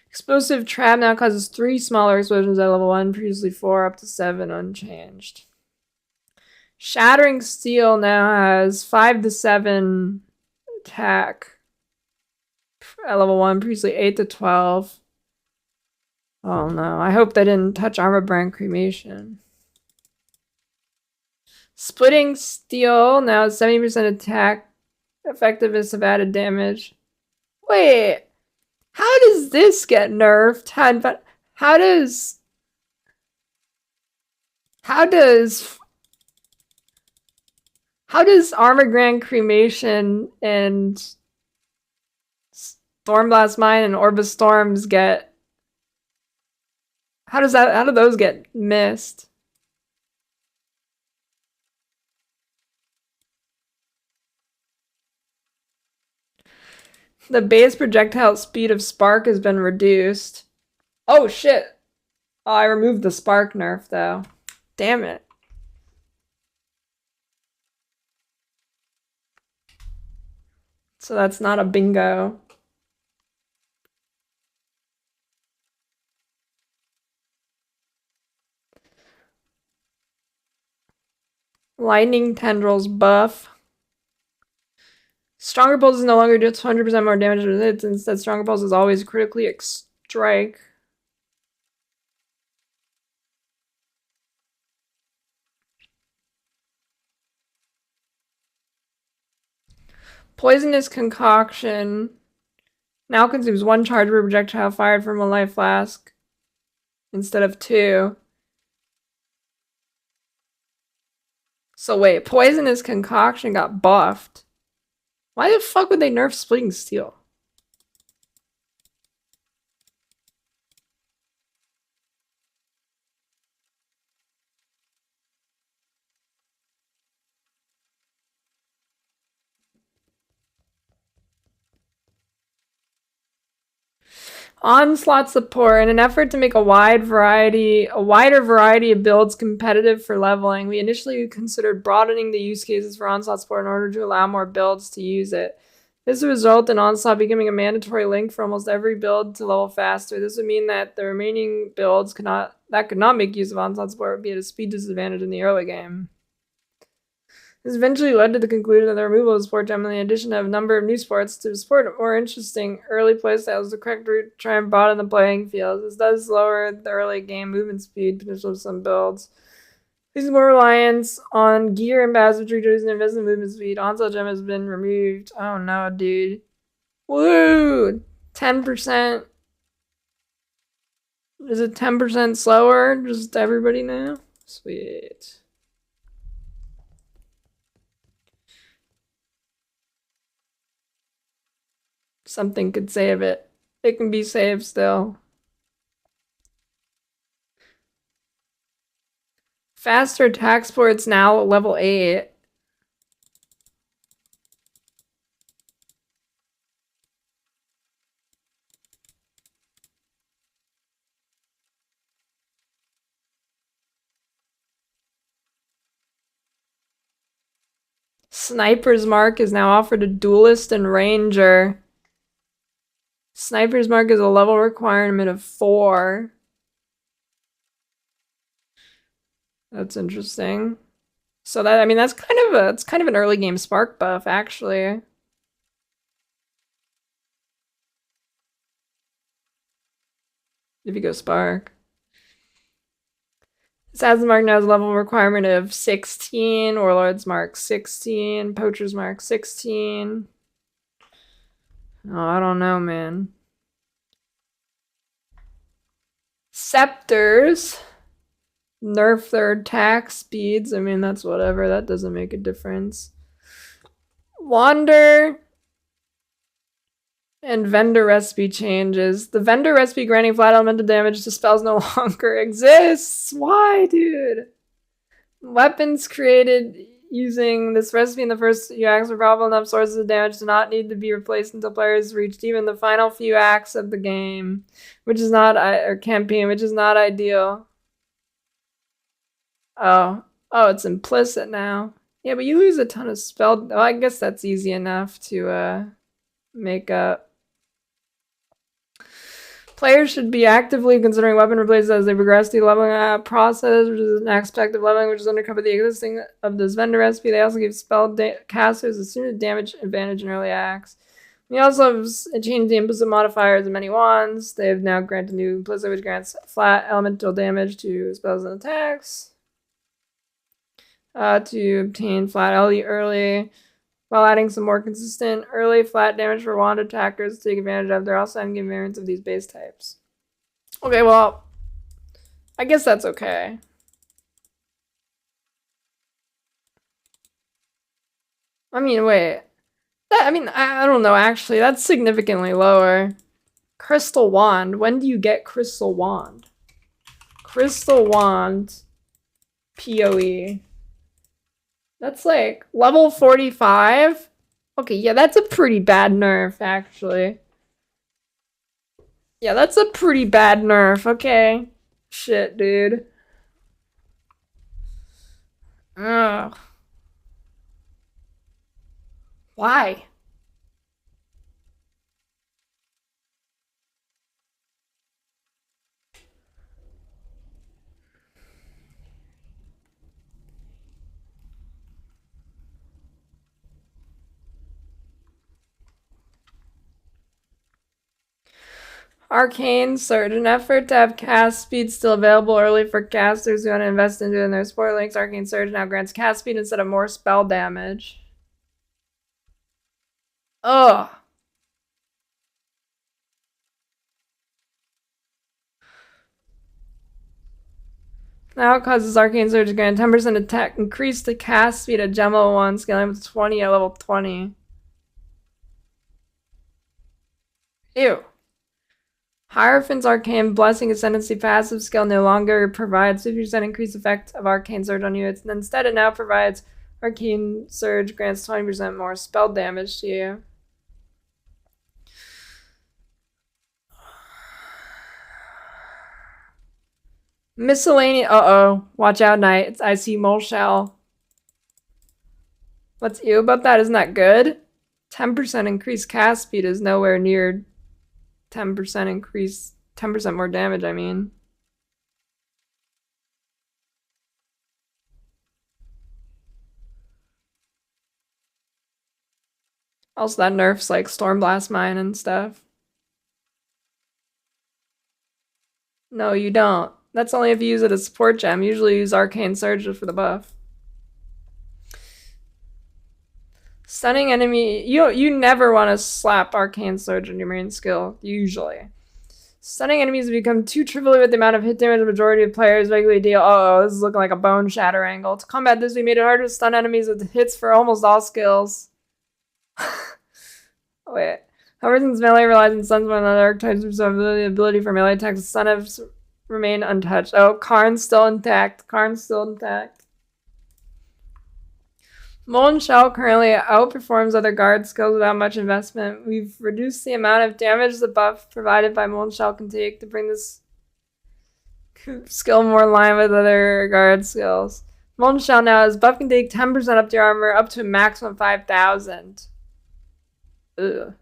Explosive trap now causes 3 smaller explosions at level 1, previously 4, up to 7, unchanged. Shattering Steel now has 5 to 7 attack at level 1, previously 8 to 12. Oh no, I hope they didn't touch Armor Brand Cremation. Splitting Steel now has 70% attack effectiveness of added damage. Wait, how does this get nerfed? How does Armor Grand Cremation and Stormblast Mine and Orb of Storms get? How do those get missed? The base projectile speed of Spark has been reduced. Oh shit! Oh, I removed the Spark nerf though. Damn it. So that's not a bingo. Lightning Tendrils buff. Stronger Pulse is no longer just 100% more damage than it. Instead, Stronger Pulse is always critically strike. Poisonous Concoction now consumes 1 charge per projectile fired from a life flask instead of 2. So wait, Poisonous Concoction got buffed. Why the fuck would they nerf Splitting Steel? Onslaught support. In an effort to make a wider variety of builds competitive for leveling, we initially considered broadening the use cases for Onslaught support in order to allow more builds to use it. This would result in Onslaught becoming a mandatory link for almost every build to level faster. This would mean that the remaining builds could not make use of Onslaught support would be at a speed disadvantage in the early game. This eventually led to the conclusion that the removal of sport gem and the addition of a number of new sports to support more interesting early playstyles is the correct route to try and broaden the playing field. This does lower the early game movement speed potential of some builds. Placing more reliance on gear and passive reducing their investment movement speed. Onslaught gem has been removed. Oh no, dude. Woo! 10%. Is it 10% slower? Just everybody now? Sweet. Something could save it. It can be saved still. Faster attack sports now at level 8. Sniper's Mark is now offered to Duelist and Ranger. Sniper's Mark is a level requirement of 4. That's interesting. So that, I mean, that's kind of an early game spark buff, actually. If you go spark. Assassin's Mark now has a level requirement of 16, Warlord's Mark 16, Poacher's Mark 16. Oh, I don't know, man. Scepters. Nerf their attack speeds. I mean, that's whatever. That doesn't make a difference. Wander and vendor recipe changes. The vendor recipe granting flat elemental damage to spells no longer exists. Why, dude? Weapons created using this recipe in the first few acts of powerful enough sources of damage do not need to be replaced until players reached even the final few acts of the game, which is not, or campaign, which is not ideal. Oh, it's implicit now. Yeah, but you lose a ton of spell. Oh, I guess that's easy enough to make up. Players should be actively considering weapon replacements as they progress through the leveling process, which is an aspect of leveling which is undercovered the existing of this vendor recipe. They also give spell casters a sooner damage advantage in early acts. We also have changed the implicit modifiers of many wands. They have now granted new implicit, which grants flat elemental damage to spells and attacks. To obtain flat LE early, while adding some more consistent early flat damage for wand attackers to take advantage of. They're also adding variants of these base types. Okay, well, I guess that's okay. I mean, wait. I don't know, actually. That's significantly lower. Crystal Wand. When do you get Crystal Wand? Crystal Wand PoE. That's like level 45. Okay, yeah, that's a pretty bad nerf, actually. Yeah, that's a pretty bad nerf. Okay. Shit, dude. Ugh. Why? Arcane Surge. An effort to have cast speed still available early for casters who want to invest into it in their support links. Arcane Surge now grants cast speed instead of more spell damage. Ugh. Now it causes Arcane Surge to grant 10% attack, increase the cast speed at gem level 1, scaling up to 20 at level 20. Ew. Hierophant's Arcane Blessing Ascendancy passive skill no longer provides 50% increased effect of Arcane Surge on units, and instead it now provides Arcane Surge grants 20% more spell damage to you. Miscellaneous. Uh-oh. Watch out, Knight. I see Mole Shell. What's ew about that? Isn't that good? 10% increased cast speed is nowhere near 10% increase, 10% more damage, I mean. Also, that nerfs like Stormblast Mine and stuff. No, you don't. That's only if you use it as support gem. Usually use Arcane Surge for the buff. Stunning enemy. You never want to slap Arcane Surge on your main skill, usually. Stunning enemies become too trivially with the amount of hit damage the majority of players regularly deal. Oh, this is looking like a bone shatter angle. To combat this, we made it harder to stun enemies with hits for almost all skills. Wait. However, since melee relies on suns when other archetypes reserve the ability for melee attacks, the sun has remained untouched. Oh, Karn's still intact. Karn's still intact. Molten Shell currently outperforms other guard skills without much investment. We've reduced the amount of damage the buff provided by Molten Shell can take to bring this skill more in line with other guard skills. Molten Shell now has buff can take 10% up to your armor up to a maximum 5,000. Ugh.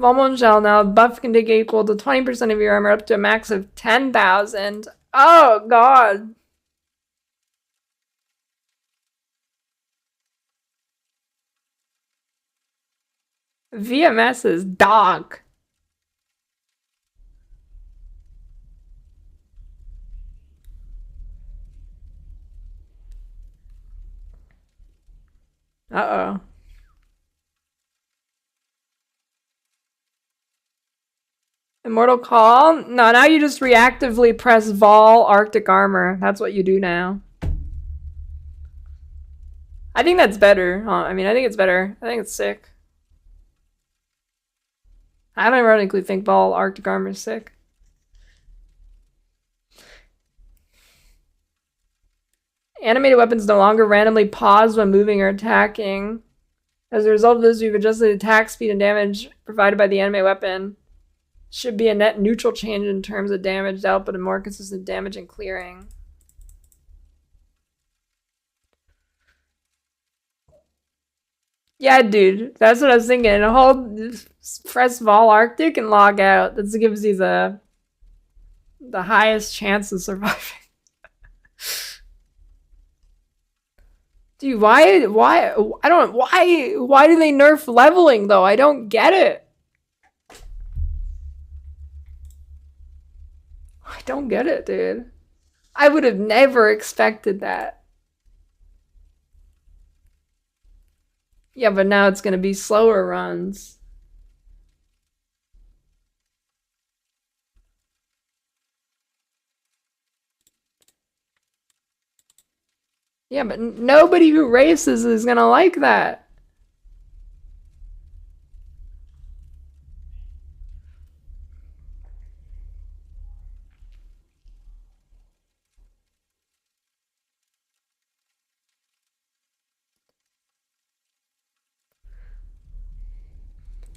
Molten Shell now buff can take equal to 20% of your armor up to a max of 10,000. Oh god. VMS is dog. Uh-oh. Immortal Call? No, now you just reactively press Vol Arctic Armor. That's what you do now. I think that's better. I mean, I think it's better. I think it's sick. I don't ironically think Vol Arctic Armor is sick. Animated weapons no longer randomly pause when moving or attacking. As a result of this, we've adjusted the attack speed and damage provided by the anime weapon. Should be a net neutral change in terms of damage dealt, but a more consistent damage and clearing. Yeah, dude, that's what I was thinking. Hold, press Vol Arctic and log out. That gives you the highest chance of surviving. Dude, why, I don't, why do they nerf leveling though? I don't get it. I don't get it, dude. I would have never expected that. Yeah, but now it's gonna be slower runs. Yeah, but nobody who races is gonna like that.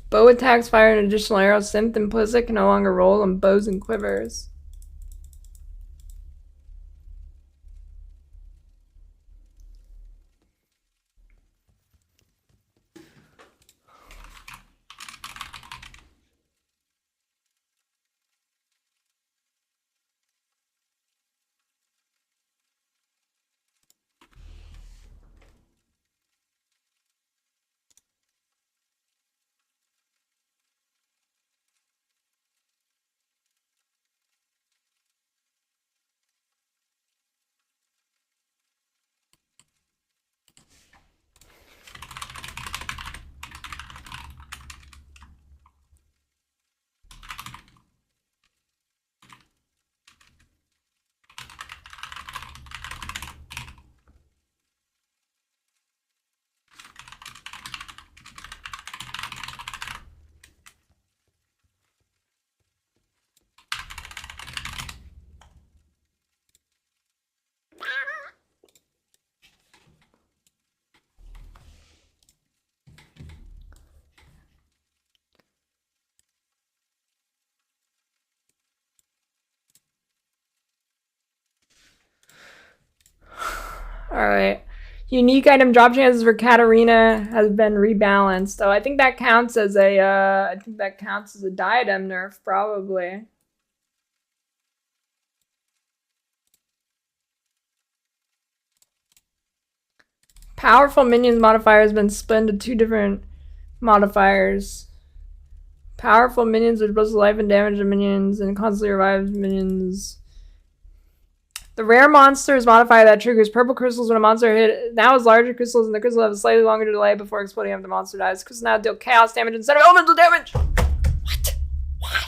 Bow attacks fire an additional arrow. Synth implicit can no longer roll on bows and quivers. Alright. Unique item drop chances for Katarina has been rebalanced. So I think that counts as a diadem nerf, probably. Powerful minions modifier has been split into two different modifiers. Powerful minions which boost life and damage of minions and constantly revives minions. The rare monsters modifier that triggers purple crystals when a monster hit now has larger crystals and the crystal have a slightly longer delay before exploding after the monster dies. Crystals now deal chaos damage instead of elemental damage. What? Why?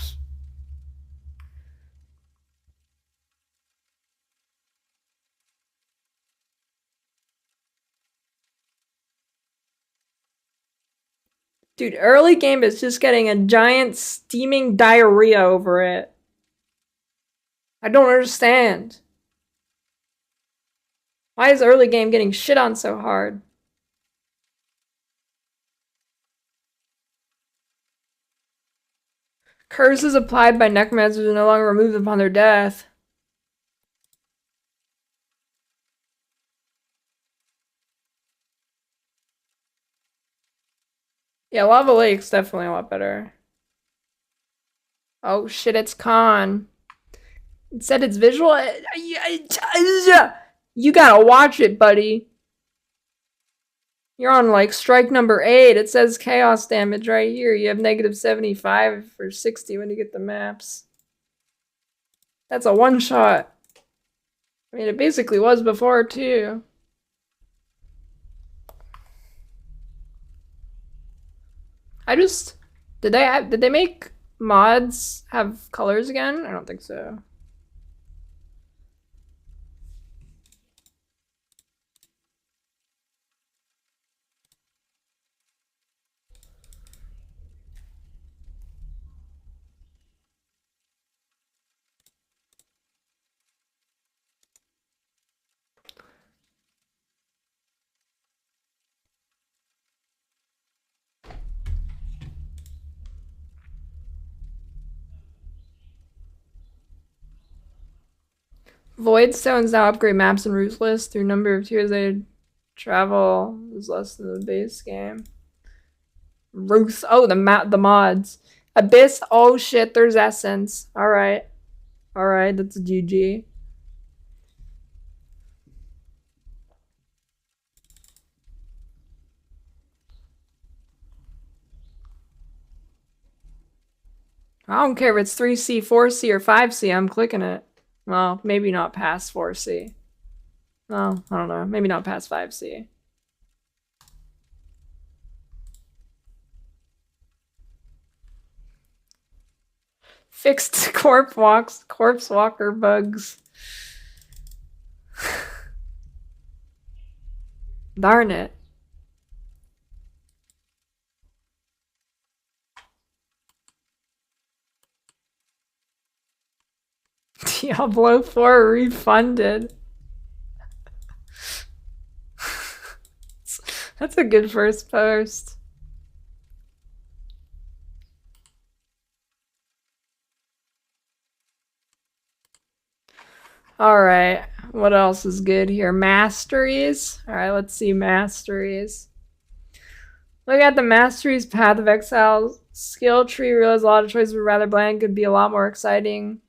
Dude, early game is just getting a giant steaming diarrhea over it. I don't understand. Why is early game getting shit on so hard? Curses applied by necromancers are no longer removed upon their death. Yeah, Lava Lake's definitely a lot better. Oh shit, it's Khan. It said it's visual. You gotta watch it, buddy. You're on like strike number 8. It says chaos damage right here. You have negative 75 or 60 when you get the maps. That's a one shot. I mean, it basically was before too. Did they make mods have colors again? I don't think so. Void stones now upgrade maps and Ruthless through number of tiers they travel is less than the base game. Ruth, oh the mods. Abyss, oh shit, there's Essence. Alright. Alright, that's a GG. I don't care if it's 3C, 4C, or 5C, I'm clicking it. Well, maybe not past 4C. Well, I don't know. Maybe not past 5C. Fixed corpse walker bugs. Darn it. Diablo 4 refunded. That's a good first post. Alright, what else is good here? Masteries. Alright, let's see masteries. Look at the masteries Path of Exile skill tree. Realize a lot of choices were rather bland, could be a lot more exciting.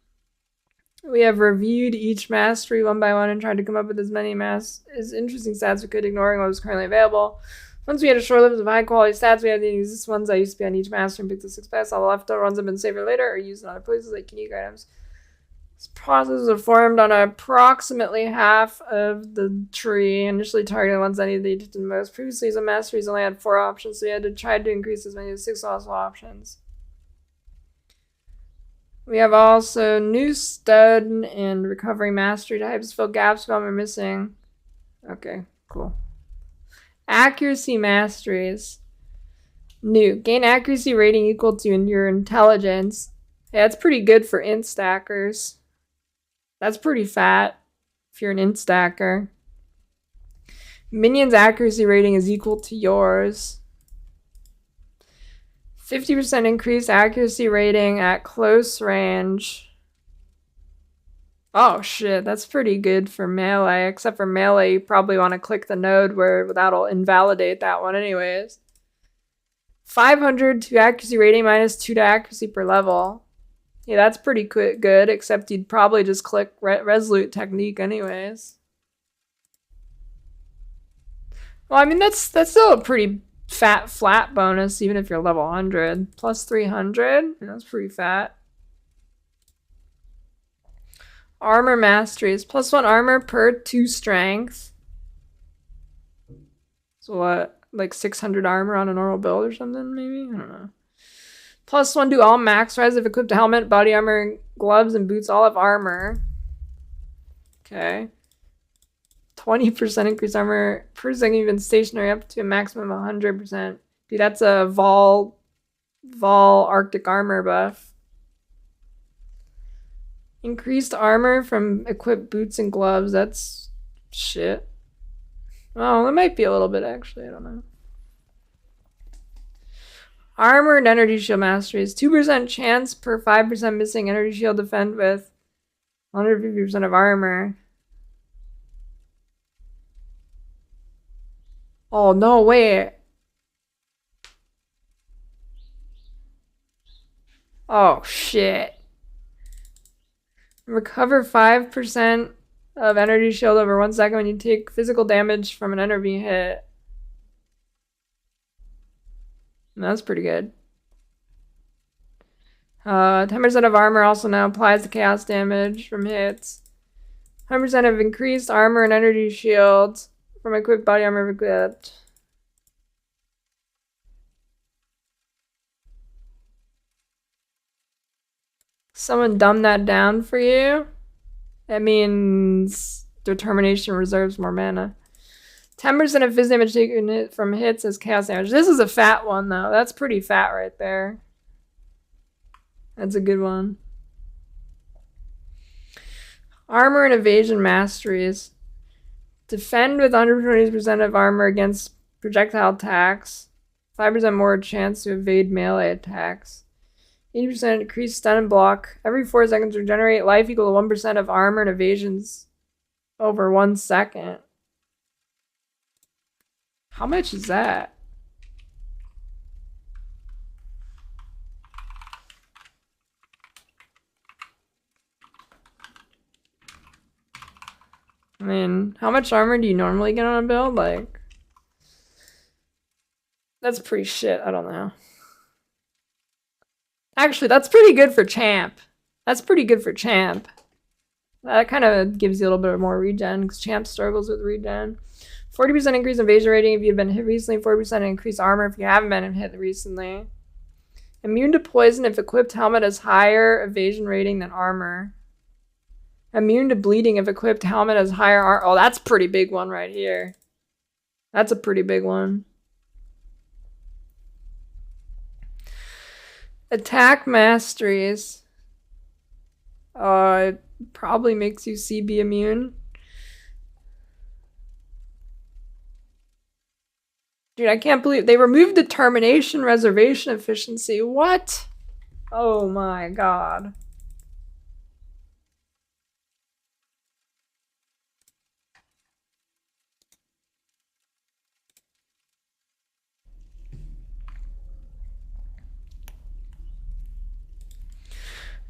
We have reviewed each mastery one by one and tried to come up with as many interesting stats we could, ignoring what was currently available. Once we had a short list of high quality stats, we had the existing ones I used to be on each master and picked the 6 best. All the leftover ones have been saved for later or used in other places like unique items. This process was formed on approximately half of the tree, initially targeting the ones I needed the most. Previously, some masteries only had 4 options, so we had to try to increase as many as 6 possible options. We have also new stud and recovery mastery types. Fill gaps while we're missing. Okay, cool. Accuracy masteries. New. Gain accuracy rating equal to your intelligence. Yeah, that's pretty good for int stackers. That's pretty fat if you're an int stacker. Minions accuracy rating is equal to yours. 50% increased accuracy rating at close range. Oh shit, that's pretty good for melee. Except for melee, you probably want to click the node where that'll invalidate that one anyways. 500 to accuracy rating minus 2 to accuracy per level. Yeah, that's pretty good, except you'd probably just click Resolute Technique anyways. Well, I mean, that's still a pretty flat bonus, even if you're level 100. Plus 300, that's pretty fat. Armor masteries. Plus 1 armor per 2 strength. So what, like 600 armor on a normal build or something, maybe? I don't know. Plus 1 do all max res if equipped helmet, body armor, gloves, and boots all have armor. Okay. 20% increased armor per second, even stationary, up to a maximum of 100%. Dude, that's a Vol Arctic armor buff. Increased armor from equipped boots and gloves. That's shit. Oh, that might be a little bit actually. I don't know. Armor and energy shield masteries. 2% chance per 5% missing energy shield defend with 150% of armor. Oh, no, wait. Oh, shit. Recover 5% of energy shield over 1 second when you take physical damage from an enemy hit. That's pretty good. 10% of armor also now applies to chaos damage from hits. 100% of increased armor and energy shields from equipped body armor equipped. Someone dumbed that down for you? That means determination reserves more mana. 10% of phys damage taken from hits as chaos damage. This is a fat one, though. That's pretty fat right there. That's a good one. Armor and evasion masteries. Defend with 120% of armor against projectile attacks. 5% more chance to evade melee attacks. 80% increased stun and block. Every 4 seconds regenerate life equal to 1% of armor and evasions over 1 second. How much is that? I mean, how much armor do you normally get on a build? Like, that's pretty shit. I don't know. Actually, that's pretty good for champ. That's pretty good for champ. That kind of gives you a little bit more regen because champ struggles with regen. 40% increase evasion rating if you've been hit recently. 40% increase armor if you haven't been hit recently. Immune to poison if equipped helmet has higher evasion rating than armor. Immune to bleeding if equipped helmet has higher armor. Oh, that's a pretty big one right here. That's a pretty big one. Attack masteries. It probably makes you CB immune. Dude, I can't believe they removed determination reservation efficiency. What? Oh my god.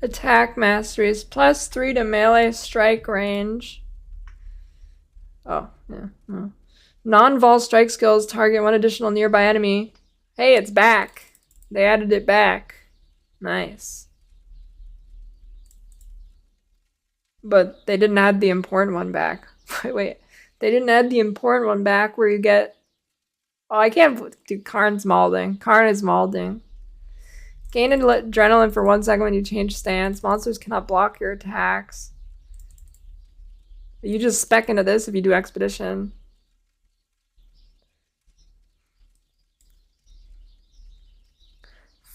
Attack masteries. +3 to melee strike range. Oh, yeah. No. Non-vol strike skills target 1 additional nearby enemy. Hey, it's back. They added it back. Nice. But they didn't add the important one back. Wait. They didn't add the important one back where you get... Oh, I can't do Karn's Maulding. Karn is Maulding. Gain adrenaline for 1 second when you change stance. Monsters cannot block your attacks. You just spec into this if you do Expedition.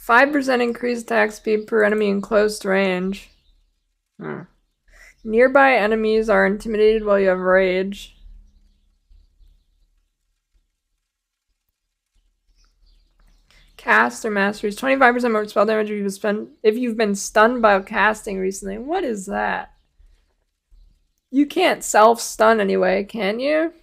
%5 increased attack speed per enemy in close range. Nearby enemies are intimidated while you have rage. Cast or masteries. 25% more spell damage if you've been stunned by casting recently. What is that? You can't self-stun anyway, can you?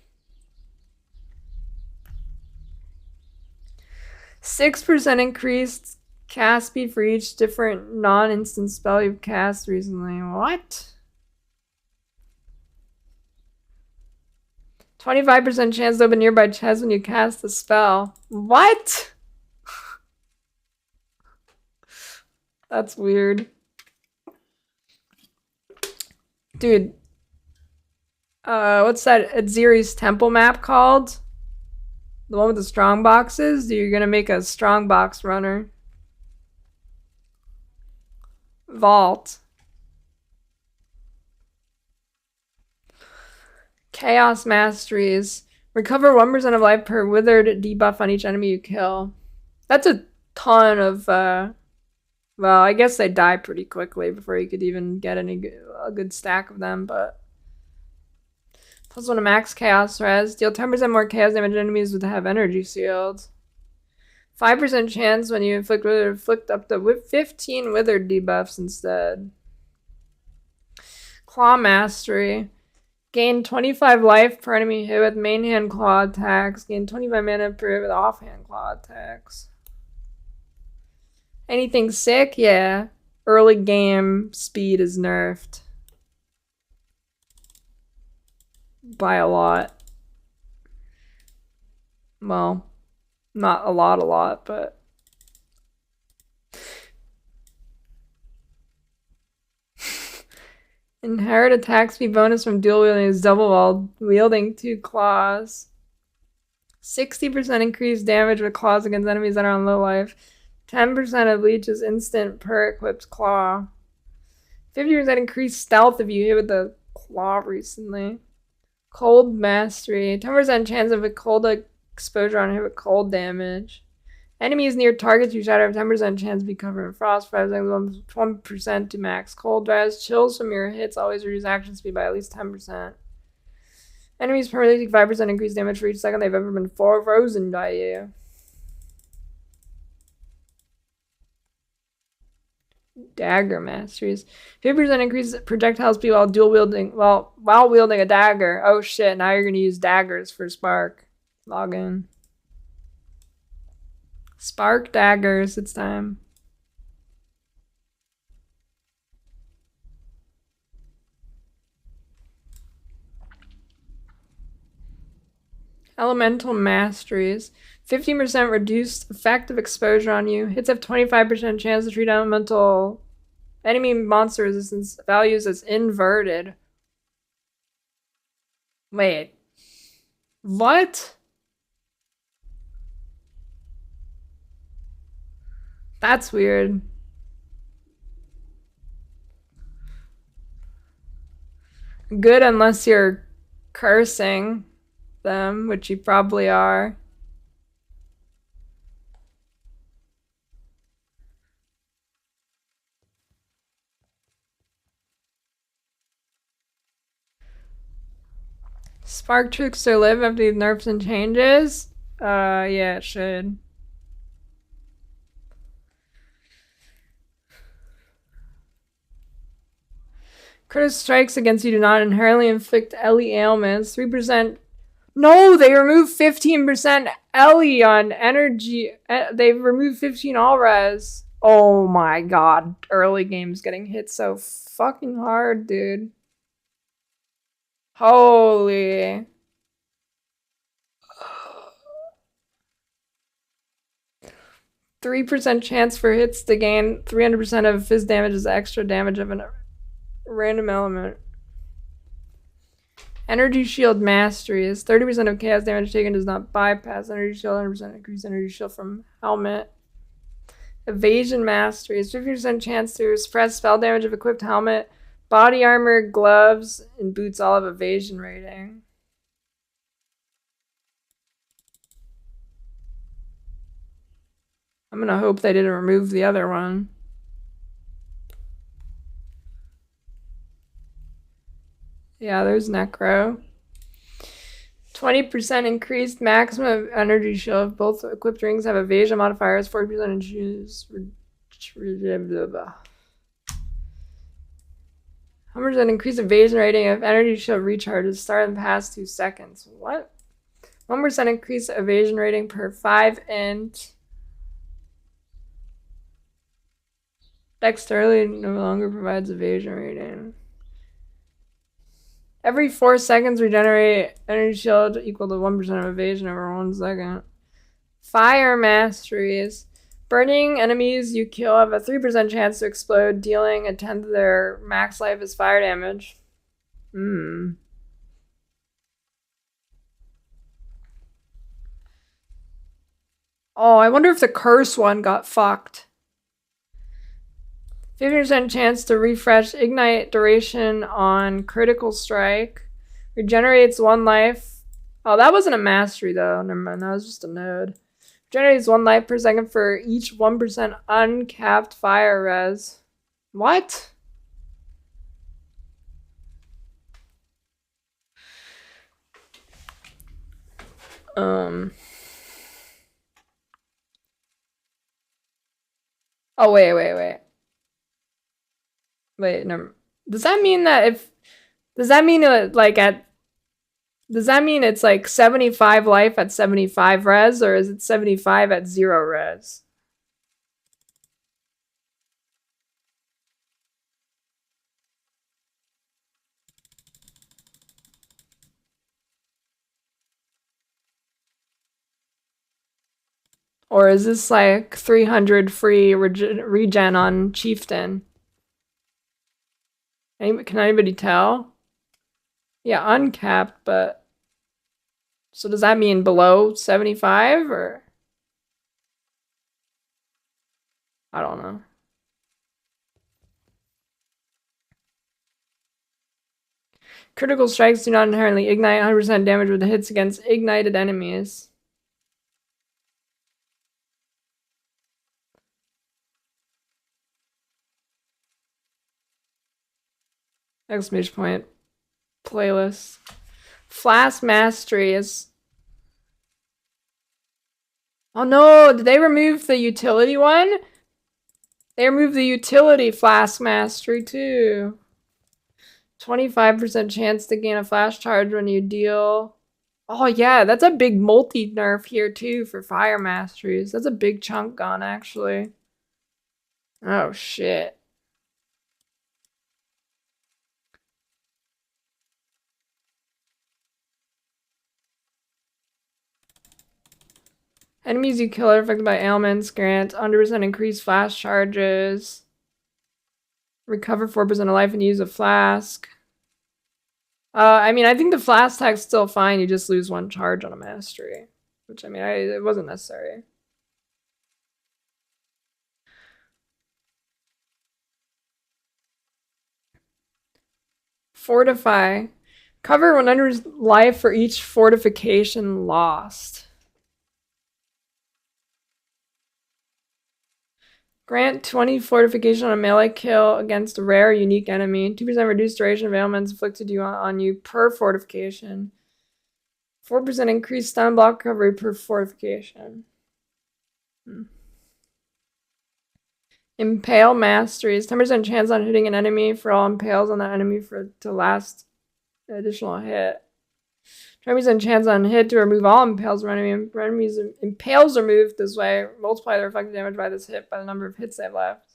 6% increased cast speed for each different non-instant spell you've cast recently. What? 25% chance to open nearby chest when you cast the spell. What? That's weird. Dude. What's that Aziri's temple map called? The one with the strong boxes? You're gonna make a strong box runner. Vault. Chaos masteries. Recover 1% of life per withered debuff on each enemy you kill. That's a ton of, well, I guess they die pretty quickly before you could even get a good stack of them, but... Plus 1 to max chaos res. Deal 10% more chaos damage to enemies that have energy shields. 5% chance when you inflict up to 15 withered debuffs instead. Claw Mastery. Gain 25 life per enemy hit with main hand claw attacks. Gain 25 mana per hit with offhand claw attacks. Anything sick? Yeah. Early game speed is nerfed. By a lot. Well, not a lot, but... Inherit attack speed bonus from dual wielding is double while wielding 2 claws. 60% increased damage with claws against enemies that are on low life. 10% of leech is instant per equipped claw. 50% increased stealth if you hit with the claw recently. Cold Mastery. 10% chance of a cold exposure on hit with cold damage. Enemies near targets you shatter have 10% chance to be covered in frost. 1% to max cold res. Chills from your hits always reduce action speed by at least 10%. Enemies permanently take 5% increased damage for each second they've ever been frozen by you. Dagger Masteries. 50% increase projectile speed while while wielding a dagger. Oh shit, now you're gonna use daggers for Spark. Log in. Spark daggers, it's time. Elemental Masteries. 15% reduced effective exposure on you. Hits have 25% chance to treat elemental enemy monster resistance values as inverted. Wait. What? That's weird. Good unless you're cursing them, which you probably are. Spark Trickster live after these nerfs and changes? Yeah, it should. Critical strikes against you do not inherently inflict Ellie ailments. 3%. No, they remove 15% Ellie on energy. They remove 15 all res. Oh my god. Early game's getting hit so fucking hard, dude. Holy. %3 chance for hits to gain 300% of fizz damage as extra damage of a random element. Energy Shield Mastery is 30% of chaos damage taken does not bypass Energy Shield, 100% increase Energy Shield from helmet. Evasion Mastery is 50% chance to suppress spell damage of equipped helmet. Body armor, gloves, and boots all have evasion rating. I'm gonna hope they didn't remove the other one. Yeah, there's Necro. 20% increased maximum energy shield. Both equipped rings have evasion modifiers. 40% in shoes. 100% increased evasion rating if energy shield recharges start in the past 2 seconds. What? 1% increased evasion rating per 5 int. Dexterity no longer provides evasion rating. Every 4 seconds, regenerate energy shield equal to 1% of evasion over 1 second. Fire Masteries. Burning enemies you kill have a 3% chance to explode, dealing a 10th of their max life as fire damage. Oh, I wonder if the curse one got fucked. 50% chance to refresh ignite duration on critical strike. Regenerates 1 life. Oh, that wasn't a mastery though. Never mind, that was just a node. Generates 1 life per second for each 1% uncapped fire res. What? Oh, wait. Wait, no. Does that mean that if... Does that mean like at... Does that mean it's like 75 life at 75 res, or is it 75 at 0 res? Or is this like 300 free regen on Chieftain? Can anybody tell? Yeah, uncapped, but... So does that mean below 75, or... I don't know. Critical strikes do not inherently ignite 100% damage with the hits against ignited enemies. Exclamation point. Playlist. Flask Mastery is... Oh no, did they remove the utility one? They removed the utility Flask Mastery too. 25% chance to gain a flash charge when you deal... Oh yeah, that's a big multi-nerf here too for fire masteries. That's a big chunk gone actually. Oh shit. Enemies you kill are affected by ailments. Grant 100% increased flash charges. Recover 4% of life and use a flask. I mean, I think the flask tag's still fine. You just lose 1 charge on a mastery. Which, I mean, it wasn't necessary. Fortify. Cover 100 life for each fortification lost. Grant 20 fortification on a melee kill against a rare unique enemy. 2% reduced duration of ailments inflicted on you per fortification. 4% increased stun block recovery per fortification. Impale Masteries. 10% chance on hitting an enemy for all impales on that enemy to last an additional hit. 20% chance on hit to remove all impales from enemies. Impales are moved this way. Multiply their effective damage by this hit by the number of hits they've left.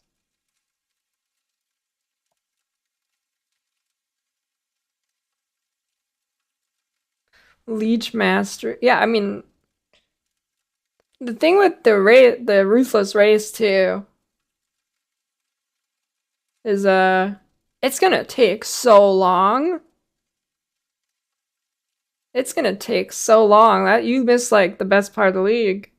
Leech Master. Yeah, I mean, the thing with the Ruthless Race too is it's gonna take so long. It's gonna take so long that you miss like the best part of the league.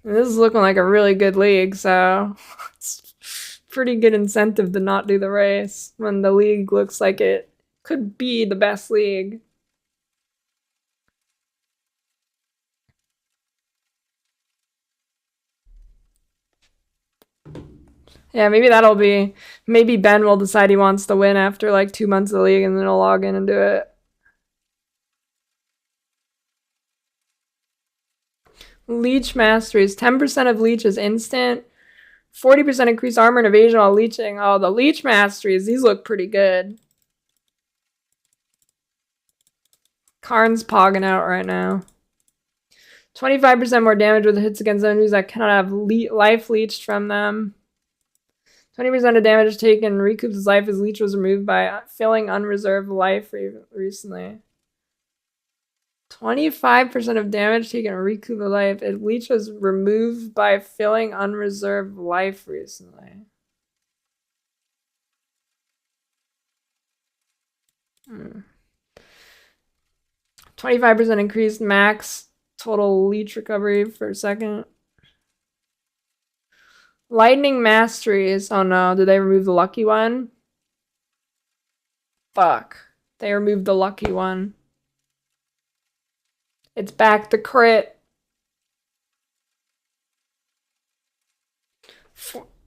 This is looking like a really good league, so it's pretty good incentive to not do the race when the league looks like it could be the best league. Yeah, maybe Ben will decide he wants to win after like 2 months of the league and then he'll log in and do it. Leech Masteries. 10% of Leech is instant. 40% increased armor and evasion while leeching. Oh, the Leech Masteries. These look pretty good. Karn's pogging out right now. 25% more damage with hits against enemies that cannot have life leeched from them. 20% of damage taken recoups his life as leech was removed by filling unreserved life recently. 25% of damage taken recoup the life if leech was removed by filling unreserved life recently. 25% increased max total leech recovery for a second. Lightning Masteries. Oh no, did they remove the lucky one? Fuck. They removed the lucky one. It's back to crit.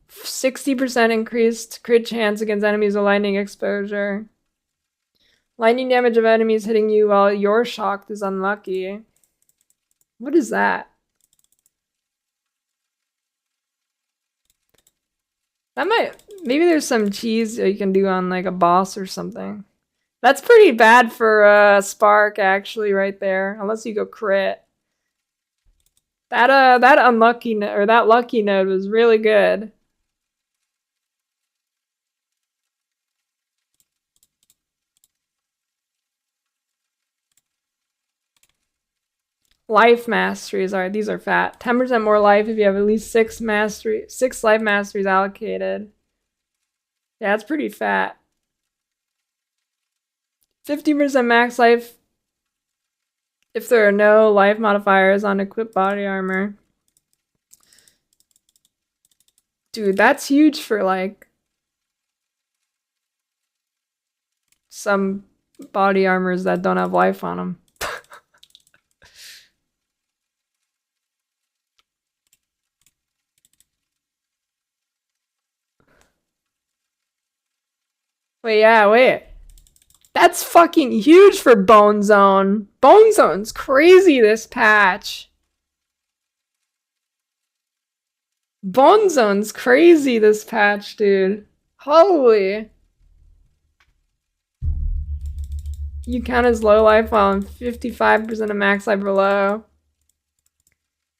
60% increased crit chance against enemies with lightning exposure. Lightning damage of enemies hitting you while you're shocked is unlucky. What is that? That might... Maybe there's some cheese you can do on like a boss or something. That's pretty bad for Spark actually right there. Unless you go crit. That unlucky or that lucky node was really good. Life masteries are these are fat. 10% more life if you have at least 6 life masteries allocated. Yeah, that's pretty fat. 50% max life if there are no life modifiers on equipped body armor. Dude, that's huge for like some body armors that don't have life on them. Wait. That's fucking huge for Bone Zone. Bone Zone's crazy this patch. Bone Zone's crazy this patch, dude. Holy. You count as low life while on 55% of max life or low.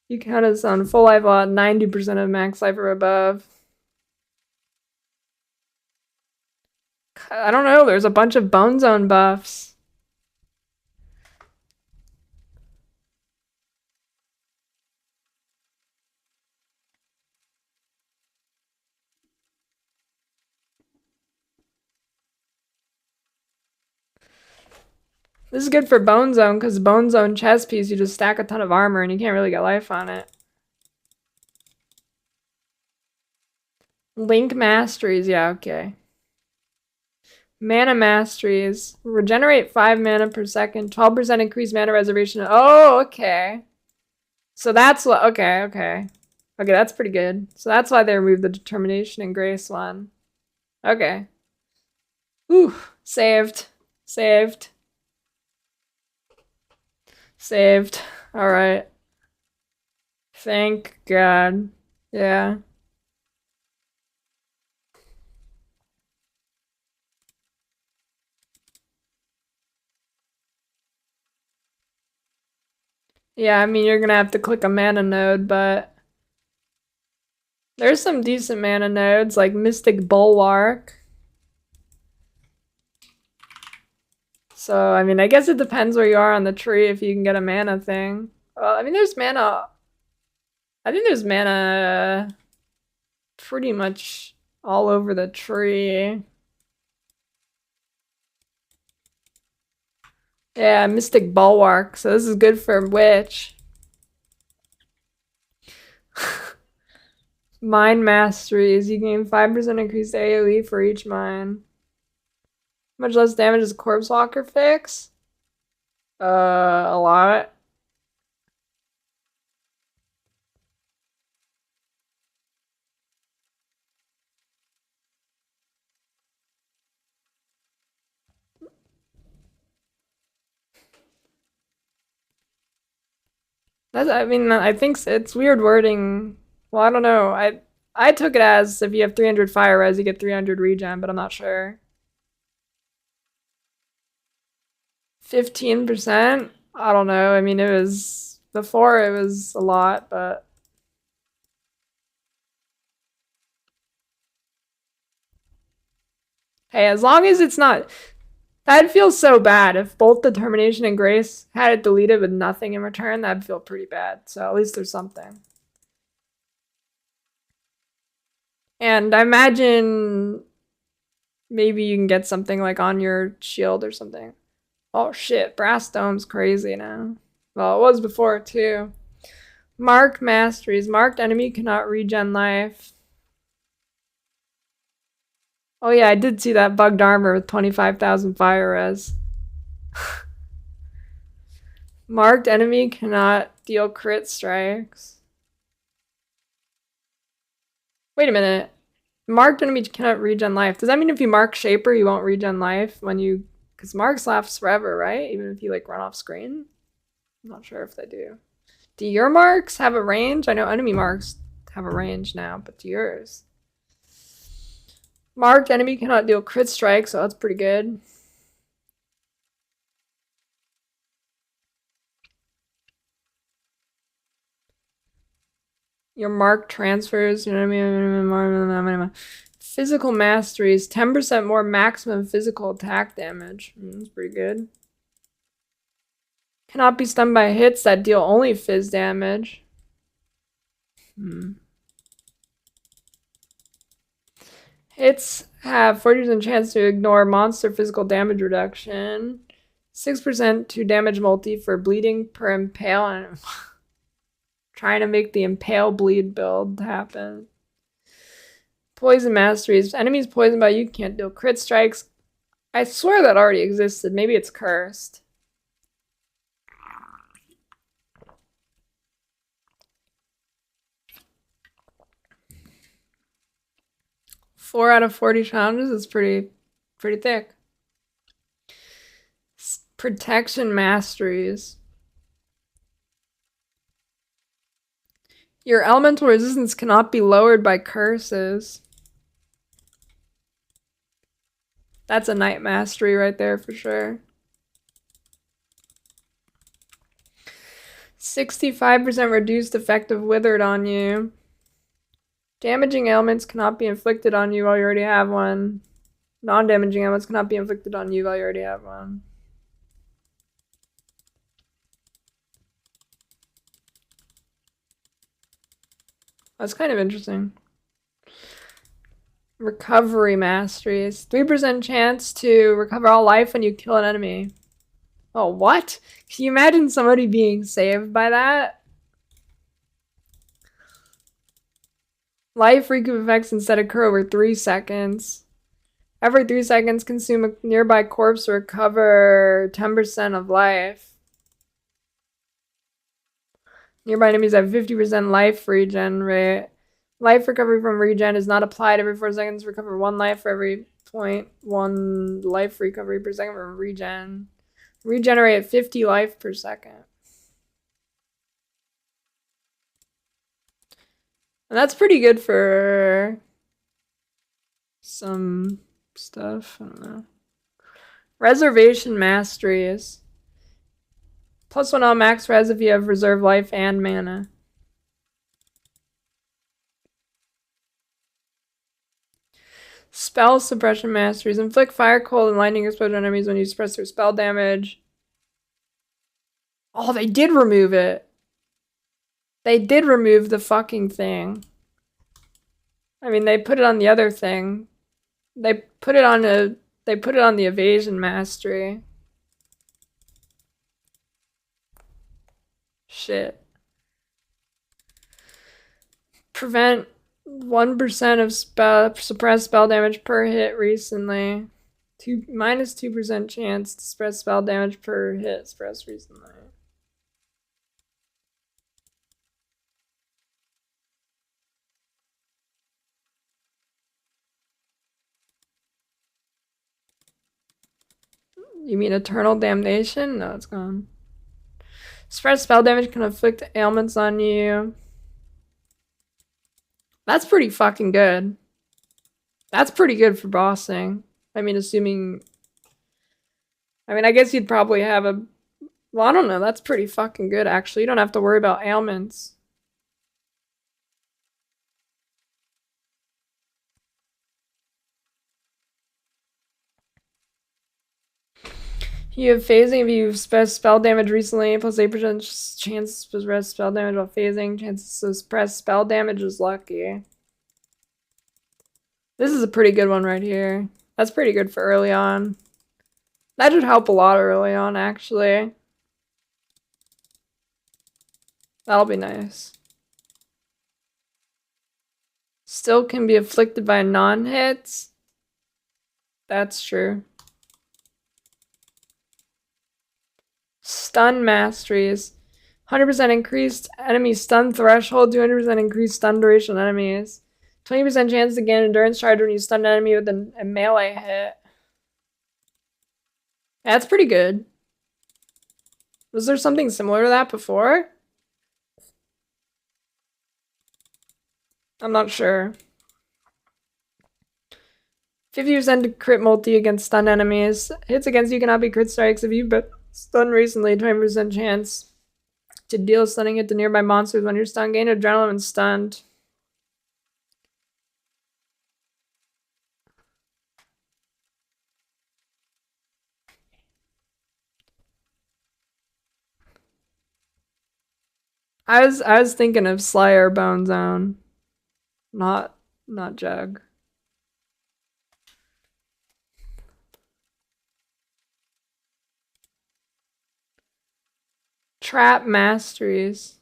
You count as on full life while at 90% of max life or above. I don't know, there's a bunch of Bone Zone buffs. This is good for Bone Zone, because Bone Zone chest piece, you just stack a ton of armor and you can't really get life on it. Link Masteries, yeah, okay. Mana Masteries. Regenerate 5 mana per second. 12% increased mana reservation. Oh, okay. So that's what... Okay. Okay, that's pretty good. So that's why they removed the Determination and Grace one. Okay. Ooh. Saved. Alright. Thank God. Yeah. Yeah, I mean, you're gonna have to click a mana node, but there's some decent mana nodes, like Mystic Bulwark. So, I mean, I guess it depends where you are on the tree if you can get a mana thing. Well, I mean, there's mana... I think there's mana pretty much all over the tree. Yeah, Mystic Bulwark. So this is good for Witch. Mine Masteries. You gain 5% increased AoE for each mine. Much less damage does Corpse Walker fix? A lot. I mean, I think it's weird wording. Well, I don't know. I took it as if you have 300 fire res, you get 300 regen, but I'm not sure. 15%? I don't know. I mean, it was... Before, it was a lot, but... Hey, as long as it's not... That'd feel so bad. If both Determination and Grace had it deleted with nothing in return, that'd feel pretty bad. So at least there's something. And I imagine maybe you can get something like on your shield or something. Oh shit, Brass Dome's crazy now. Well, it was before too. Mark Masteries. Marked enemy cannot regen life. Oh yeah, I did see that bugged armor with 25,000 fire res. Marked enemy cannot deal crit strikes. Wait a minute. Marked enemy cannot regen life. Does that mean if you mark Shaper, you won't regen life when you... Because marks lasts forever, right? Even if you, like, run off screen? I'm not sure if they do. Do your marks have a range? I know enemy marks have a range now, but do yours? Marked enemy cannot deal crit strikes, so that's pretty good. Your mark transfers, you know what I mean? Physical masteries, 10% more maximum physical attack damage. That's pretty good. Cannot be stunned by hits that deal only phys damage. Hits have 40% chance to ignore monster physical damage reduction. 6% to damage multi for bleeding per impale. Trying to make the impale bleed build happen. Poison masteries. Enemies poisoned by you can't deal crit strikes. I swear that already existed. Maybe it's cursed. Four out of 40 challenges is pretty thick. Protection masteries. Your elemental resistance cannot be lowered by curses. That's a night mastery right there for sure. 65% reduced effective withered on you. Damaging ailments cannot be inflicted on you while you already have one. Non-damaging ailments cannot be inflicted on you while you already have one. That's kind of interesting. Recovery masteries. 3% chance to recover all life when you kill an enemy. Oh, what? Can you imagine somebody being saved by that? Life recoup effects instead occur over 3 seconds. Every 3 seconds, consume a nearby corpse to recover 10% of life. Nearby enemies have 50% life regen rate. Life recovery from regen is not applied every 4 seconds. Recover 1 life for every 0.1 life recovery per second from regen. Regenerate 50 life per second. And that's pretty good for some stuff. I don't know. Reservation masteries. +1 on max res if you have reserve life and mana. Spell suppression masteries. Inflict fire, cold, and lightning exposure on enemies when you suppress their spell damage. Oh, they did remove it. They did remove the fucking thing. I mean, they put it on the other thing. They put it on the evasion mastery. Shit. Prevent 1% of suppressed spell damage per hit recently. -2% chance to suppress spell damage per hit suppressed recently. You mean eternal damnation? No, it's gone. Spread spell damage can inflict ailments on you. That's pretty fucking good. That's pretty good for bossing. I mean, assuming... I mean, I guess you'd probably have a... Well, I don't know. That's pretty fucking good, actually. You don't have to worry about ailments. You have phasing if you've spell damage recently, plus 8% chance to suppress spell damage while phasing. Chances to suppress spell damage is lucky. This is a pretty good one right here. That's pretty good for early on. That should help a lot early on, actually. That'll be nice. Still can be afflicted by non-hits. That's true. Stun masteries. 100% increased enemy stun threshold, 200% increased stun duration on enemies. 20% chance to gain endurance charge when you stun an enemy with a melee hit. That's pretty good. Was there something similar to that before? I'm not sure. 50% crit multi against stun enemies. Hits against you cannot be crit strikes. If you've been stunned recently, 20% chance to deal stunning hit to nearby monsters when you're stunned. Gain adrenaline when stunned. I was thinking of Slayer Bone Zone. Not Jug. Trap masteries.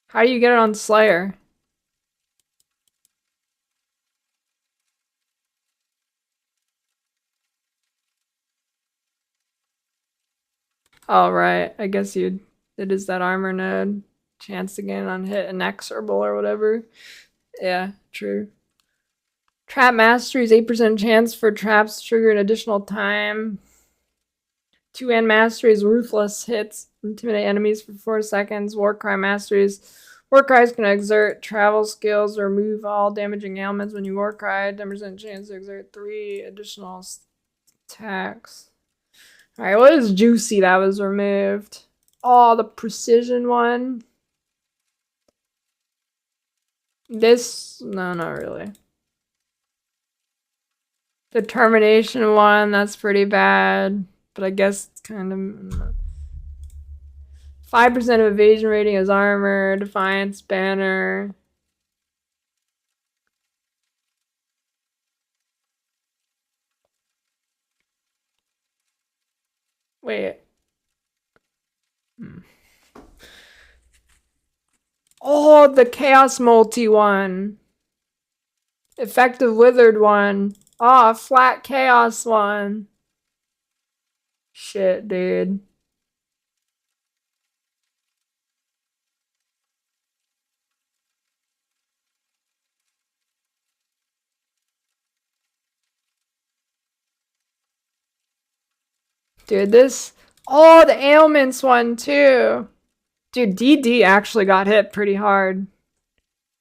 How do you get it on Slayer? Oh, right. I guess it is that armor node. Chance to gain on hit inexorable or whatever. Yeah, true. Trap masteries, 8% chance for traps to trigger an additional time. 2-hand masteries, ruthless hits, intimidate enemies for 4 seconds. Warcry masteries. Warcries can exert travel skills or remove all damaging ailments when you warcry. 10% chance to exert 3 additional attacks. Alright, what is juicy that was removed? Oh, the precision one. This, no, not really. Determination one, that's pretty bad. But I guess it's kind of... 5% of evasion rating is armor, defiance, banner. Wait. Oh, the chaos multi one. Effective withered one. Oh, flat chaos one. Shit, dude. Dude, this... Oh, the ailments one, too. Dude, DD actually got hit pretty hard.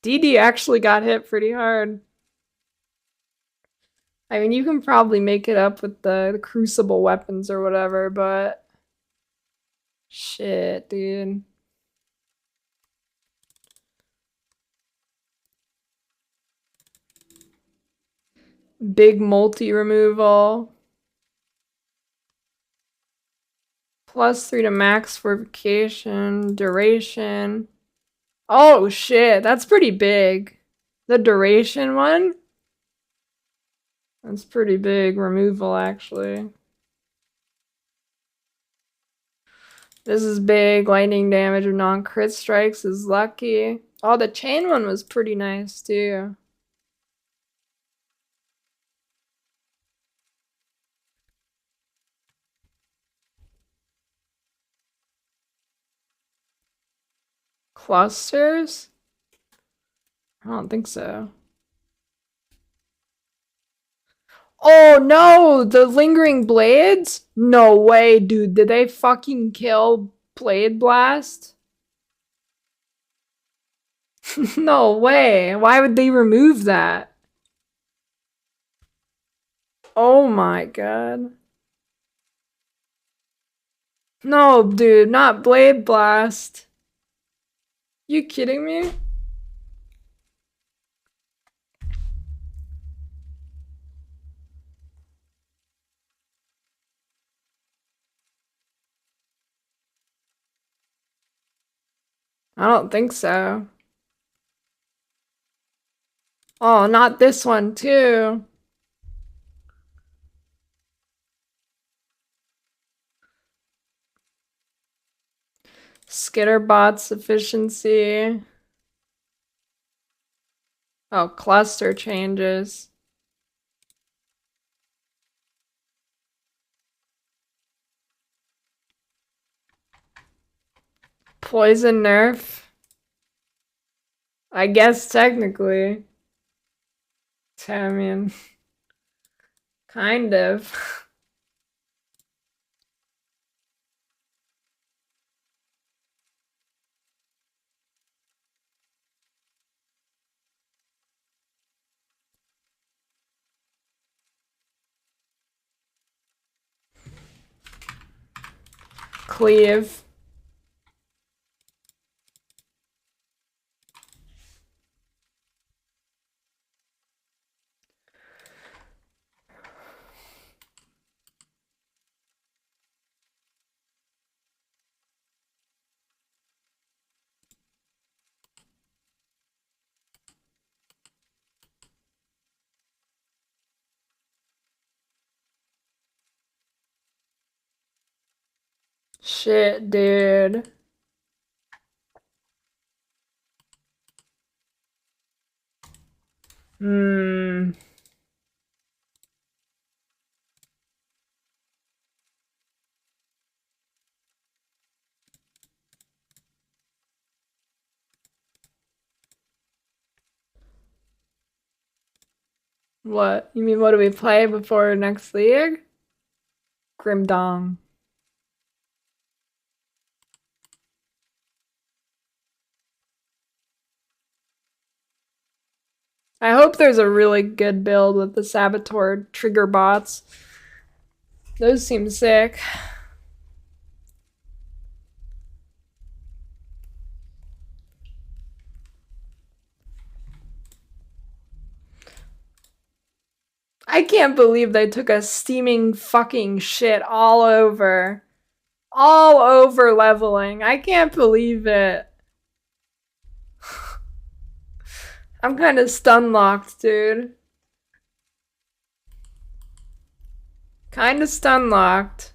DD actually got hit pretty hard. I mean, you can probably make it up with the Crucible weapons or whatever, but... Shit, dude. Big multi removal. +3 to max fortification. Duration. Oh shit, that's pretty big. The duration one? That's pretty big removal, actually. This is big. Lightning damage or non-crit strikes is lucky. Oh, the chain one was pretty nice, too. Clusters? I don't think so. Oh no! The lingering blades? No way, dude. Did they fucking kill Blade Blast? No way. Why would they remove that? Oh my god. No, dude, not Blade Blast. You kidding me? I don't think so. Oh, not this one, too. Skitterbot's efficiency. Oh, cluster changes. Poison nerf? I guess technically. I mean, kind of. Cleave. Shit, dude. Hmm. What? You mean what do we play before next league? Grim Dong. I hope there's a really good build with the Saboteur trigger bots. Those seem sick. I can't believe they took a steaming fucking shit all over leveling. I can't believe it. I'm kind of stun locked, dude. Kind of stun locked.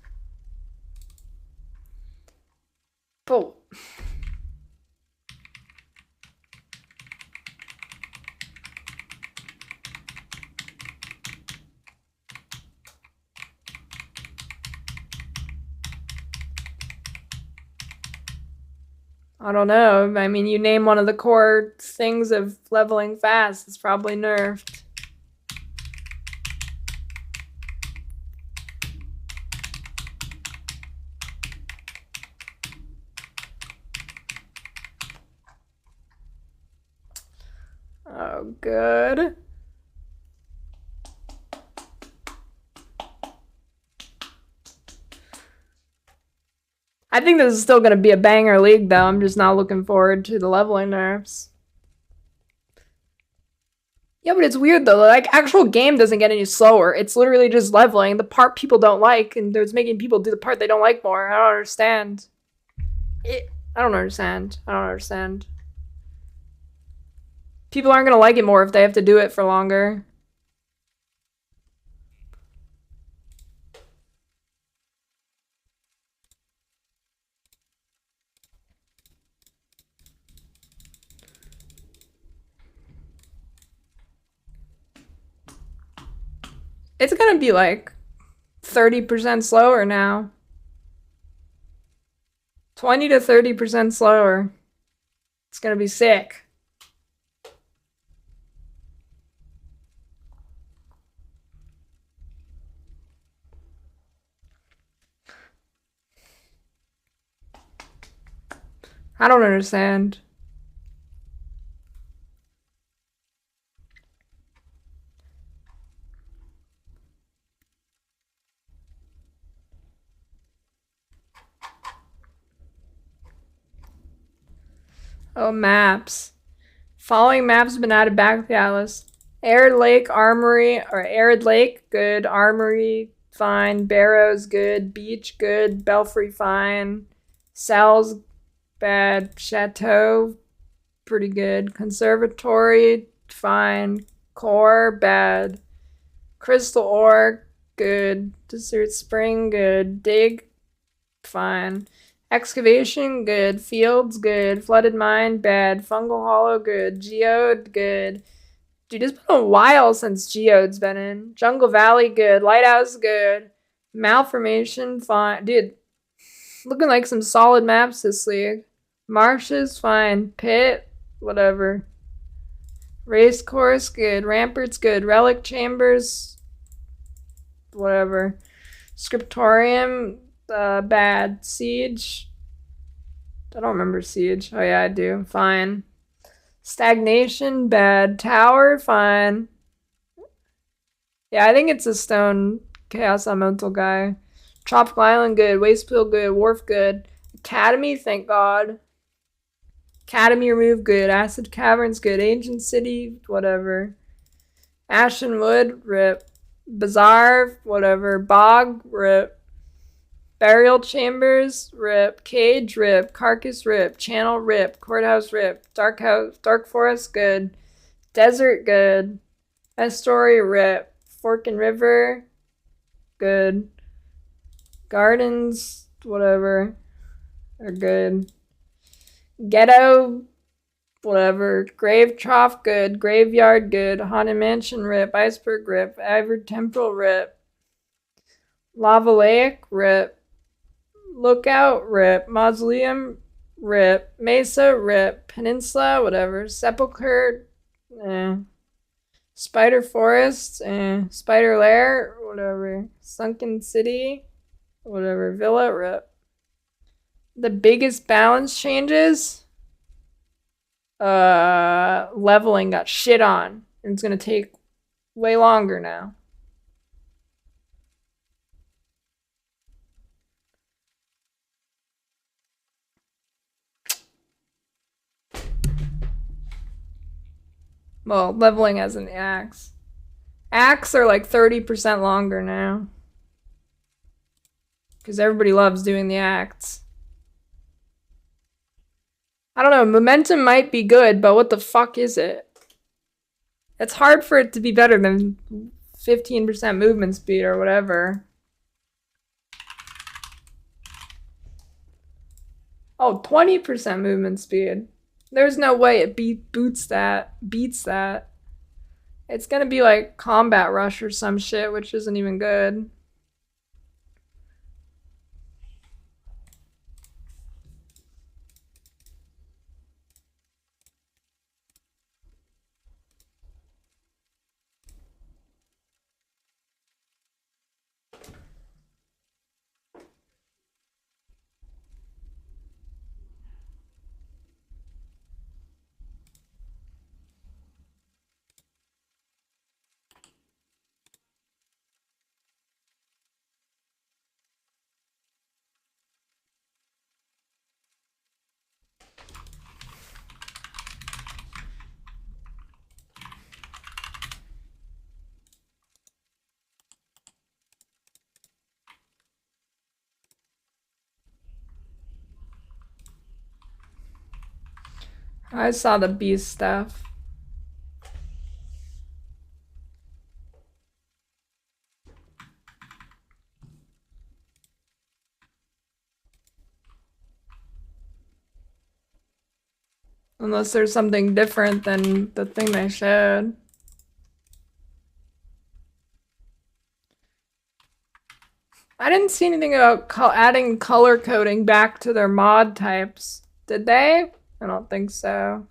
But I don't know. I mean, you name one of the core things of leveling fast, it's probably nerfed. Oh, good. I think this is still going to be a banger league, though. I'm just not looking forward to the leveling nerfs. Yeah, but it's weird, though. Like, actual game doesn't get any slower. It's literally just leveling. The part people don't like, and it's making people do the part they don't like more. I don't understand. I don't understand. I don't understand. People aren't going to like it more if they have to do it for longer. It's going to be like 30% slower now. 20 to 30% slower. It's going to be sick. I don't understand. Oh, maps. Following maps have been added back to the atlas. Arid Lake, Armory, or Arid Lake, good. Armory, fine. Barrows, good. Beach, good. Belfry, fine. Cells, bad. Chateau, pretty good. Conservatory, fine. Core, bad. Crystal Ore, good. Desert Spring, good. Dig, fine. Excavation, good. Fields, good. Flooded Mine, bad. Fungal Hollow, good. Geode, good. Dude, it's been a while since Geode's been in. Jungle Valley, good. Lighthouse, good. Malformation, fine. Dude, looking like some solid maps this league. Marshes, fine. Pit, whatever. Race course, good. Ramparts, good. Relic chambers, whatever. Scriptorium, bad. Siege, I don't remember Siege. Oh yeah, I do. Fine. Stagnation, bad. Tower, fine. Yeah, I think it's a stone chaos elemental guy. Tropical Island, good. Wastepool, good. Wharf, good. Academy, thank God. Academy remove, good. Acid Caverns, good. Ancient City, whatever. Ashen Wood, rip. Bazaar, whatever. Bog, rip. Burial Chambers, rip. Cage, rip. Carcass, rip. Channel, rip. Courthouse, rip. Dark Forest, good. Desert, good. Estuary, rip. Fork and River, good. Gardens, whatever, are good. Ghetto, whatever. Grave Trough, good. Graveyard, good. Haunted Mansion, rip. Iceberg, rip. Ivory Temple, rip. Lava Lake, rip. Lookout, rip. Mausoleum, rip. Mesa, rip. Peninsula, whatever. Sepulchre, Spider Forest, Spider Lair, whatever. Sunken City, whatever. Villa, rip. The biggest balance changes? Leveling got shit on. And it's gonna take way longer now. Well, leveling as an axe. Axe are like 30% longer now. Because everybody loves doing the acts. I don't know, momentum might be good, but what the fuck is it? It's hard for it to be better than 15% movement speed or whatever. Oh, 20% movement speed. There's no way it beats that. It's gonna be like Combat Rush or some shit, which isn't even good. I saw the beast stuff. Unless there's something different than the thing they showed. I didn't see anything about adding color coding back to their mod types. Did they? I don't think so.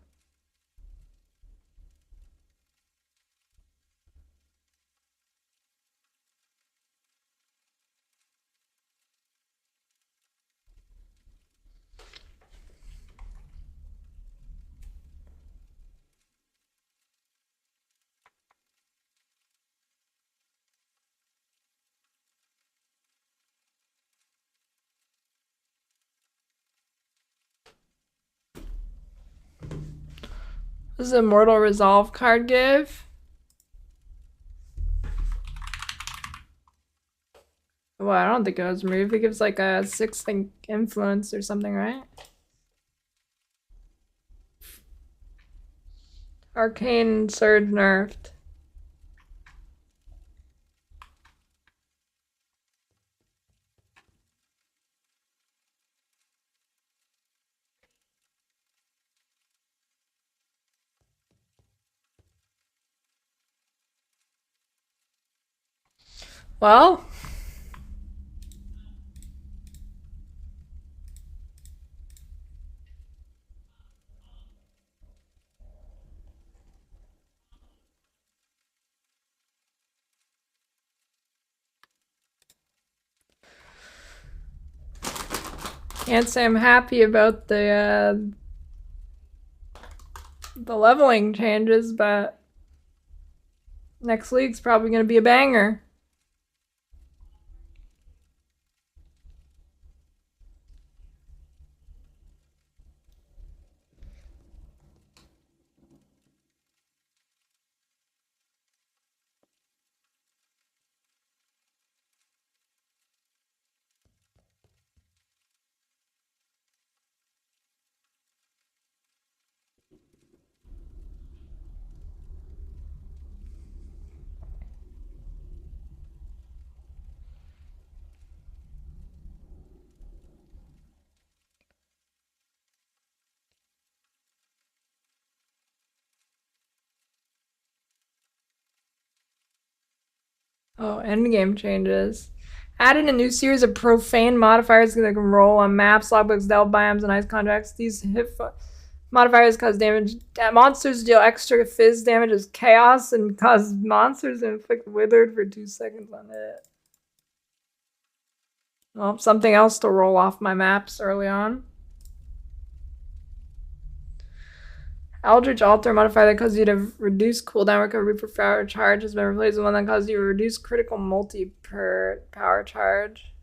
What does Immortal Resolve card give? Well, I don't think it was removed. It gives like a 6-thing influence or something, right? Arcane Surge nerfed. Well, Can't say I'm happy about the leveling changes, but next league's probably going to be a banger. Oh, endgame changes. Added a new series of profane modifiers that can roll on maps, logbooks, delve biomes, and ice contracts. These modifiers cause damage. Monsters deal extra fizz damage as chaos and cause monsters to inflict withered for 2 seconds on it. Well, something else to roll off my maps early on. Eldritch Alter modifier that causes you to reduce cooldown recovery per power charge has been replaced with one that causes you to reduce critical multi per power charge.